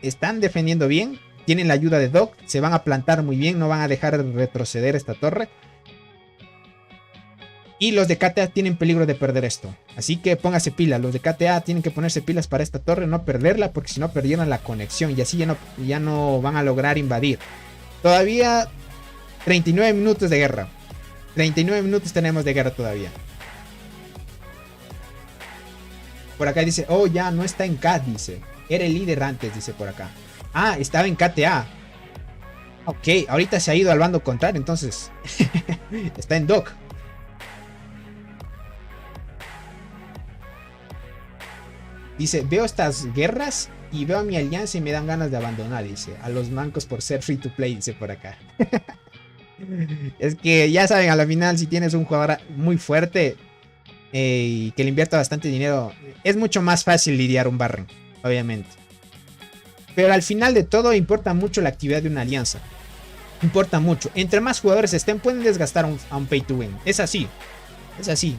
están defendiendo bien. Tienen la ayuda de Doc. Se van a plantar muy bien. No van a dejar retroceder esta torre. Y los de KTA tienen peligro de perder esto. Así que póngase pila. Los de KTA tienen que ponerse pilas para esta torre. No perderla. Porque si no perdieran la conexión. Y así ya no van a lograr invadir. Todavía 39 minutos de guerra. 39 minutos tenemos de guerra todavía. Por acá dice. Oh, ya no está en KAT, dice. Era el líder antes, dice por acá. Ah, estaba en KTA. Ok, ahorita se ha ido al bando contrario. Entonces está en Doc. Dice, veo estas guerras y veo a mi alianza y me dan ganas de abandonar, dice. A los mancos por ser free to play, dice por acá. Es que ya saben, a la final si tienes un jugador muy fuerte y que le invierta bastante dinero, es mucho más fácil lidiar un Barren, obviamente. Pero al final de todo importa mucho la actividad de una alianza. Importa mucho. Entre más jugadores estén, pueden desgastar a un pay to win. Es así. Es así.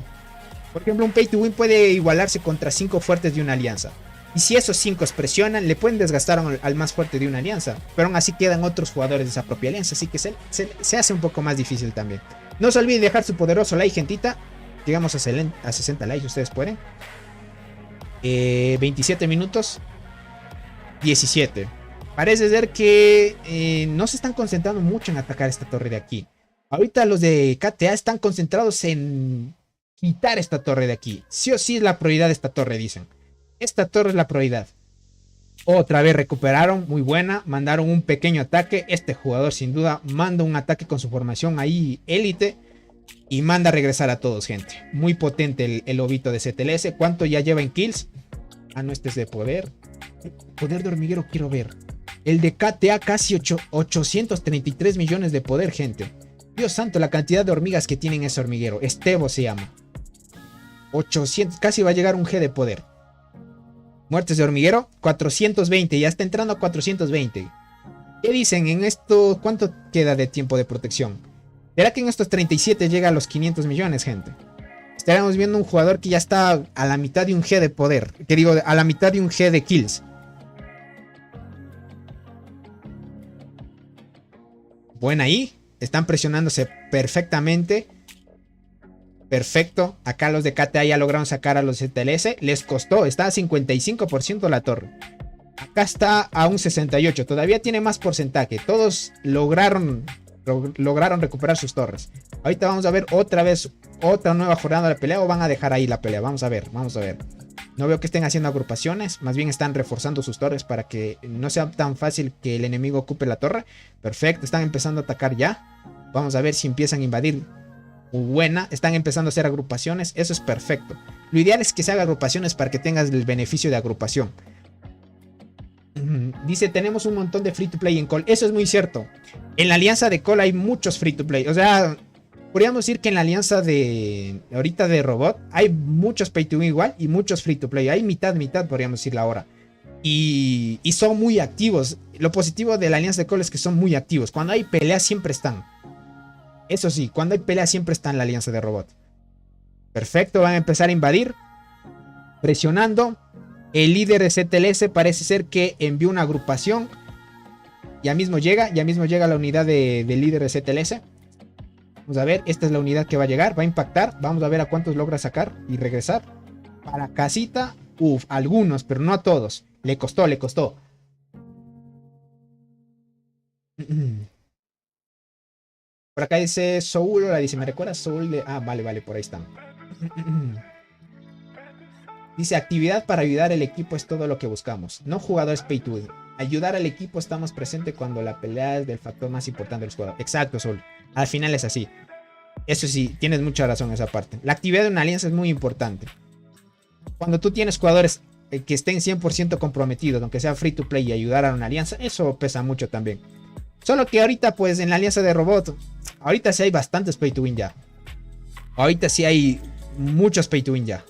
Por ejemplo, un pay to win puede igualarse contra 5 fuertes de una alianza. Y si esos 5 presionan, le pueden desgastar al más fuerte de una alianza. Pero aún así quedan otros jugadores de esa propia alianza. Así que se hace un poco más difícil también. No se olviden dejar su poderoso like, gentita. Llegamos a 60 likes, ustedes pueden. 27 minutos. 17. Parece ser que no se están concentrando mucho en atacar esta torre de aquí. Ahorita los de KTA están concentrados en quitar esta torre de aquí. Sí o sí es la prioridad de esta torre, dicen. Esta torre es la prioridad. Otra vez recuperaron, muy buena. Mandaron un pequeño ataque. Este jugador sin duda manda un ataque con su formación ahí élite. Y manda a regresar a todos, gente. Muy potente el lobito de ZLS. ¿Cuánto ya lleva en kills? Ah, no, este es de poder. Poder de hormiguero quiero ver. El de KTA casi 833 millones de poder, gente. Dios santo, la cantidad de hormigas que tienen ese hormiguero. Estevo se llama. 800, casi va a llegar un G de poder. Muertes de hormiguero, 420. Ya está entrando a 420. ¿Qué dicen en esto? ¿Cuánto queda de tiempo de protección? ¿Será que en estos 37 llega a los 500 millones, gente? Estaremos viendo un jugador que ya está a la mitad de un G de poder. Que digo, a la mitad de un G de kills. Buena ahí. Están presionándose perfectamente. Perfecto. Acá los de KTA ya lograron sacar a los ZLS. Les costó. Está a 55% la torre. Acá está a un 68%. Todavía tiene más porcentaje. Todos lograron recuperar sus torres. Ahorita vamos a ver otra vez otra nueva jornada de pelea. O van a dejar ahí la pelea. Vamos a ver. Vamos a ver. No veo que estén haciendo agrupaciones. Más bien están reforzando sus torres para que no sea tan fácil que el enemigo ocupe la torre. Perfecto. Están empezando a atacar ya. Vamos a ver si empiezan a invadir. Buena, están empezando a hacer agrupaciones. Eso es perfecto. Lo ideal es que se haga agrupaciones para que tengas el beneficio de agrupación. Dice, tenemos un montón de free to play en Call. Eso es muy cierto. En la alianza de Call hay muchos free to play. O sea, podríamos decir que en la alianza de ahorita de Robot hay muchos pay to win igual y muchos free to play. Hay mitad, mitad, podríamos decirlo ahora. Y son muy activos. Lo positivo de la alianza de Call es que son muy activos. Cuando hay peleas siempre están. Eso sí, cuando hay peleas siempre está en la alianza de Robot. Perfecto, van a empezar a invadir. Presionando. El líder de CTLS parece ser que envió una agrupación. Ya mismo llega la unidad del líder de CTLS. Vamos a ver, esta es la unidad que va a llegar. Va a impactar, vamos a ver a cuántos logra sacar y regresar. Para casita, algunos, pero no a todos. Le costó, le costó. Por acá dice Soul, la dice, ¿me recuerdas Soul? Vale, vale, por ahí están. Dice, actividad para ayudar al equipo es todo lo que buscamos. No jugadores pay to win. Ayudar al equipo estamos presentes cuando la pelea es del factor más importante del jugador. Exacto, Soul. Al final es así. Eso sí, tienes mucha razón en esa parte. La actividad de una alianza es muy importante. Cuando tú tienes jugadores que estén 100% comprometidos, aunque sea free to play y ayudar a una alianza, eso pesa mucho también. Solo que ahorita, pues, en la alianza de Robot, ahorita sí hay bastantes pay to win ya. Ahorita sí hay muchos pay to win ya.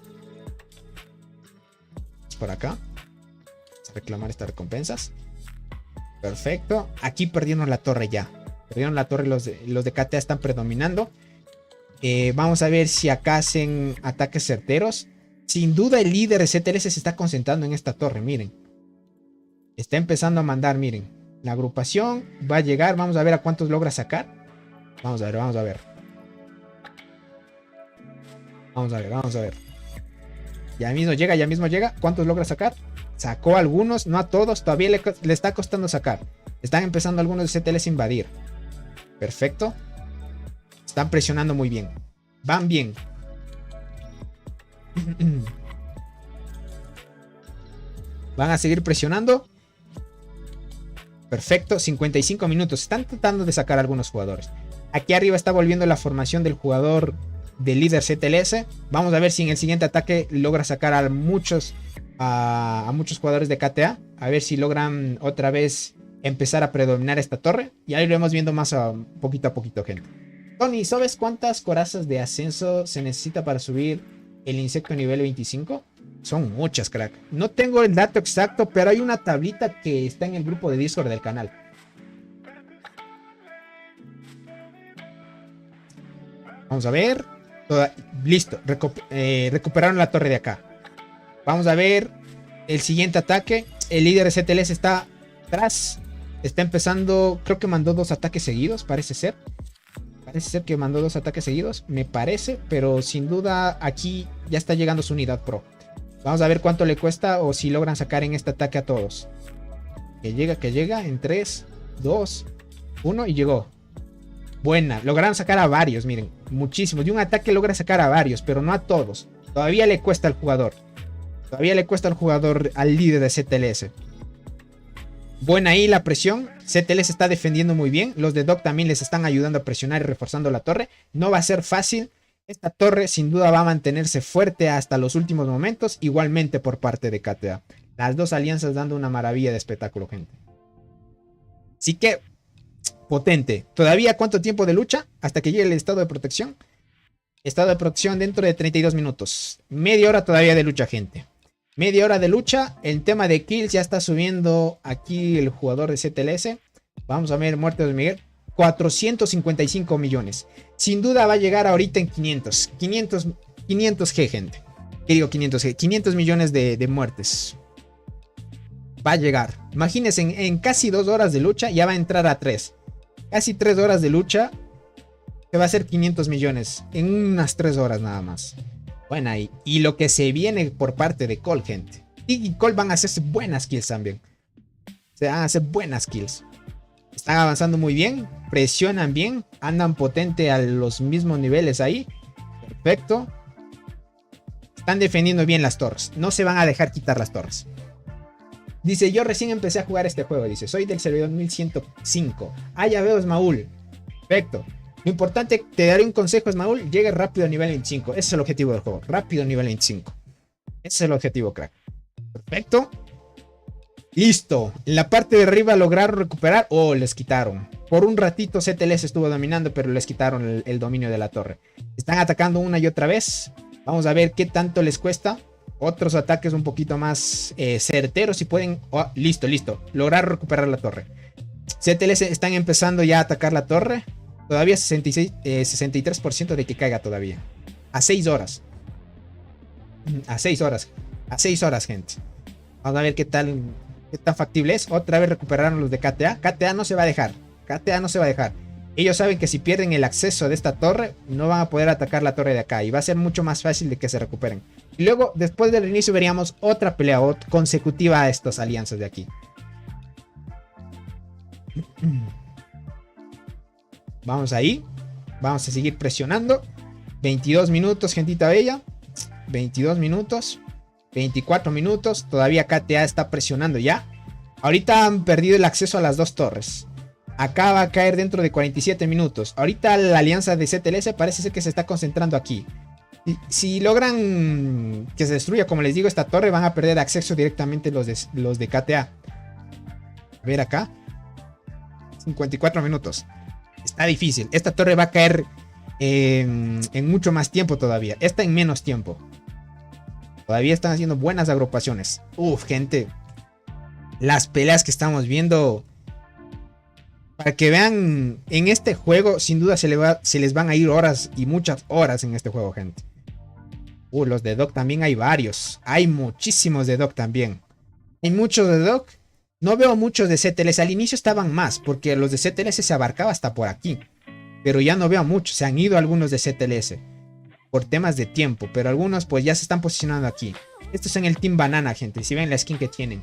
Por acá. Vamos a reclamar estas recompensas. Perfecto. Aquí perdieron la torre ya. Perdieron la torre, los de KTA están predominando. Vamos a ver si acá hacen ataques certeros. Sin duda el líder de CTLS se está concentrando en esta torre, miren. Está empezando a mandar, miren. La agrupación va a llegar, vamos a ver a cuántos logra sacar. Vamos a ver, vamos a ver. Vamos a ver, vamos a ver. Ya mismo llega, ya mismo llega. ¿Cuántos logra sacar? Sacó algunos, no a todos. Todavía le está costando sacar. Están empezando algunos de CTLS a invadir. Perfecto. Están presionando muy bien. Van bien. Van a seguir presionando. Perfecto. 55 minutos. Están tratando de sacar a algunos jugadores. Aquí arriba está volviendo la formación del jugador del líder CTLS. Vamos a ver si en el siguiente ataque logra sacar a muchos jugadores de KTA. A ver si logran otra vez empezar a predominar esta torre. Y ahí lo vamos viendo más poquito a poquito, gente. Tony, ¿sabes cuántas corazas de ascenso se necesita para subir el insecto nivel 25? Son muchas, crack. No tengo el dato exacto, pero hay una tablita que está en el grupo de Discord del canal. Vamos a ver. Listo. Recuperaron la torre de acá. Vamos a ver el siguiente ataque. El líder de CTLS está atrás. Está empezando. Creo que mandó 2 ataques seguidos. Parece ser. Parece ser que mandó 2 ataques seguidos. Me parece. Pero sin duda aquí ya está llegando su unidad pro. Vamos a ver cuánto le cuesta o si logran sacar en este ataque a todos. Que llega. En 3, 2, 1 y llegó. Buena. Lograron sacar a varios, miren. Muchísimos. De un ataque logra sacar a varios, pero no a todos. Todavía le cuesta al jugador. Todavía le cuesta al jugador, al líder de CTLS. Buena ahí la presión. CTLS está defendiendo muy bien. Los de Doc también les están ayudando a presionar y reforzando la torre. No va a ser fácil. Esta torre sin duda va a mantenerse fuerte hasta los últimos momentos. Igualmente por parte de KTA. Las dos alianzas dando una maravilla de espectáculo, gente. Así que potente. ¿Todavía cuánto tiempo de lucha? Hasta que llegue el estado de protección. Estado de protección dentro de 32 minutos. Media hora todavía de lucha, gente. Media hora de lucha. El tema de kills ya está subiendo aquí el jugador de CTLS. Vamos a ver muertes de Miguel. 455 millones. Sin duda va a llegar ahorita en 500. 500G, gente. ¿Qué digo 500G? 500 millones de muertes. Va a llegar. Imagínense, en casi 2 horas de lucha ya va a entrar a 3. Casi 3 horas de lucha. Se va a hacer 500 millones. En unas 3 horas nada más. Bueno, y lo que se viene por parte de Cole, gente. Y Cole van a hacerse buenas kills también. Se van a hacer buenas kills. Están avanzando muy bien. Presionan bien. Andan potente a los mismos niveles ahí. Perfecto. Están defendiendo bien las torres. No se van a dejar quitar las torres. Dice, yo recién empecé a jugar este juego. Dice, soy del servidor 1105. Ah, ya veo, Esmaúl. Perfecto. Lo importante, te daré un consejo, Esmaúl. Llegue rápido a nivel 25. Ese es el objetivo del juego. Rápido a nivel 25. Ese es el objetivo, crack. Perfecto. Listo. En la parte de arriba lograron recuperar. Oh, les quitaron. Por un ratito CTLS estuvo dominando, pero les quitaron el dominio de la torre. Están atacando una y otra vez. Vamos a ver qué tanto les cuesta. Otros ataques un poquito más certeros. Si pueden... Oh, listo, listo. Lograron recuperar la torre. CTLS están empezando ya a atacar la torre. Todavía 63% de que caiga todavía. A 6 horas. A 6 horas. A 6 horas, gente. Vamos a ver qué tan factible es. Otra vez recuperaron los de KTA. KTA no se va a dejar. KTA no se va a dejar. Ellos saben que si pierden el acceso de esta torre, no van a poder atacar la torre de acá. Y va a ser mucho más fácil de que se recuperen. Y luego, después del inicio, veríamos otra pelea consecutiva a estas alianzas de aquí. Vamos ahí. Vamos a seguir presionando. 22 minutos, gentita bella. 22 minutos. 24 minutos. Todavía KTA está presionando ya. Ahorita han perdido el acceso a las dos torres. Acá va a caer dentro de 47 minutos. Ahorita la alianza de CTLS parece ser que se está concentrando aquí. Si logran que se destruya, como les digo, esta torre, van a perder acceso directamente los de KTA. A ver acá. 54 minutos. Está difícil. Esta torre va a caer en mucho más tiempo todavía. Esta en menos tiempo. Todavía están haciendo buenas agrupaciones. Uf, gente. Las peleas que estamos viendo. Para que vean, en este juego, sin duda se les van a ir horas y muchas horas en este juego, gente. Los de Doc también hay varios. Hay muchísimos de Doc también. Hay muchos de Doc. No veo muchos de CTLS. Al inicio estaban más, porque los de CTLS se abarcaba hasta por aquí. Pero ya no veo muchos. Se han ido algunos de CTLS. Por temas de tiempo. Pero algunos pues ya se están posicionando aquí. Estos son el Team Banana, gente. Si ven la skin que tienen.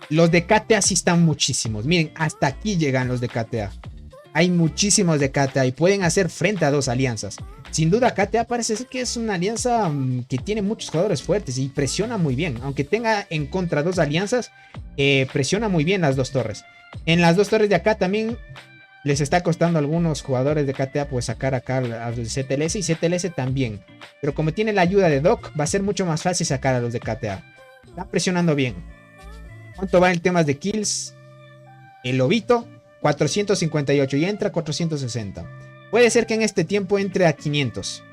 Los de KTA sí están muchísimos. Miren, hasta aquí llegan los de KTA. Hay muchísimos de KTA y pueden hacer frente a dos alianzas. Sin duda, KTA parece ser que es una alianza que tiene muchos jugadores fuertes y presiona muy bien. Aunque tenga en contra dos alianzas, presiona muy bien las dos torres. En las dos torres de acá también les está costando a algunos jugadores de KTA pues sacar acá a los de CTLS y CTLS también. Pero como tiene la ayuda de Doc, va a ser mucho más fácil sacar a los de KTA. Están presionando bien. ¿Cuánto va en temas de kills? El lobito, 458 y entra 460. Puede ser que en este tiempo entre a 500.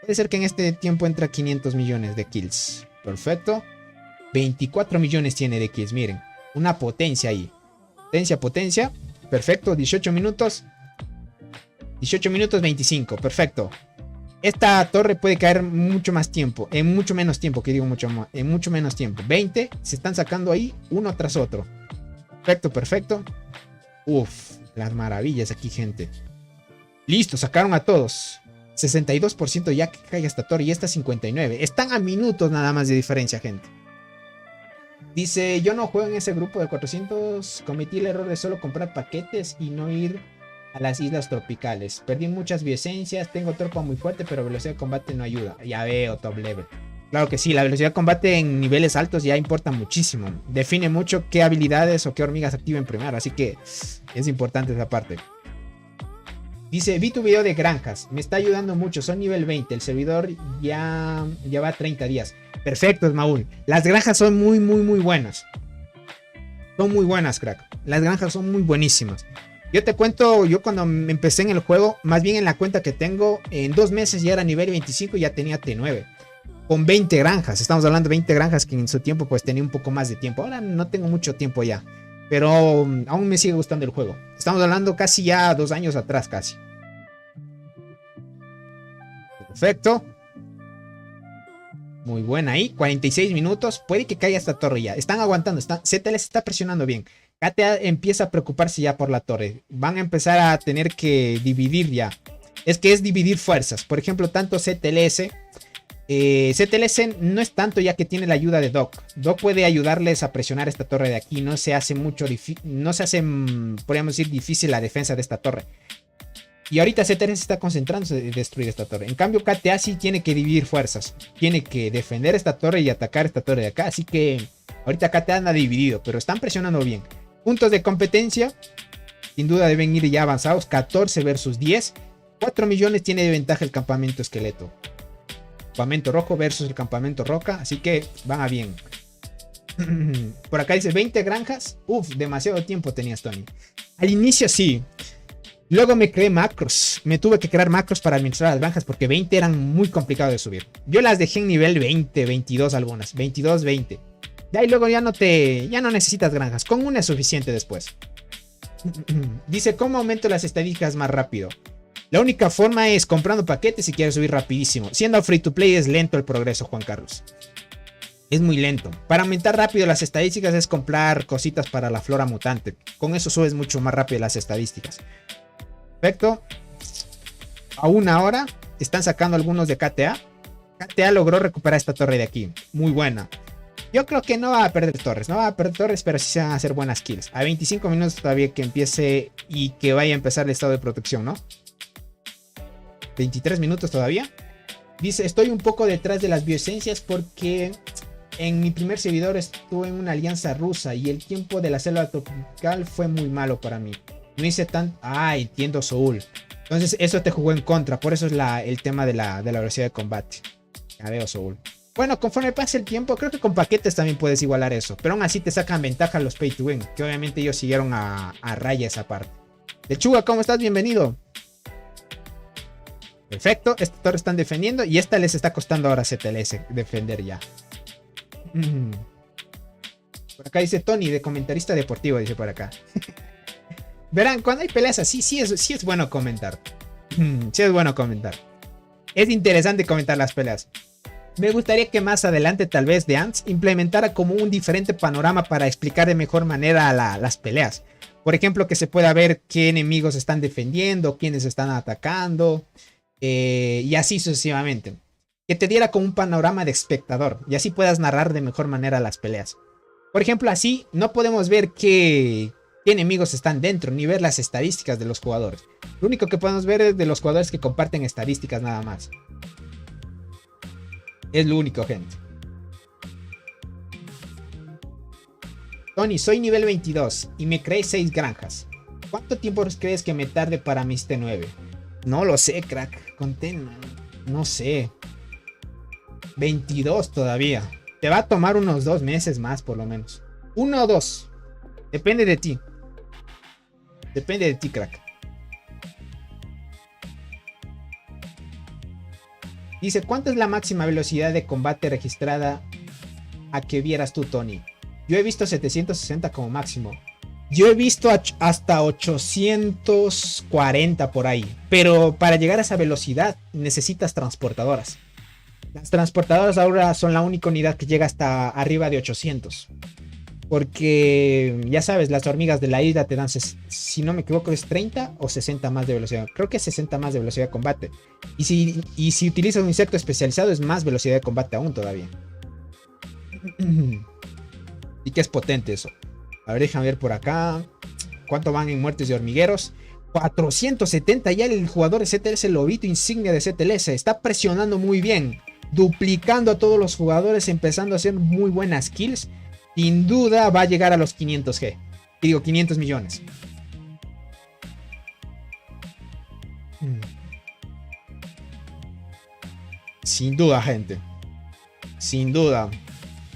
Puede ser que en este tiempo entre a 500 millones de kills. Perfecto. 24 millones tiene de kills, miren. Una potencia ahí. Potencia. Perfecto, 18 minutos. 18 minutos 25, perfecto. Esta torre puede caer mucho más tiempo. En mucho menos tiempo, que digo mucho más. En mucho menos tiempo. 20 se están sacando ahí uno tras otro. Perfecto. Uf, las maravillas aquí, gente. Listo, sacaron a todos. 62% ya que caiga esta torre y esta 59%. Están a minutos nada más de diferencia, gente. Dice, yo no juego en ese grupo de 400. Cometí el error de solo comprar paquetes y no ir a las islas tropicales. Perdí muchas bioesencias, tengo tropa muy fuerte, pero velocidad de combate no ayuda. Ya veo, top level. Claro que sí, la velocidad de combate en niveles altos ya importa muchísimo. Define mucho qué habilidades o qué hormigas activen primero, así que es importante esa parte. Dice, vi tu video de granjas, me está ayudando mucho, son nivel 20, el servidor ya va a 30 días. Perfecto, Maúl. Las granjas son muy buenas. Son muy buenas, crack. Las granjas son muy buenísimas. Yo te cuento, yo cuando empecé en el juego, más bien en la cuenta que tengo, en 2 meses ya era nivel 25 y ya tenía T9. Con 20 granjas, estamos hablando de 20 granjas que en su tiempo pues tenía un poco más de tiempo. Ahora no tengo mucho tiempo ya, pero aún me sigue gustando el juego. Estamos hablando casi ya 2 años atrás casi. Perfecto. Muy buena ahí, 46 minutos, puede que caiga esta torre ya. Están aguantando, CTLS está presionando bien. KTA empieza a preocuparse ya por la torre. Van a empezar a tener que dividir ya. Es que es dividir fuerzas. Por ejemplo, tanto CTLS. CTLS no es tanto ya que tiene la ayuda de Doc. Doc puede ayudarles a presionar esta torre de aquí. No se hace mucho no se hace, podríamos decir, difícil la defensa de esta torre. Y ahorita CTLS está concentrándose en destruir esta torre. En cambio, KTA sí tiene que dividir fuerzas. Tiene que defender esta torre y atacar esta torre de acá. Así que ahorita KTA anda dividido, pero están presionando bien. Puntos de competencia, sin duda deben ir ya avanzados. 14 versus 10. 4 millones tiene de ventaja el campamento esqueleto. Campamento rojo versus el campamento roca. Así que van a bien. Por acá dice 20 granjas. Uf, demasiado tiempo tenías, Tony. Al inicio sí. Luego me creé macros. Me tuve que crear macros para administrar las granjas porque 20 eran muy complicados de subir. Yo las dejé en nivel 20, 22 algunas. 22, 20. De ahí luego ya no necesitas granjas. Con una es suficiente después. Dice, ¿cómo aumento las estadísticas más rápido? La única forma es comprando paquetes si quieres subir rapidísimo. Siendo free to play es lento el progreso, Juan Carlos. Es muy lento. Para aumentar rápido las estadísticas es comprar cositas para la flora mutante. Con eso subes mucho más rápido las estadísticas. Perfecto. A una hora están sacando algunos de KTA. KTA logró recuperar esta torre de aquí. Muy buena. Yo creo que no va a perder torres. No va a perder torres, pero sí se van a hacer buenas kills. A 25 minutos todavía que empiece y que vaya a empezar el estado de protección, ¿no? 23 minutos todavía. Dice, estoy un poco detrás de las bioesencias porque en mi primer servidor estuve en una alianza rusa y el tiempo de la selva tropical fue muy malo para mí. No hice tan... Ah, entiendo, Soul. Entonces eso te jugó en contra. Por eso es el tema de la velocidad de combate. Ya veo, Soul. Bueno, conforme pase el tiempo, creo que con paquetes también puedes igualar eso. Pero aún así te sacan ventaja los pay to win. Que obviamente ellos siguieron a raya esa parte. Lechuga, ¿cómo estás? Bienvenido. Perfecto. Esta torre están defendiendo. Y esta les está costando ahora CTLS defender ya. Por acá dice Tony, de comentarista deportivo, dice por acá. Verán, cuando hay peleas así, sí es bueno comentar. Sí es bueno comentar. Es interesante comentar las peleas. Me gustaría que más adelante tal vez The Ants implementara como un diferente panorama para explicar de mejor manera las peleas. Por ejemplo, que se pueda ver qué enemigos están defendiendo, quiénes están atacando, y así sucesivamente. Que te diera como un panorama de espectador y así puedas narrar de mejor manera las peleas. Por ejemplo, así no podemos ver qué enemigos están dentro, ni ver las estadísticas de los jugadores. Lo único que podemos ver es de los jugadores que comparten estadísticas nada más. Es lo único, gente. Tony, soy nivel 22 y me creé 6 granjas. ¿Cuánto tiempo crees que me tarde para mis T9? No lo sé, crack. Conté, no sé. 22 todavía. Te va a tomar unos 2 meses más por lo menos. 1 o 2. Depende de ti. Depende de ti, crack. Dice, ¿cuánto es la máxima velocidad de combate registrada a que vieras tú, Tony? Yo he visto 760 como máximo. Yo he visto hasta 840 por ahí. Pero para llegar a esa velocidad necesitas transportadoras. Las transportadoras ahora son la única unidad que llega hasta arriba de 800. Porque, ya sabes, las hormigas de la isla te dan, si no me equivoco, es 30 o 60 más de velocidad. Creo que es 60 más de velocidad de combate. Y si utilizas un insecto especializado es más velocidad de combate aún todavía. Y que es potente eso. A ver, déjame ver por acá. ¿Cuánto van en muertes de hormigueros? 470 ya el jugador de CTLS, el lobito insignia de CTLS. Está presionando muy bien. Duplicando a todos los jugadores, empezando a hacer muy buenas kills. Sin duda va a llegar a los 500G. Y digo, 500 millones. Sin duda, gente. Sin duda.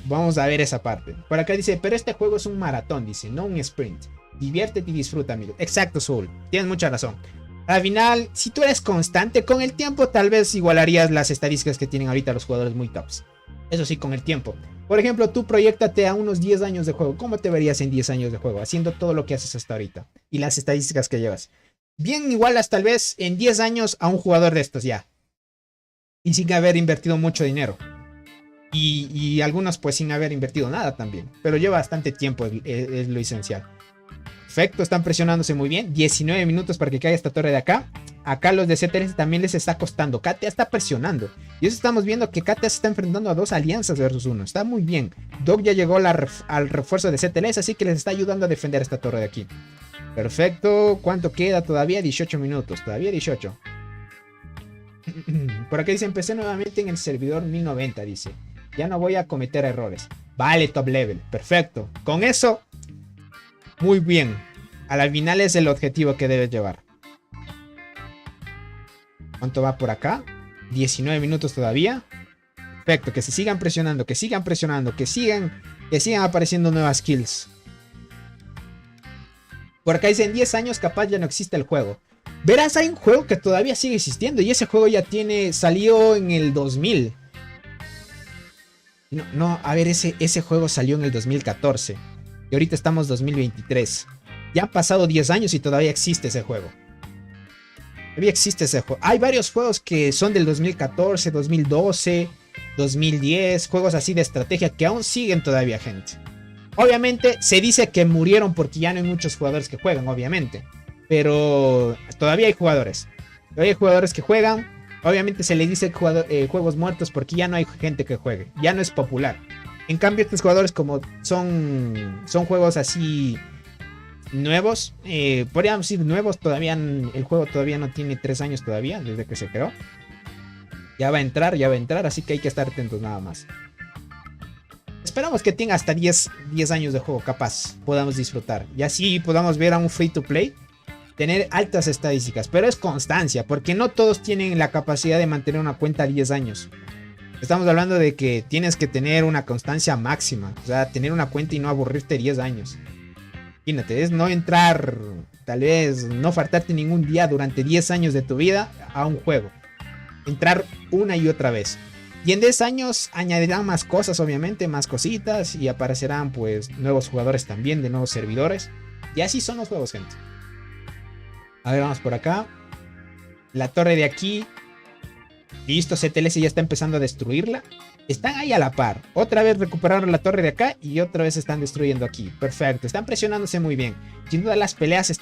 Vamos a ver esa parte. Por acá dice, pero este juego es un maratón, dice, no un sprint. Diviértete y disfruta, amigo. Exacto, Soul. Tienes mucha razón. Al final, si tú eres constante, con el tiempo tal vez igualarías las estadísticas que tienen ahorita los jugadores muy tops. Eso sí, con el tiempo. Por ejemplo, tú proyéctate a unos 10 años de juego. ¿Cómo te verías en 10 años de juego? Haciendo todo lo que haces hasta ahorita. Y las estadísticas que llevas. Bien igualas tal vez en 10 años a un jugador de estos ya. Y sin haber invertido mucho dinero. Y algunos pues sin haber invertido nada también. Pero lleva bastante tiempo, es lo esencial. Perfecto, están presionándose muy bien. 19 minutos para que caiga esta torre de acá. Acá los de CTLS también les está costando. KTA está presionando. Y eso estamos viendo que KTA se está enfrentando a 2 alianzas versus 1. Está muy bien. Dog ya llegó al refuerzo de CTLS, así que les está ayudando a defender esta torre de aquí. Perfecto. ¿Cuánto queda todavía? 18 minutos. Todavía 18. Por aquí dice, empecé nuevamente en el servidor 1090, dice. Ya no voy a cometer errores. Vale, top level. Perfecto. Con eso, muy bien. A la final es el objetivo que debes llevar. ¿Cuánto va por acá? 19 minutos todavía. Perfecto, que se sigan presionando, que sigan presionando, que sigan Que sigan apareciendo nuevas kills. Por acá dicen 10 años capaz ya no existe el juego. Verás, hay un juego que todavía sigue existiendo. Y ese juego ya salió en el 2000. No, a ver, ese juego salió en el 2014. Y ahorita estamos 2023. Ya han pasado 10 años y todavía existe ese juego. Todavía existe ese juego. Hay varios juegos que son del 2014, 2012, 2010. Juegos así de estrategia que aún siguen todavía, gente. Obviamente se dice que murieron porque ya no hay muchos jugadores que juegan, obviamente. Pero todavía hay jugadores. Todavía hay jugadores que juegan. Obviamente se le dice juegos muertos porque ya no hay gente que juegue. Ya no es popular. En cambio estos jugadores como son juegos así nuevos. Podríamos decir nuevos todavía. El juego todavía no tiene 3 años todavía desde que se creó. Ya va a entrar. Así que hay que estar atentos nada más. Esperamos que tenga hasta 10 años de juego capaz. Podamos disfrutar. Y así podamos ver a un free to play tener altas estadísticas. Pero es constancia. Porque no todos tienen la capacidad de mantener una cuenta 10 años. Estamos hablando de que tienes que tener una constancia máxima. O sea, tener una cuenta y no aburrirte 10 años. Imagínate, es no entrar, tal vez no faltarte ningún día durante 10 años de tu vida a un juego. Entrar una y otra vez. Y en 10 años añadirán más cosas, obviamente, más cositas. Y aparecerán pues nuevos jugadores también, de nuevos servidores. Y así son los juegos, gente. A ver, vamos por acá. La torre de aquí. Listo, CTLS ya está empezando a destruirla. Están ahí a la par. Otra vez recuperaron la torre de acá y otra vez están destruyendo aquí. Perfecto, están presionándose muy bien. Sin duda las peleas se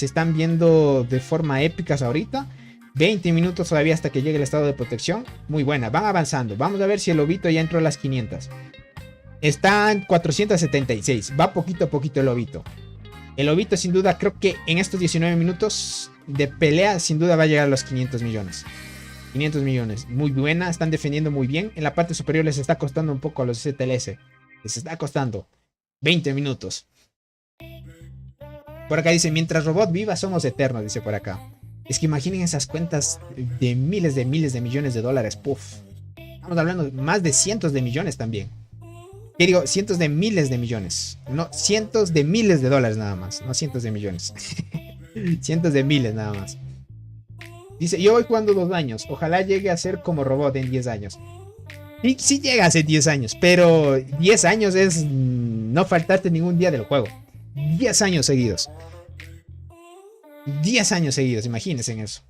están viendo de forma épicas ahorita. 20 minutos todavía hasta que llegue el estado de protección. Muy buena, van avanzando. Vamos a ver si el lobito ya entró a las 500. Están 476. Va poquito a poquito el lobito. El lobito sin duda creo que en estos 19 minutos de pelea sin duda va a llegar a los 500 millones. 500 millones, muy buena, están defendiendo muy bien. En la parte superior les está costando un poco a los STLS. Les está costando 20 minutos. Por acá dice, mientras robot viva somos eternos, dice por acá. Es que imaginen esas cuentas de miles de millones de dólares. Puff. Estamos hablando de más de cientos de millones también. ¿Qué digo? Cientos de miles de millones. No, cientos de miles de dólares nada más. No cientos de millones. Cientos de miles nada más. Dice, yo voy jugando 2 años. Ojalá llegue a ser como robot en 10 años. Y sí llega a ser 10 años. Pero 10 años es no faltarte ningún día del juego. 10 años seguidos. 10 años seguidos. Imagínense en eso.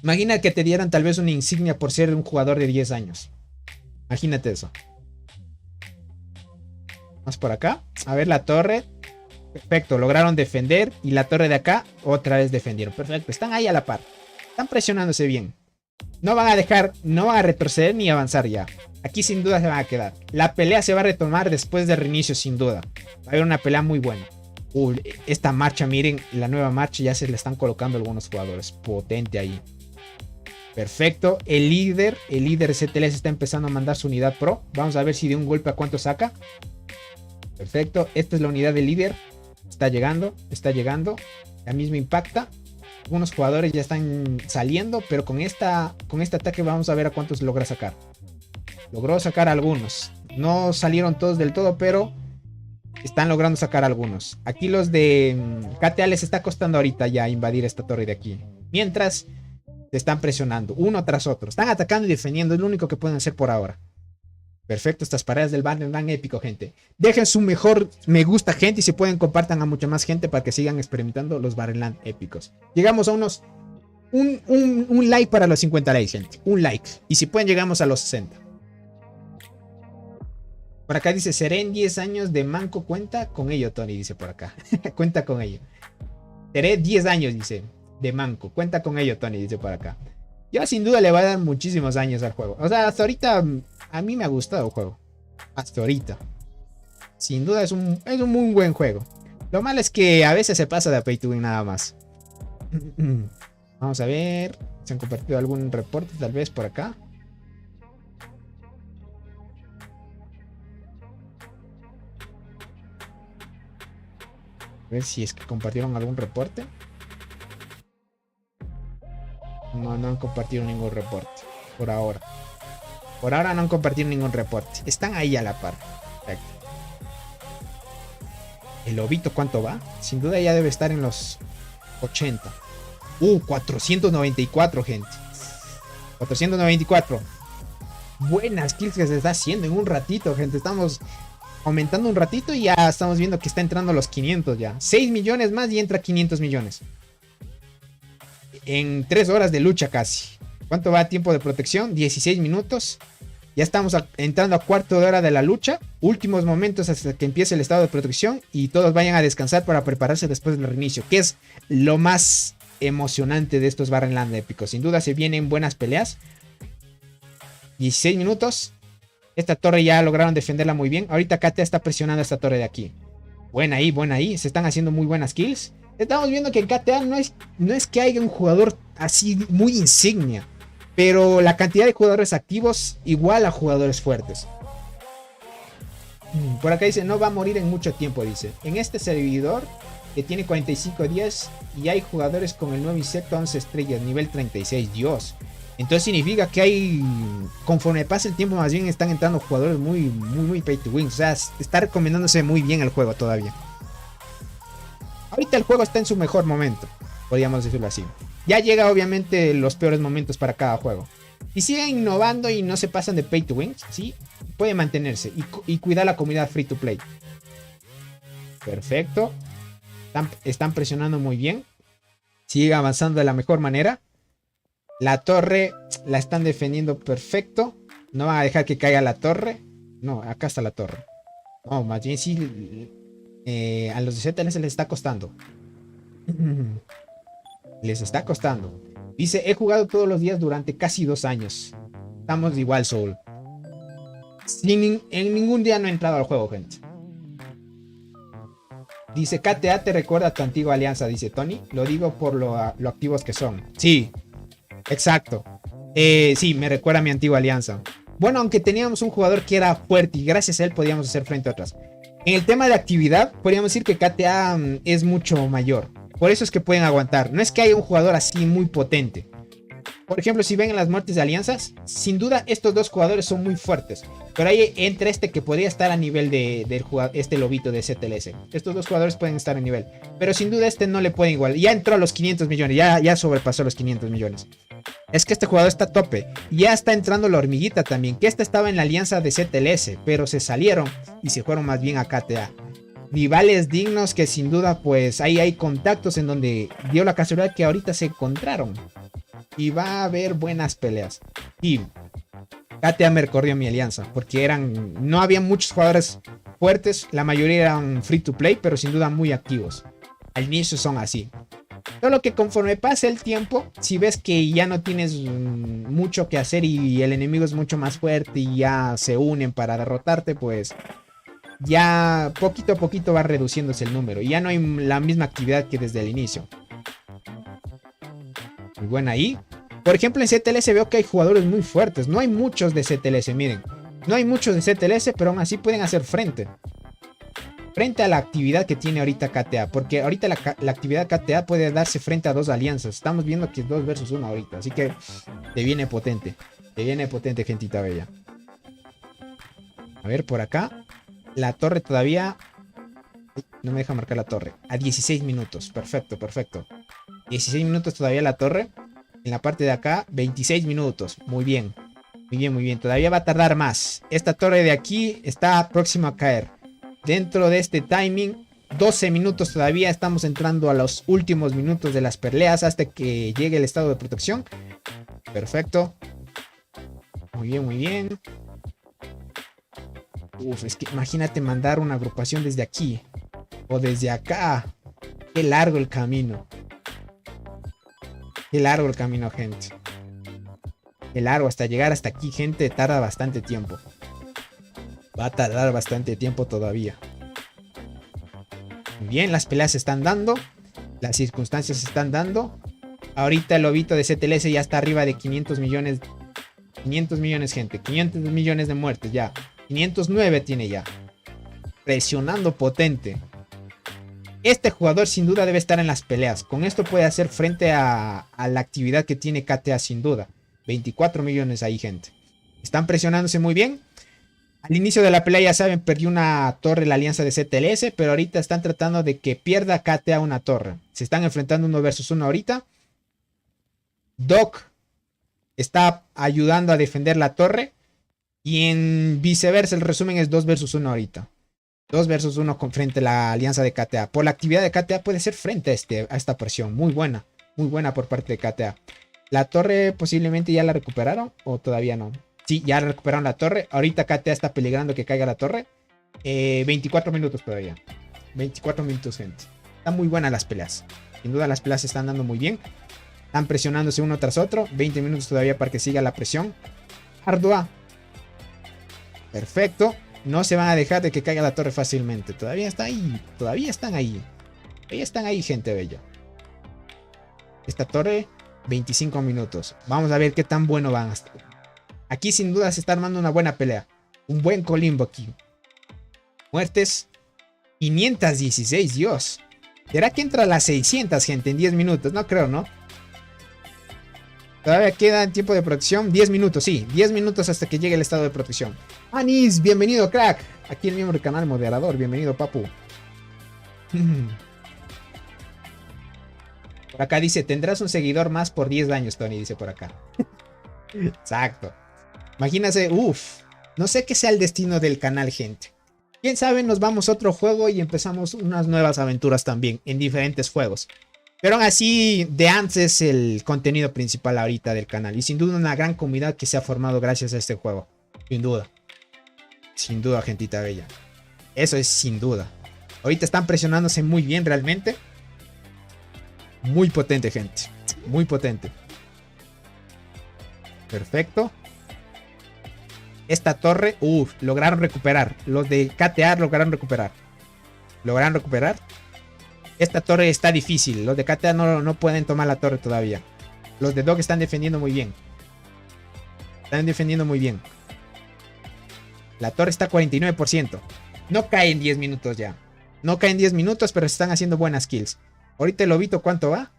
Imagina que te dieran tal vez una insignia por ser un jugador de 10 años. Imagínate eso. Vamos por acá. A ver la torre. Perfecto. Lograron defender. Y la torre de acá otra vez defendieron. Perfecto. Están ahí a la par. Están presionándose bien. No van a dejar, no van a retroceder ni avanzar ya. Aquí sin duda se van a quedar. La pelea se va a retomar después del reinicio sin duda. Va a haber una pelea muy buena. Esta marcha, miren, la nueva marcha ya se le están colocando algunos jugadores. Potente ahí. Perfecto. El líder CTLS está empezando a mandar su unidad pro. Vamos a ver si de un golpe a cuánto saca. Perfecto. Esta es la unidad del líder. Está llegando. La misma impacta. Algunos jugadores ya están saliendo, pero con este ataque vamos a ver a cuántos logra sacar. Logró sacar a algunos. No salieron todos del todo, pero están logrando sacar a algunos. Aquí los de KTA les está costando ahorita ya invadir esta torre de aquí. Mientras se están presionando uno tras otro. Están atacando y defendiendo. Es lo único que pueden hacer por ahora. Perfecto, estas paradas del Battleland épico, gente. Dejen su mejor me gusta, gente, y si pueden compartan a mucha más gente para que sigan experimentando los Battleland épicos. Llegamos a unos un like para los 50 likes, gente. Un like. Y si pueden llegamos a los 60. Por acá dice, seré en 10 años de manco, cuenta con ello, Tony, dice por acá. Cuenta con ello. Seré 10 años, dice, de manco. Cuenta con ello, Tony, dice por acá. Yo sin duda le voy a dar muchísimos años al juego. O sea, hasta ahorita a mí me ha gustado el juego. Hasta ahorita. Sin duda es un muy buen juego. Lo malo es que a veces se pasa de pay to win nada más. Vamos a ver. ¿Se han compartido algún reporte tal vez por acá? A ver si es que compartieron algún reporte. No han compartido ningún reporte. Por ahora. Por ahora no han compartido ningún reporte. Están ahí a la par. Perfecto. El lobito, ¿cuánto va? Sin duda ya debe estar en los 80. 494, gente. 494. Buenas kills que se está haciendo en un ratito, gente. Estamos aumentando un ratito y ya estamos viendo que está entrando a los 500 ya. 6 millones más y entra 500 millones. En 3 horas de lucha casi. ¿Cuánto va tiempo de protección? 16 minutos. Ya estamos entrando a cuarto de hora de la lucha. Últimos momentos hasta que empiece el estado de protección. Y todos vayan a descansar para prepararse después del reinicio. Que es lo más emocionante de estos Barren Land épicos. Sin duda se vienen buenas peleas. 16 minutos. Esta torre ya lograron defenderla muy bien. Ahorita KTA está presionando esta torre de aquí. Buena ahí, buena ahí. Se están haciendo muy buenas kills. Estamos viendo que en KTA no es que haya un jugador así muy insignia. Pero la cantidad de jugadores activos igual a jugadores fuertes. Por acá dice, no va a morir en mucho tiempo, dice. En este servidor que tiene 45 días y hay jugadores con el nuevo insecto 11 estrellas, nivel 36, Dios. Entonces significa que hay, conforme pasa el tiempo, más bien están entrando jugadores muy pay to win. O sea, está recomendándose muy bien el juego todavía. Ahorita el juego está en su mejor momento, podríamos decirlo así. Ya llega obviamente los peores momentos para cada juego. Si siguen innovando y no se pasan de pay to win, ¿sí? Puede mantenerse y cuidar la comunidad free to play. Perfecto. Están presionando muy bien. Sigue avanzando de la mejor manera. La torre la están defendiendo perfecto. No van a dejar que caiga la torre. No, acá está la torre. No, más bien sí. A los de ZLS les está costando. Les está costando. Dice, he jugado todos los días durante casi 2 años. Estamos igual, Soul. En ningún día no he entrado al juego, gente. Dice, KTA te recuerda a tu antigua alianza, dice Tony. Lo digo por lo activos que son. Sí, exacto. Sí, me recuerda a mi antigua alianza. Bueno, aunque teníamos un jugador que era fuerte y gracias a él podíamos hacer frente a otras. En el tema de actividad, podríamos decir que KTA es mucho mayor. Por eso es que pueden aguantar. No es que haya un jugador así muy potente. Por ejemplo, si ven en las muertes de alianzas, sin duda estos dos jugadores son muy fuertes. Pero ahí entra este que podría estar a nivel del jugador, este lobito de ZLS. Estos dos jugadores pueden estar a nivel. Pero sin duda este no le puede igual. Ya entró a los 500 millones. Ya sobrepasó los 500 millones. Es que este jugador está a tope. Ya está entrando la hormiguita también. Que esta estaba en la alianza de ZLS. Pero se salieron y se fueron más bien a KTA. Rivales dignos que sin duda pues ahí hay contactos en donde dio la casualidad que ahorita se encontraron. Y va a haber buenas peleas. Y KTA me recorrió mi alianza. Porque no había muchos jugadores fuertes. La mayoría eran free to play. Pero sin duda muy activos. Al inicio son así. Solo que conforme pase el tiempo. Si ves que ya no tienes mucho que hacer. Y el enemigo es mucho más fuerte. Y ya se unen para derrotarte. Pues ya poquito a poquito va reduciéndose el número. Y ya no hay la misma actividad que desde el inicio. Muy buena ahí. Por ejemplo, en ZLS veo que hay jugadores muy fuertes. No hay muchos de ZLS, miren. No hay muchos de ZLS, pero aún así pueden hacer frente. Frente a la actividad que tiene ahorita KTA. Porque ahorita la actividad KTA puede darse frente a dos alianzas. Estamos viendo que es 2 versus 1 ahorita. Así que te viene potente. Te viene potente, gentita bella. A ver, por acá. La torre todavía... No me deja marcar la torre. A 16 minutos. Perfecto, perfecto. 16 minutos todavía la torre. En la parte de acá, 26 minutos. Muy bien. Muy bien, muy bien. Todavía va a tardar más. Esta torre de aquí está próxima a caer. Dentro de este timing, 12 minutos todavía. Estamos entrando a los últimos minutos de las peleas hasta que llegue el estado de protección. Perfecto. Muy bien, muy bien. Uf, es que imagínate mandar una agrupación desde aquí. O desde acá. Qué largo el camino. Qué largo el camino, gente. Qué largo. Hasta llegar hasta aquí, gente, tarda bastante tiempo. Va a tardar bastante tiempo todavía. Muy bien, las peleas se están dando. Las circunstancias se están dando. Ahorita el lobito de ZLS ya está arriba de 500 millones. 500 millones, gente. 500 millones de muertes ya. 509 tiene ya. Presionando potente. Este jugador sin duda debe estar en las peleas. Con esto puede hacer frente a la actividad que tiene KTA sin duda. 24 millones ahí, gente. Están presionándose muy bien. Al inicio de la pelea, ya saben, perdió una torre la alianza de CTLS, pero ahorita están tratando de que pierda KTA una torre. Se están enfrentando uno versus uno ahorita. Doc está ayudando a defender la torre. Y en viceversa, el resumen es 2 versus 1 ahorita. 2 versus 1 frente a la alianza de KTA. Por la actividad de KTA puede ser frente a esta presión. Muy buena por parte de KTA. La torre posiblemente ya la recuperaron o todavía no. Sí, ya recuperaron la torre. Ahorita KTA está peligrando que caiga la torre. 24 minutos todavía. 24 minutos, gente. Están muy buenas las peleas. Sin duda las peleas se están dando muy bien. Están presionándose uno tras otro. 20 minutos todavía para que siga la presión. Ardua. Perfecto. No se van a dejar de que caiga la torre fácilmente. Todavía está ahí. Todavía están ahí. Todavía están ahí, gente bella. Esta torre, 25 minutos. Vamos a ver qué tan bueno van a estar. Aquí sin duda se está armando una buena pelea. Un buen colimbo aquí. Muertes. 516, Dios. ¿Será que entra a las 600, gente, en 10 minutos? No creo, ¿no? Todavía queda en tiempo de protección. 10 minutos, sí. 10 minutos hasta que llegue el estado de protección. Anis, bienvenido, crack. Aquí el miembro del canal moderador. Bienvenido, papu. Por acá dice, tendrás un seguidor más por 10 años, Tony, dice por acá. Exacto. Imagínense, uff. No sé qué sea el destino del canal, gente. Quién sabe, nos vamos a otro juego y empezamos unas nuevas aventuras también en diferentes juegos. Pero aún así, The Ants es el contenido principal ahorita del canal. Y sin duda una gran comunidad que se ha formado gracias a este juego. Sin duda. Sin duda, gentita bella. Eso es sin duda. Ahorita están presionándose muy bien realmente. Muy potente, gente. Muy potente. Perfecto. Esta torre, lograron recuperar. Los de KTA lograron recuperar. Lograron recuperar. Esta torre está difícil. Los de KTA no pueden tomar la torre todavía. Los de Dog están defendiendo muy bien. Están defendiendo muy bien. La torre está a 49%. No cae en 10 minutos ya. No cae en 10 minutos, pero se están haciendo buenas kills. Ahorita el lobito, ¿cuánto va?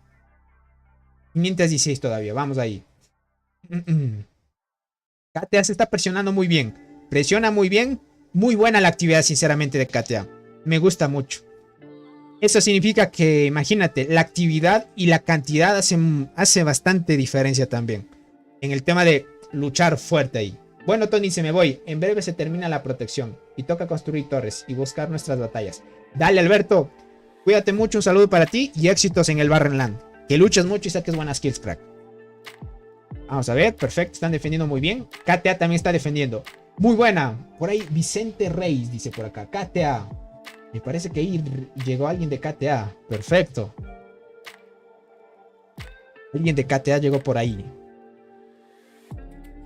516 todavía. Vamos ahí. KTA se está presionando muy bien. Presiona muy bien. Muy buena la actividad, sinceramente, de KTA. Me gusta mucho. Eso significa que, imagínate, la actividad y la cantidad hace bastante diferencia también. En el tema de luchar fuerte ahí. Bueno, Tony, se me voy. En breve se termina la protección. Y toca construir torres y buscar nuestras batallas. Dale, Alberto. Cuídate mucho. Un saludo para ti y éxitos en el Barrenland. Que luches mucho y saques buenas kills, crack. Vamos a ver. Perfecto. Están defendiendo muy bien. KTA también está defendiendo. Muy buena. Por ahí, Vicente Reis dice por acá. KTA. Me parece que ahí llegó alguien de KTA. Perfecto. Alguien de KTA llegó por ahí.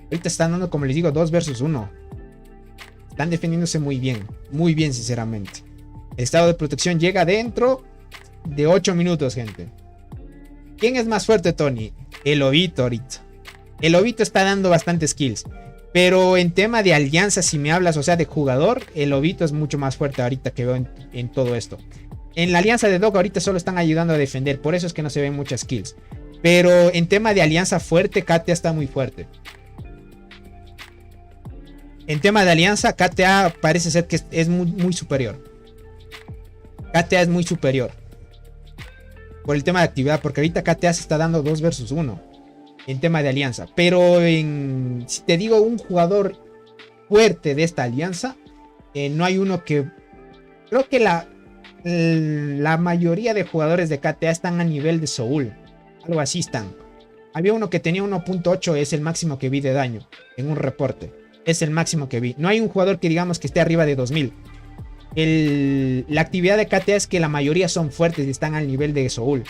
Ahorita están dando, como les digo, 2 versus 1. Están defendiéndose muy bien. Muy bien, sinceramente. El estado de protección llega dentro de 8 minutos, gente. ¿Quién es más fuerte, Tony? El lobito ahorita. El lobito está dando bastantes kills. Pero en tema de alianza, si me hablas, o sea, de jugador, el lobito es mucho más fuerte ahorita que veo en todo esto. En la alianza de Dog ahorita solo están ayudando a defender. Por eso es que no se ven muchas kills. Pero en tema de alianza fuerte, KTA está muy fuerte. En tema de alianza, KTA parece ser que es muy superior. KTA es muy superior. Por el tema de actividad, porque ahorita KTA se está dando 2 versus 1. En tema de alianza. Pero si te digo un jugador fuerte de esta alianza, no hay uno que... Creo que la mayoría de jugadores de KTA están a nivel de Soul. Algo así están. Había uno que tenía 1.8, es el máximo que vi de daño en un reporte. Es el máximo que vi. No hay un jugador que digamos que esté arriba de 2000. La actividad de KTA es que la mayoría son fuertes y están al nivel de Soul.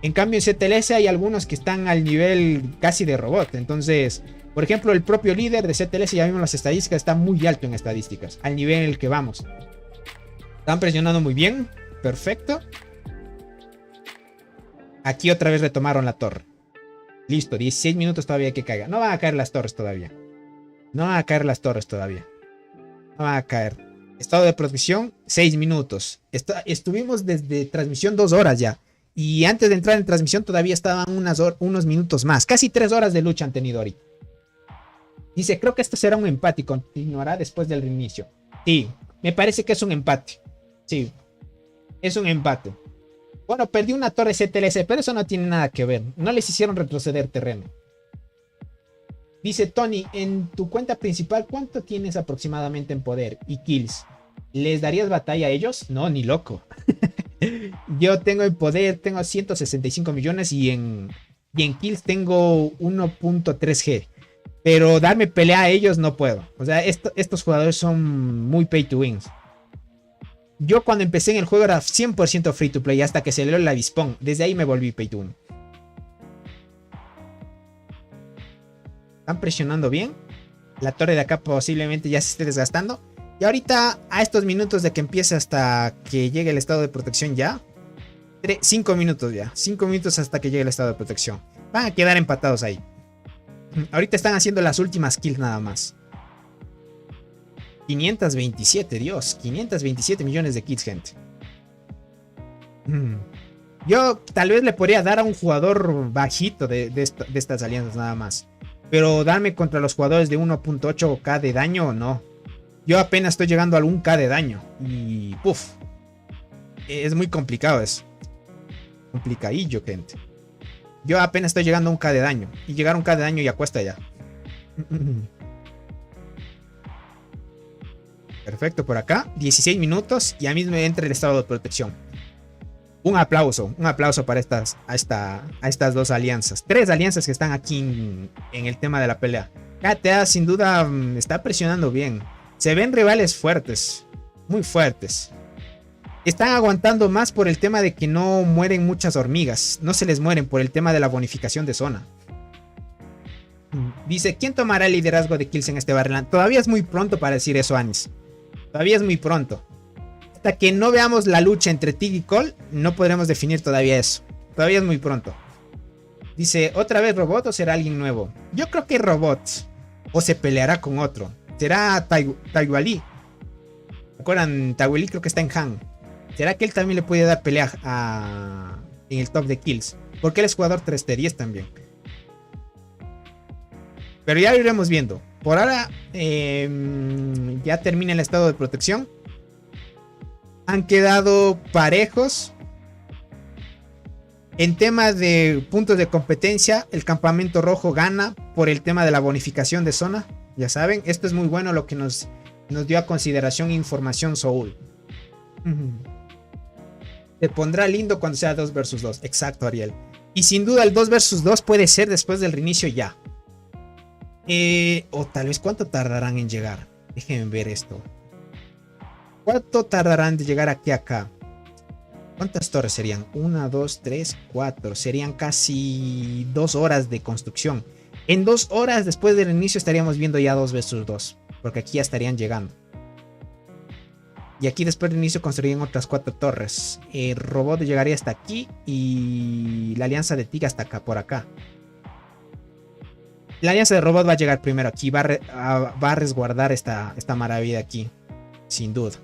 En cambio en CTLS hay algunos que están al nivel casi de robot. Entonces, por ejemplo, el propio líder de CTLS, ya vimos las estadísticas, está muy alto en estadísticas. Al nivel en el que vamos. Están presionando muy bien. Perfecto. Aquí otra vez retomaron la torre. Listo, 16 minutos todavía que caiga. No van a caer las torres todavía. No van a caer las torres todavía. No van a caer. Estado de protección, 6 minutos. Estuvimos desde transmisión 2 horas ya. Y antes de entrar en transmisión todavía estaban unos minutos más. Casi 3 horas de lucha han tenido ahorita. Dice, creo que esto será un empate y continuará después del reinicio. Sí, me parece que es un empate. Sí, es un empate. Bueno, perdí una torre CTLC, pero eso no tiene nada que ver. No les hicieron retroceder terreno. Dice Tony, en tu cuenta principal, ¿cuánto tienes aproximadamente en poder y kills? ¿Les darías batalla a ellos? No, ni loco. Yo tengo en poder, tengo 165 millones y en kills tengo 1.3G. Pero darme pelea a ellos no puedo. O sea, estos jugadores son muy pay to win. Yo cuando empecé en el juego era 100% free to play hasta que se dio el avispón. Desde ahí me volví pay to win. Están presionando bien. La torre de acá posiblemente ya se esté desgastando. Y ahorita a estos minutos de que empiece hasta que llegue el estado de protección ya. 5 minutos ya. 5 minutos hasta que llegue el estado de protección. Van a quedar empatados ahí. Ahorita están haciendo las últimas kills nada más. 527, Dios. 527 millones de kills, gente. Yo tal vez le podría dar a un jugador bajito de estas alianzas nada más. Pero darme contra los jugadores de 1.8k de daño, no. Yo apenas estoy llegando al 1k de daño. Y puff. Es muy complicado eso. Complicadillo, gente. Yo apenas estoy llegando a 1k de daño. Y llegar a 1k de daño ya cuesta ya. Perfecto, por acá. 16 minutos. Ya mismo entra el estado de protección. Un aplauso para estas dos alianzas. 3 alianzas que están aquí en el tema de la pelea. KTA sin duda está presionando bien. Se ven rivales fuertes. Muy fuertes. Están aguantando más por el tema de que no mueren muchas hormigas. No se les mueren por el tema de la bonificación de zona. Dice, ¿quién tomará el liderazgo de kills en este Barreland? Todavía es muy pronto para decir eso, Anis. Todavía es muy pronto. Hasta que no veamos la lucha entre Tig y Cole, no podremos definir todavía eso. Todavía es muy pronto. Dice, ¿otra vez Robot o será alguien nuevo? Yo creo que Robot. O se peleará con otro. Será Taiguali. ¿Recuerdan? Taiguali creo que está en Han. ¿Será que él también le puede dar pelea en el top de kills? Porque él es jugador 3-10 también. Pero ya lo iremos viendo. Por ahora ya termina el estado de protección. Han quedado parejos. En tema de puntos de competencia, el campamento rojo gana por el tema de la bonificación de zona. Ya saben, esto es muy bueno, lo que nos dio a consideración información Soul. Se pondrá lindo cuando sea 2 vs 2. Exacto, Ariel. Y sin duda el 2 vs 2 puede ser después del reinicio ya. O tal vez cuánto tardarán en llegar. Déjenme ver esto. ¿Cuánto tardarán de llegar aquí a acá? ¿Cuántas torres serían? 1, 2, 3, 4. Serían casi 2 horas de construcción. En 2 horas después del inicio estaríamos viendo ya 2 vs 2. Porque aquí ya estarían llegando. Y aquí después del inicio construirían otras 4 torres. El robot llegaría hasta aquí. Y la alianza de Tig hasta acá, por acá. La alianza de robot va a llegar primero aquí. Va a resguardar esta maravilla aquí. Sin duda.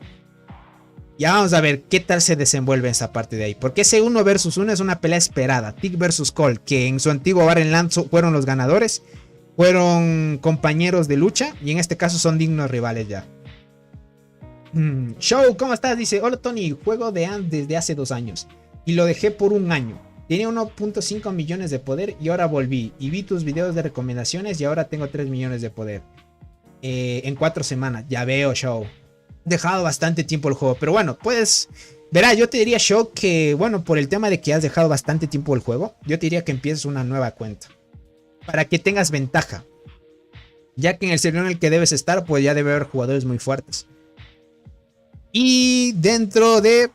Ya vamos a ver qué tal se desenvuelve esa parte de ahí. Porque ese 1 vs 1 es una pelea esperada. Tig vs Cole, que en su antiguo Barrenland fueron los ganadores. Fueron compañeros de lucha. Y en este caso son dignos rivales ya. Show, ¿cómo estás? Dice, hola Tony, juego de AND desde hace 2 años. Y lo dejé por 1 año. Tenía 1.5 millones de poder y ahora volví. Y vi tus videos de recomendaciones y ahora tengo 3 millones de poder. En 4 semanas. Ya veo, Show. Dejado bastante tiempo el juego, pero bueno, pues verá, yo te diría, Show, que bueno, por el tema de que has dejado bastante tiempo el juego, yo te diría que empieces una nueva cuenta para que tengas ventaja, ya que en el servidor en el que debes estar pues ya debe haber jugadores muy fuertes. Y dentro de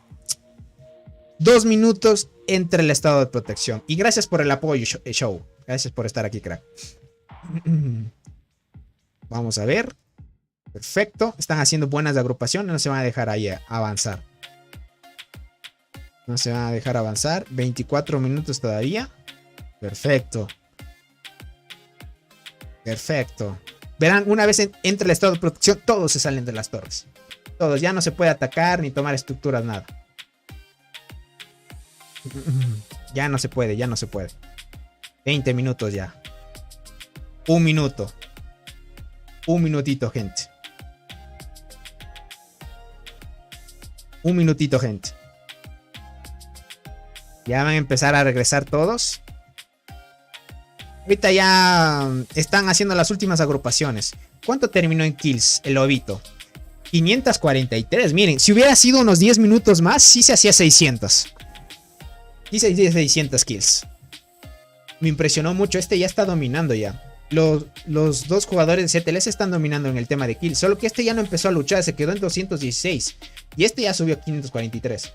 2 minutos entra el estado de protección. Y gracias por el apoyo, Show. Gracias por estar aquí, crack. Vamos a ver. Perfecto, están haciendo buenas agrupaciones, no se van a dejar ahí avanzar. No se van a dejar avanzar, 24 minutos todavía. Perfecto. Perfecto. Verán, una vez entre el estado de protección, todos se salen de las torres. Todos, ya no se puede atacar ni tomar estructuras, nada. Ya no se puede, ya no se puede. 20 minutos ya. 1 minuto. Un minutito, gente. Un minutito, gente. Ya van a empezar a regresar todos. Ahorita ya están haciendo las últimas agrupaciones. ¿Cuánto terminó en kills el lobito? 543. Miren, si hubiera sido unos 10 minutos más, sí se hacía 600. Sí se hacía 600 kills. Me impresionó mucho. Este ya está dominando ya. Los dos jugadores de CTLS están dominando en el tema de kills. Solo que este ya no empezó a luchar. Se quedó en 216. Y este ya subió a 543.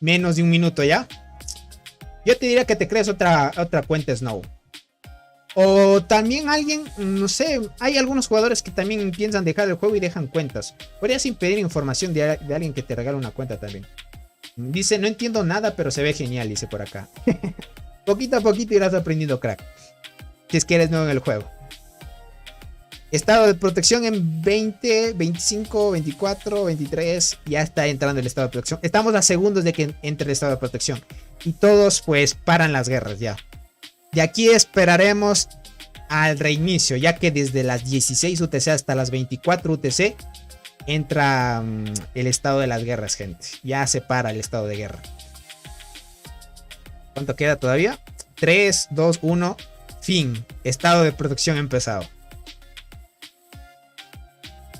Menos de un minuto ya. Yo te diría que te crees otra cuenta Snow. O también alguien, no sé, hay algunos jugadores que también piensan dejar el juego y dejan cuentas. Podrías impedir información de alguien que te regale una cuenta también. Dice, no entiendo nada, pero se ve genial, dice por acá. Poquito a poquito irás aprendiendo, crack. Si es que eres nuevo en el juego. Estado de protección en 20, 25, 24, 23. Ya está entrando el estado de protección. Estamos a segundos de que entre el estado de protección. Y todos pues paran las guerras ya. De aquí esperaremos al reinicio. Ya que desde las 16 UTC hasta las 24 UTC entra el estado de las guerras, gente. Ya se para el estado de guerra. ¿Cuánto queda todavía? 3, 2, 1. Fin. Estado de protección empezado.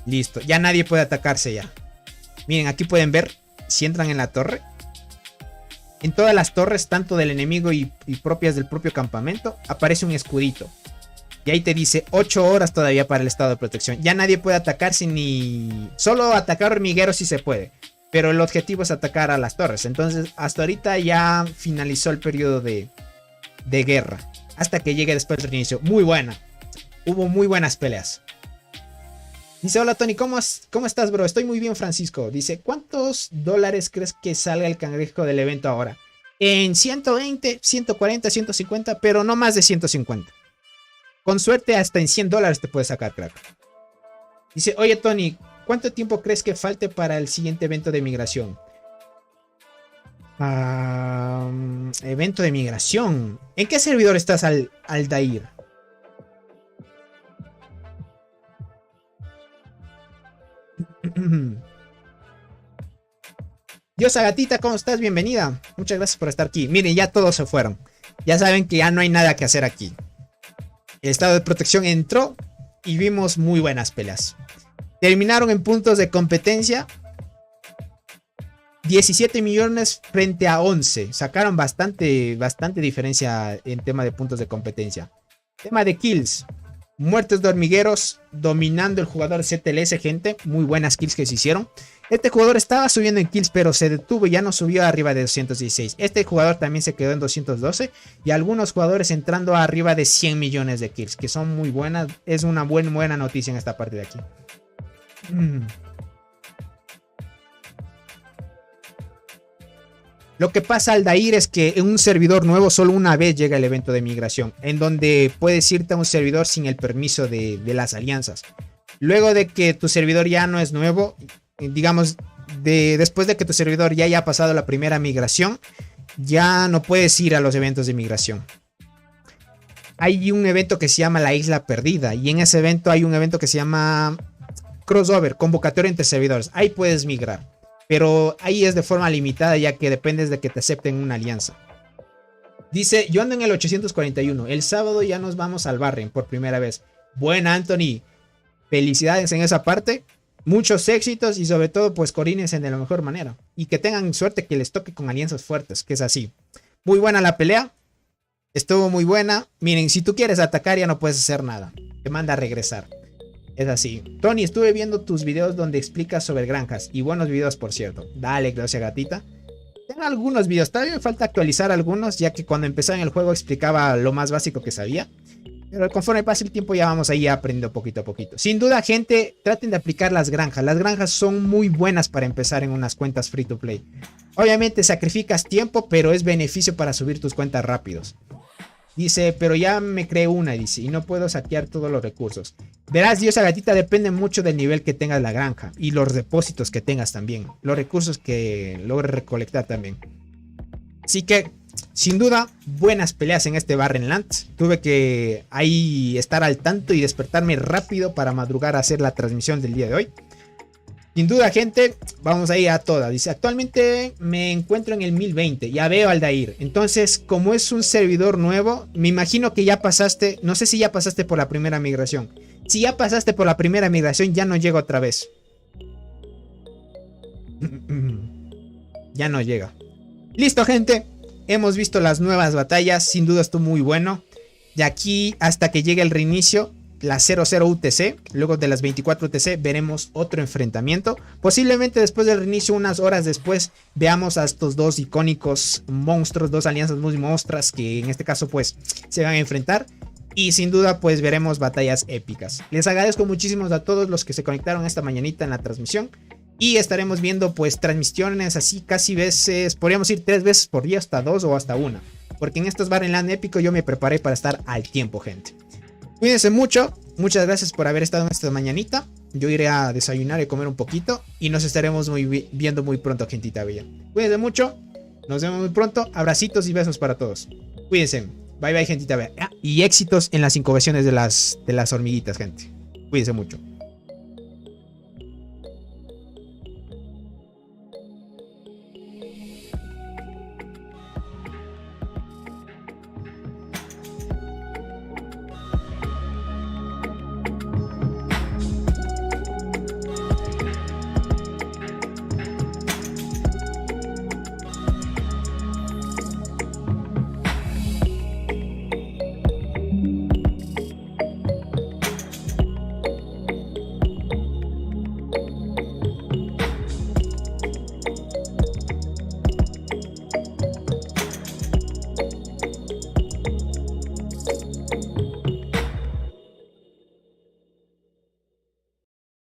Listo, ya nadie puede atacarse ya. Miren, aquí pueden ver, si entran en la torre. En todas las torres, tanto del enemigo y propias del propio campamento, aparece un escudito. Y ahí te dice 8 horas todavía para el estado de protección. Ya nadie puede atacarse ni... Solo atacar hormigueros si se puede. Pero el objetivo es atacar a las torres. Entonces, hasta ahorita ya finalizó el periodo de guerra. Hasta que llegue después del reinicio. Muy buena. Hubo muy buenas peleas. Dice, hola Tony, ¿cómo estás, bro? Estoy muy bien, Francisco. Dice, ¿cuántos dólares crees que salga el cangrejo del evento ahora? En 120, 140, 150, pero no más de 150. Con suerte hasta en $100 te puedes sacar, crack. Dice, oye Tony, ¿cuánto tiempo crees que falte para el siguiente evento de migración? Evento de migración. ¿En qué servidor estás, Aldair? Diosa Gatita, ¿cómo estás? Bienvenida. Muchas gracias por estar aquí. Miren, ya todos se fueron. Ya saben que ya no hay nada que hacer aquí. El estado de protección entró y vimos muy buenas peleas. Terminaron en puntos de competencia. 17 millones frente a 11. Sacaron bastante diferencia en tema de puntos de competencia. Tema de kills. Muertes de hormigueros, dominando el jugador CTLS, gente. Muy buenas kills que se hicieron. Este jugador estaba subiendo en kills, pero se detuvo y ya no subió arriba de 216. Este jugador también se quedó en 212. Y algunos jugadores entrando arriba de 100 millones de kills, que son muy buenas. Es una buena noticia en esta parte de aquí. Lo que pasa, Aldair, es que en un servidor nuevo solo una vez llega el evento de migración, en donde puedes irte a un servidor sin el permiso de las alianzas. Luego de que tu servidor ya no es nuevo, digamos, después de que tu servidor ya haya pasado la primera migración, ya no puedes ir a los eventos de migración. Hay un evento que se llama la Isla Perdida, y en ese evento hay un evento que se llama Crossover, convocatoria entre servidores. Ahí puedes migrar. Pero ahí es de forma limitada, ya que dependes de que te acepten una alianza. Dice, yo ando en el 841. El sábado ya nos vamos al Barren por primera vez. Buena, Anthony. Felicidades en esa parte. Muchos éxitos y sobre todo pues coordínense de la mejor manera. Y que tengan suerte que les toque con alianzas fuertes, que es así. Muy buena la pelea. Estuvo muy buena. Miren, si tú quieres atacar ya no puedes hacer nada. Te manda a regresar. Es así. Tony, estuve viendo tus videos donde explicas sobre granjas. Y buenos videos, por cierto. Dale, gracias, gatita. Tengo algunos videos. Todavía me falta actualizar algunos, ya que cuando empezaba en el juego explicaba lo más básico que sabía. Pero conforme pase el tiempo ya vamos ahí aprendiendo poquito a poquito. Sin duda, gente, traten de aplicar las granjas. Las granjas son muy buenas para empezar en unas cuentas free to play. Obviamente sacrificas tiempo, pero es beneficio para subir tus cuentas rápidos. Dice, pero ya me creé una, dice, y no puedo saquear todos los recursos. Verás, Diosa Gatita, depende mucho del nivel que tengas la granja y los depósitos que tengas también. Los recursos que logres recolectar también. Así que, sin duda, buenas peleas en este Barrenland. Tuve que ahí estar al tanto y despertarme rápido para madrugar a hacer la transmisión del día de hoy. Sin duda, gente, vamos a ir a todas. Dice, actualmente me encuentro en el 1020. Ya veo Aldair. Entonces, como es un servidor nuevo, me imagino que ya pasaste. No sé si ya pasaste por la primera migración. Si ya pasaste por la primera migración, ya no llega otra vez. Ya no llega. Listo, gente. Hemos visto las nuevas batallas. Sin duda estuvo muy bueno. De aquí hasta que llegue el reinicio, la 00 UTC, luego de las 24 UTC veremos otro enfrentamiento. Posiblemente después del reinicio, unas horas después, veamos a estos dos icónicos monstruos, dos alianzas muy monstruas que en este caso pues se van a enfrentar. Y sin duda pues veremos batallas épicas. Les agradezco muchísimo a todos los que se conectaron esta mañanita en la transmisión. Y estaremos viendo pues transmisiones así casi veces, podríamos ir 3 veces por día, hasta 2 o hasta 1. Porque en estos Barrenland épico yo me preparé para estar al tiempo, gente. Cuídense mucho, muchas gracias por haber estado en esta mañanita. Yo iré a desayunar y comer un poquito y nos estaremos viendo muy pronto, gentita bella. Cuídense mucho, nos vemos muy pronto, abracitos y besos para todos. Cuídense, bye bye, gentita bella. Y éxitos en las incubaciones de las hormiguitas, gente. Cuídense mucho.